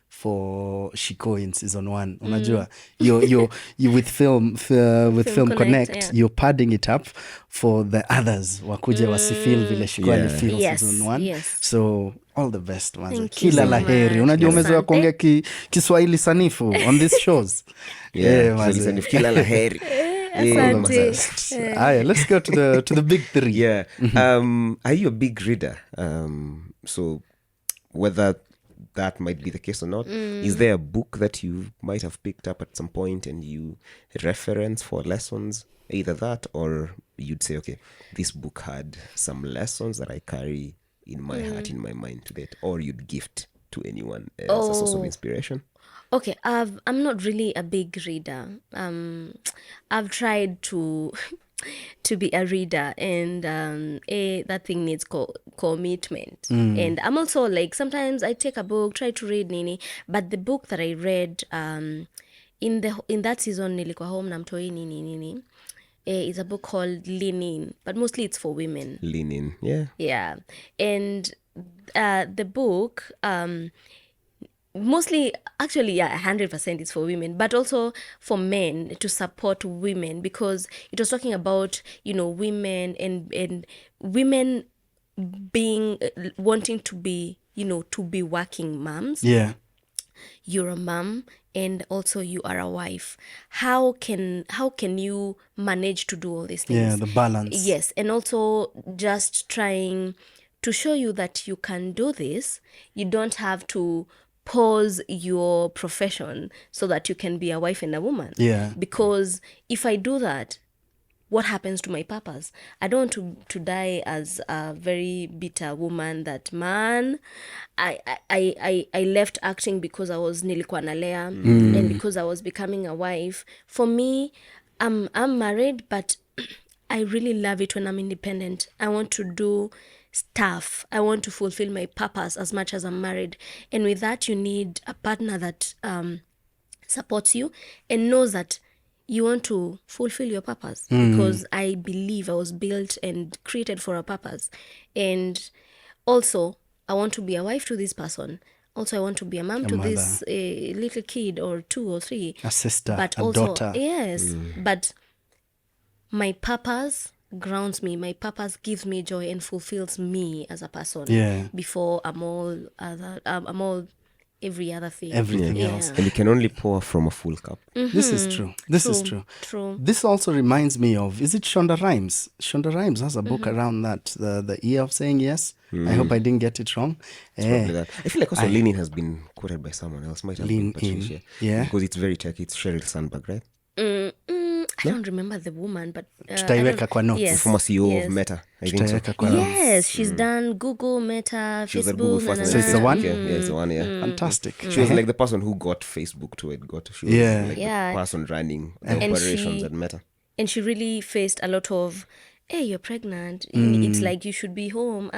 for Shiko in season 1. Unajua, you with Film Connect, Connect, yeah. you're padding it up for the others wakuje wasifeel vile Shiko Yeah. alifeel Yes, season 1. yes. So all the best manze. Thank you Kila so laheri. much. Unajua umezoea Asante. kuongea Kiswahili sanifu on these shows. Yeah, manze. so listen, kila laheri. All the Asante. best. Aya, let's go to the big 3. Yeah. Are you a big reader? So whether that might be the case or not, is there a book that you might have picked up at some point and you reference for lessons? Either that, or you'd say, okay, this book had some lessons that I carry in my heart, in my mind today, or you'd gift to anyone as a source of inspiration? Okay, I'm not really a big reader. I've tried to be a reader, and that thing needs commitment. And I'm also like, sometimes I take a book, try to read nini, but the book that I read in that season nilikuwa home na mtoi nini is a book called Lean In, but mostly it's for women. Lean in, yeah. Yeah, and the book mostly, actually, yeah, 100% is for women, but also for men, to support women, because it was talking about, women and women being wanting to be, to be working moms. Yeah. You're a mom, and also you are a wife. How can you manage to do all these things? Yeah, the balance. Yes, and also just trying to show you that you can do this. You don't have to pause your profession so that you can be a wife and a woman. Yeah. Because if I do that, what happens to my purpose? I don't want to die as a very bitter woman that, man, I left acting because I was nilikuwa nalea and because I was becoming a wife. For me, I'm married, but I really love it when I'm independent. I want to do stuff. I want to fulfill my purpose as much as I'm married. And with that, you need a partner that supports you and knows that you want to fulfill your purpose, because I believe I was built and created for a purpose. And also, I want to be a wife to this person. Also, I want to be a mom to mother. this little kid or 2 or 3. A sister, but a also, daughter. Yes, but my purpose grounds me. My purpose gives me joy and fulfills me as a person. Yeah. Before I'm all every other thing. Everything Yeah. else. And you can only pour from a full cup. This is true. This is true. True. This also reminds me of, is it Shonda Rhimes? Shonda Rhimes has a book around that, the year of saying yes. I hope I didn't get it wrong. Probably that. I feel like also Lean In has been quoted by someone else. Might have Lean been Patricia. In, yeah. Because it's very techy. It's Sheryl Sandberg, right? I don't remember the woman, but Tutaiweka kwa notes. Yes. Former CEO yes. of Meta. I think so. Tutaiweka kwa notes. Yes, she's done Google, Meta, She was at Google Facebook. first. So it's the one? Yeah, it's the one, yeah. Fantastic. She was like the person who got Facebook to it. She was Yeah. like Yeah. the person running the And operations she- at Meta. And she really faced a lot of, hey, you're pregnant. It's like you should be home.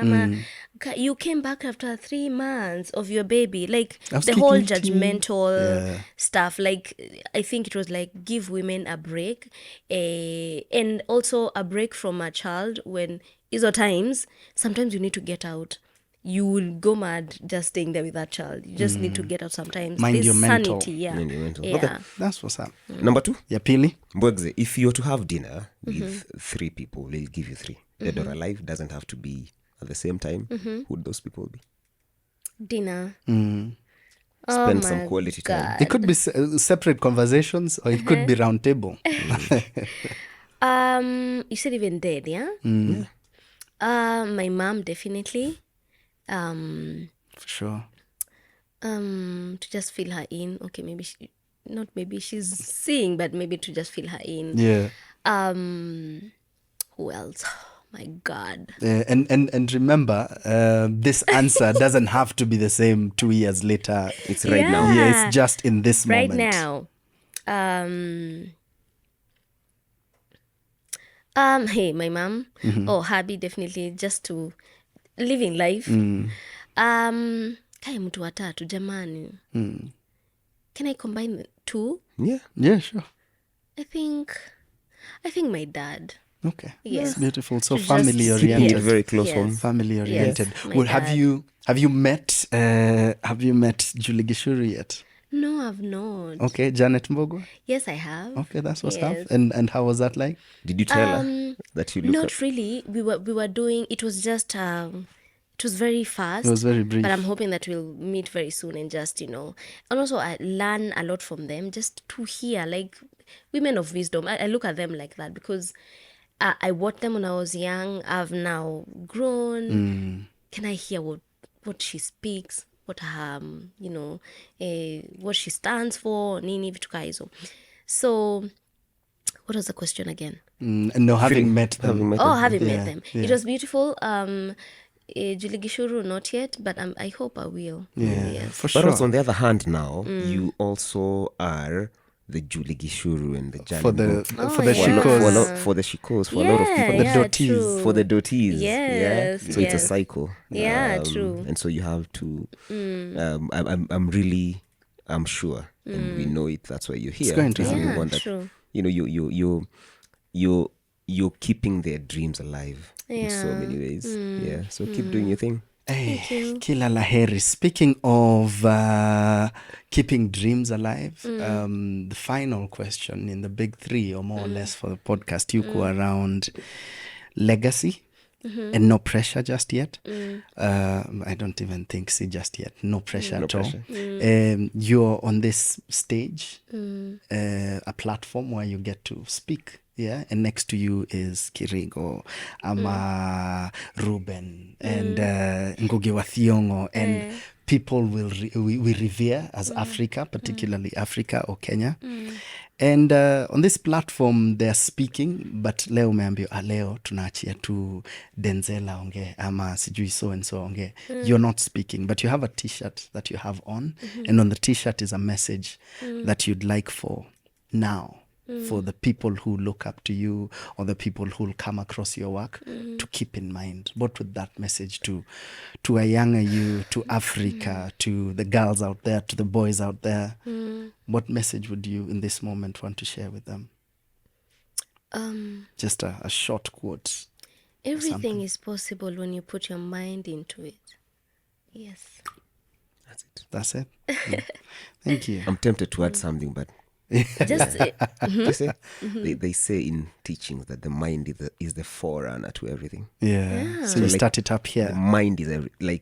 You came back after 3 months of your baby. Like I was the whole kicking teeth. judgmental stuff. Like, I think it was like, give women a break. And also a break from a child when, hizo times, sometimes you need to get out. You will go mad just staying there with that child. You just need to get out sometimes. Mind There's your mental. sanity, yeah. Mind your mental. Yeah. Okay. That's what's up. Number 2. Ya pili? Mbwegze, if you were to have dinner with 3 people, they'll give you 3. Dead or alive, doesn't have to be at the same time. Who'd those people be? Dinner. Spend some my quality time. God. It could be separate conversations, or it could be round table. You said even dead, yeah? My mom, definitely. For sure. To just fill her in. Okay, maybe she's seeing, but maybe to just fill her in. Yeah. Who else? My God. And remember, this answer doesn't have to be the same 2 years later. It's right now. Yeah, it's just in this Right moment. now. Hey, my mom. Oh, hubby, definitely. Just to, living life. Kai mtu watatu jamani. Can I combine the two? Yeah, sure. I think my dad. Okay. Yes. That's beautiful. So To just family keep Keeping it oriented. very close Yes. home. Family oriented. my Well, dad. have you met Julie Gachuhi yet? No, I've not. Okay, Janet Mbogo. Yes, I have. Okay, that's what's Yes. up. And how was that like? Did you tell her that you look Not up? really. We were doing. It was just. It was very fast. It was very brief. But I'm hoping that we'll meet very soon and just, and also I learn a lot from them, just to hear, like, women of wisdom. I look at them like that because I watched them when I was young. I've now grown. Can I hear what she speaks, what her, what she stands for, nini vitu kaa hizo. So, what was the question again? No, having met them. Having met Having Yeah, met them. yeah. It was beautiful. Julie Gishuru, not yet, but I hope I will. Yeah, Yes. for But sure. also on the other hand now, you also are the Julie Gishuru and the Janet For the Mbogo. for the yeah. shikos. For the shikos, for a lot of people. the yeah, doties. true. For the doties. Yes, So it's a yes. cycle. Yeah, true. And so you have to I'm sure, and we know it, that's why you're here. going to This is the happen. Yeah, one that, true. you're keeping their dreams alive in so Yeah. many ways. Yeah. So keep doing your thing. Hey, kila laheri. Speaking of keeping dreams alive, the final question in the big three, or more or less, for the podcast, you go around legacy and no pressure just yet. I don't even think just yet. No pressure at all. You're on this stage, a platform where you get to speak. Yeah, and next to you is Kirigo, Ama, Ruben, and Ngugi wa Thiong'o, and people we revere as Africa, particularly Africa or Kenya. And on this platform they're speaking, but leo umeambiwa leo tunaachia tu Denzel aongee ama sijui so and so aongee. You're not speaking, but you have a t-shirt that you have on, and on the t-shirt is a message that you'd like for now. For the people who look up to you, or the people who will come across your work, to keep in mind. What would that message to a younger you, to Africa, to the girls out there, to the boys out there? What message would you in this moment want to share with them? Just a short quote. Everything is possible when you put your mind into it. Yes. That's it. That's it. Yeah. Thank you. I'm tempted to add something, but Just they say in teachings that the mind is the forerunner to everything. Yeah. So you like, start it up here. The mind is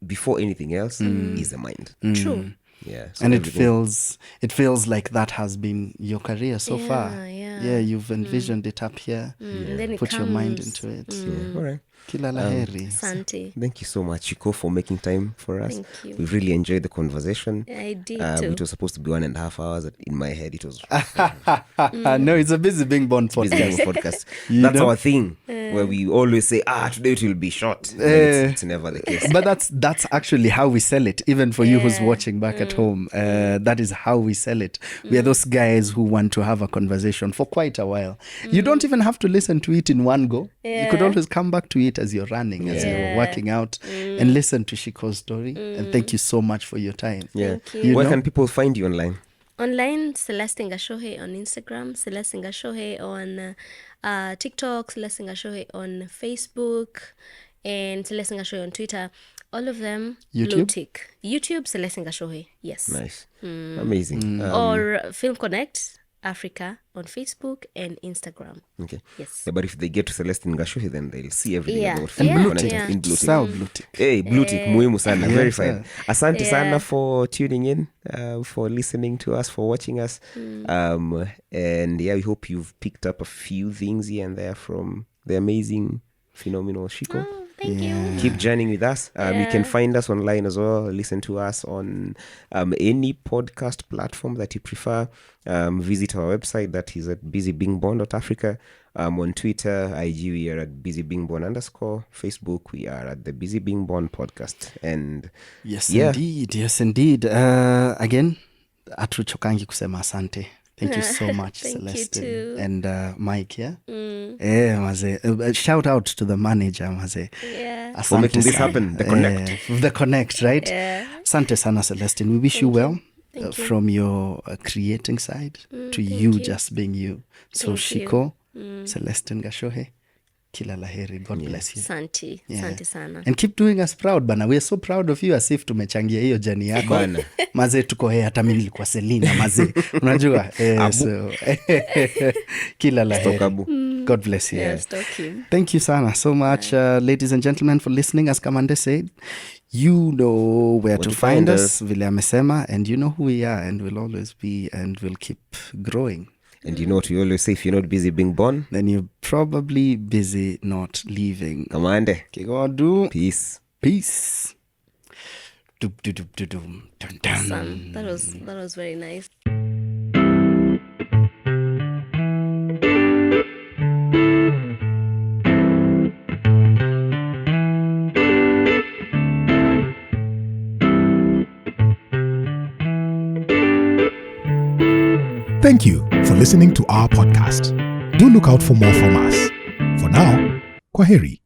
before anything else is the mind. true. Yeah. So And it everything- feels like that has been your career so far. Yeah. You've envisioned it up here. And then it Put your mind comes. into it. Yeah. All right. Kila laheri. Sante. Thank you so much, Chiko, for making time for us. Thank you. We really enjoyed the conversation. I did It too. was supposed to be 1.5 hours. In my head, it was No, it's a busy being born busy podcast. podcast. You That's know? our thing, where we always say, today it will be short. And then it's never the case. But that's actually how we sell it. Even for you who's watching back at home, that is how we sell it. We are those guys who want to have a conversation for quite a while. You don't even have to listen to it in one go. You could always come back to it as you're running, as you're working out, and listen to Shiko's story. And thank you so much for your time. Yeah. Thank you. Where know? can people find you online? Online, Celestine Gachuhi on Instagram, Celestine Gachuhi on TikTok, Celestine Gachuhi on Facebook, and Celestine Gachuhi on Twitter. All of them YouTube? blue tick. YouTube, Celestine Gachuhi. Yes. Nice. Amazing. Or Film Connect Africa on Facebook and Instagram. Okay. Yes. Yeah, but if they get to Celestine Gachuhi, then they'll see everything Yeah. about And Film blue Connect tick. in blue tick. Sell blue tick. Hey, blue tick, muhimu sana. Very Yes, fine. sir. Asante Yeah. sana for tuning in, for listening to us, for watching us. And yeah, we hope you've picked up a few things here and there from the amazing, phenomenal Shiko. Thank you. Keep journeying with us. You can find us online as well. Listen to us on any podcast platform that you prefer. Visit our website, that is at busybingborn.africa. On Twitter, IG, we are at busybingborn_. Facebook, we are at the Busy Being Born podcast. And Yes, yeah. indeed. Yes, indeed. Again, hatuchokangi kusema asante. Thank you so much, Thank you Celestine. too. And Mike, yeah? Maze. Shout out to the manager, Maze. Yeah. Asante For making this sana. happen, the connect. The connect, right? Yeah. Asante sana, Celestine. We wish you well. Thank you. From your creating side to you just being you. So Thank you. Shiko, Celestine Gachuhi, kila laheri. God bless you. Santi. Yeah. Santi sana. And keep doing us proud bana. We are so proud of you as if tumechangia hiyo jani yako. Bana. Maze tuko hata mimi nilikuwa Selina maze. Unajua? So kila laheri. Stokabu. God bless you. Yes, talk him. Thank you sana so much ladies and gentlemen for listening. As Kamande said, you know where to find us, vile amesema, and you know who we are, and we'll always be, and we'll keep growing. And you know what we always say, if you're not busy being born, Then you're probably busy not leaving. Kamande. Kigondu. Peace. Peace. Doop, doop, doop, doop, doop. Dun, dun. Awesome. That was very nice. Thank you for listening to our podcast. Do look out for more from us. For now, kwaheri.